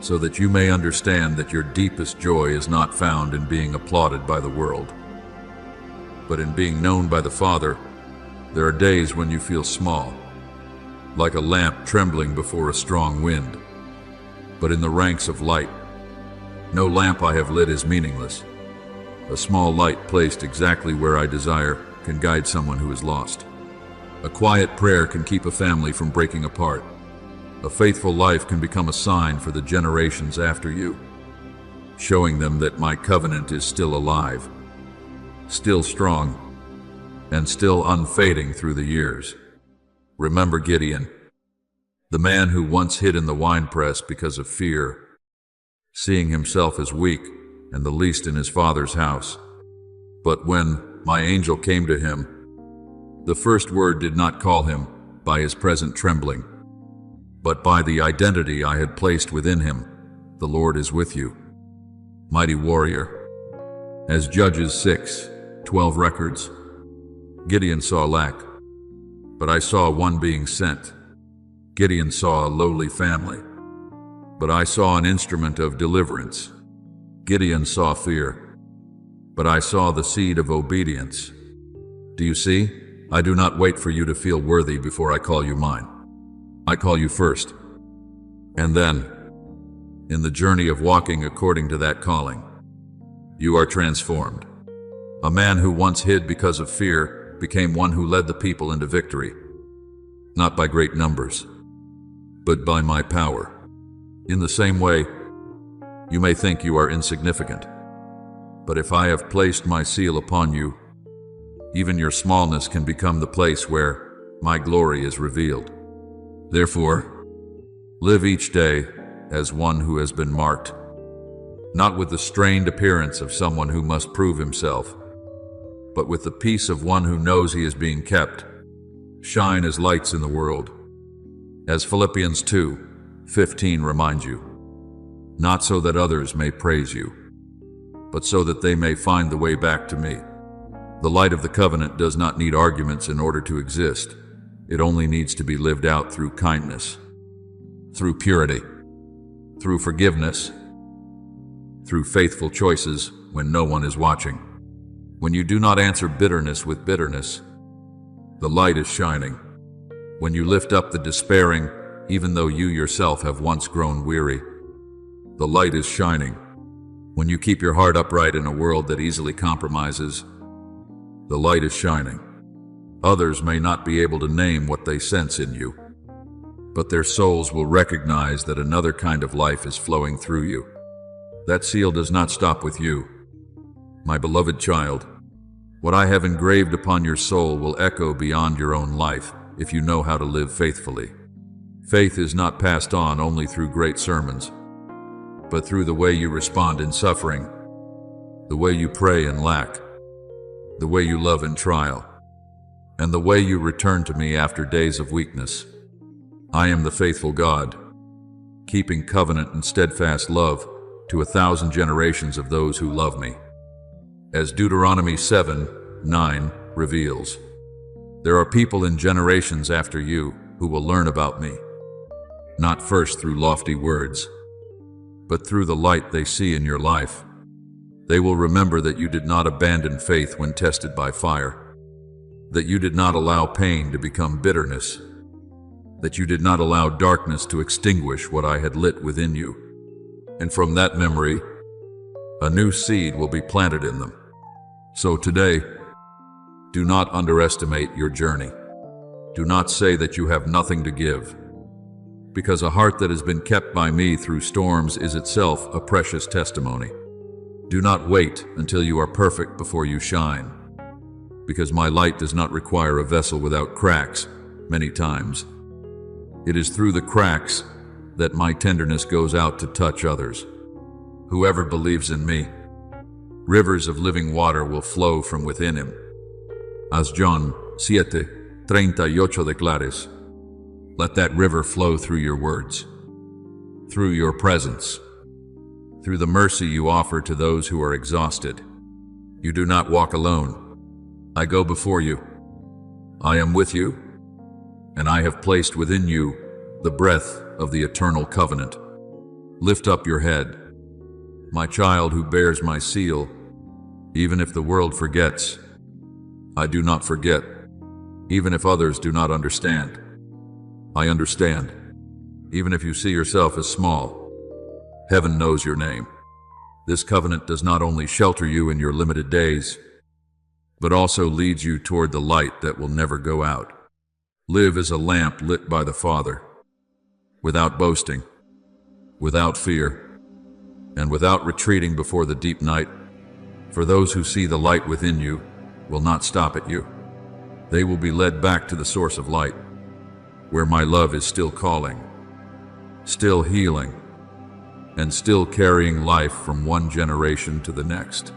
so that you may understand that your deepest joy is not found in being applauded by the world, but in being known by the Father. There are days when you feel small, like a lamp trembling before a strong wind. But in the ranks of light, no lamp I have lit is meaningless. A small light placed exactly where I desire can guide someone who is lost. A quiet prayer can keep a family from breaking apart. A faithful life can become a sign for the generations after you, showing them that my covenant is still alive, still strong, and still unfading through the years. Remember Gideon, the man who once hid in the winepress because of fear, seeing himself as weak and the least in his father's house. But when my angel came to him, the first word did not call him by his present trembling, but by the identity I had placed within him. The Lord is with you, mighty warrior. As Judges 6:12 records, Gideon saw lack, but I saw one being sent. Gideon saw a lowly family, but I saw an instrument of deliverance. Gideon saw fear, but I saw the seed of obedience. Do you see? I do not wait for you to feel worthy before I call you mine. I call you first, and then, in the journey of walking according to that calling, you are transformed. A man who once hid because of fear became one who led the people into victory, not by great numbers, but by my power. In the same way, you may think you are insignificant, But if I have placed my seal upon you, even your smallness can become the place where my glory is revealed. Therefore, live each day as one who has been marked, not with the strained appearance of someone who must prove himself, but with the peace of one who knows he is being kept. Shine as lights in the world. As Philippians 2:15 reminds you, not so that others may praise you, but so that they may find the way back to me. The light of the covenant does not need arguments in order to exist. It only needs to be lived out through kindness, through purity, through forgiveness, through faithful choices when no one is watching. When you do not answer bitterness with bitterness, the light is shining. When you lift up the despairing, even though you yourself have once grown weary, the light is shining. When you keep your heart upright in a world that easily compromises, the light is shining. Others may not be able to name what they sense in you, but their souls will recognize that another kind of life is flowing through you. That seal does not stop with you. My beloved child, what I have engraved upon your soul will echo beyond your own life if you know how to live faithfully. Faith is not passed on only through great sermons, but through the way you respond in suffering, the way you pray in lack, the way you love in trial, and the way you return to me after days of weakness. I am the faithful God, keeping covenant and steadfast love to 1,000 generations of those who love me. As Deuteronomy 7:9 reveals, there are people in generations after you who will learn about me, not first through lofty words, but through the light they see in your life. They will remember that you did not abandon faith when tested by fire, that you did not allow pain to become bitterness, that you did not allow darkness to extinguish what I had lit within you. And from that memory, a new seed will be planted in them. So today, do not underestimate your journey. Do not say that you have nothing to give, because a heart that has been kept by me through storms is itself a precious testimony. Do not wait until you are perfect before you shine, because my light does not require a vessel without cracks. Many times, it is through the cracks that my tenderness goes out to touch others. Whoever believes in me, rivers of living water will flow from within him. As John 7:38 declares, let that river flow through your words, through your presence, through the mercy you offer to those who are exhausted. You do not walk alone. I go before you. I am with you, and I have placed within you the breath of the eternal covenant. Lift up your head, my child who bears my seal. Even if the world forgets, I do not forget. Even if others do not understand, I understand. Even if you see yourself as small, heaven knows your name. This covenant does not only shelter you in your limited days, but also leads you toward the light that will never go out. Live as a lamp lit by the Father, without boasting, without fear, and without retreating before the deep night. For those who see the light within you will not stop at you. They will be led back to the source of light, where my love is still calling, still healing, and still carrying life from one generation to the next.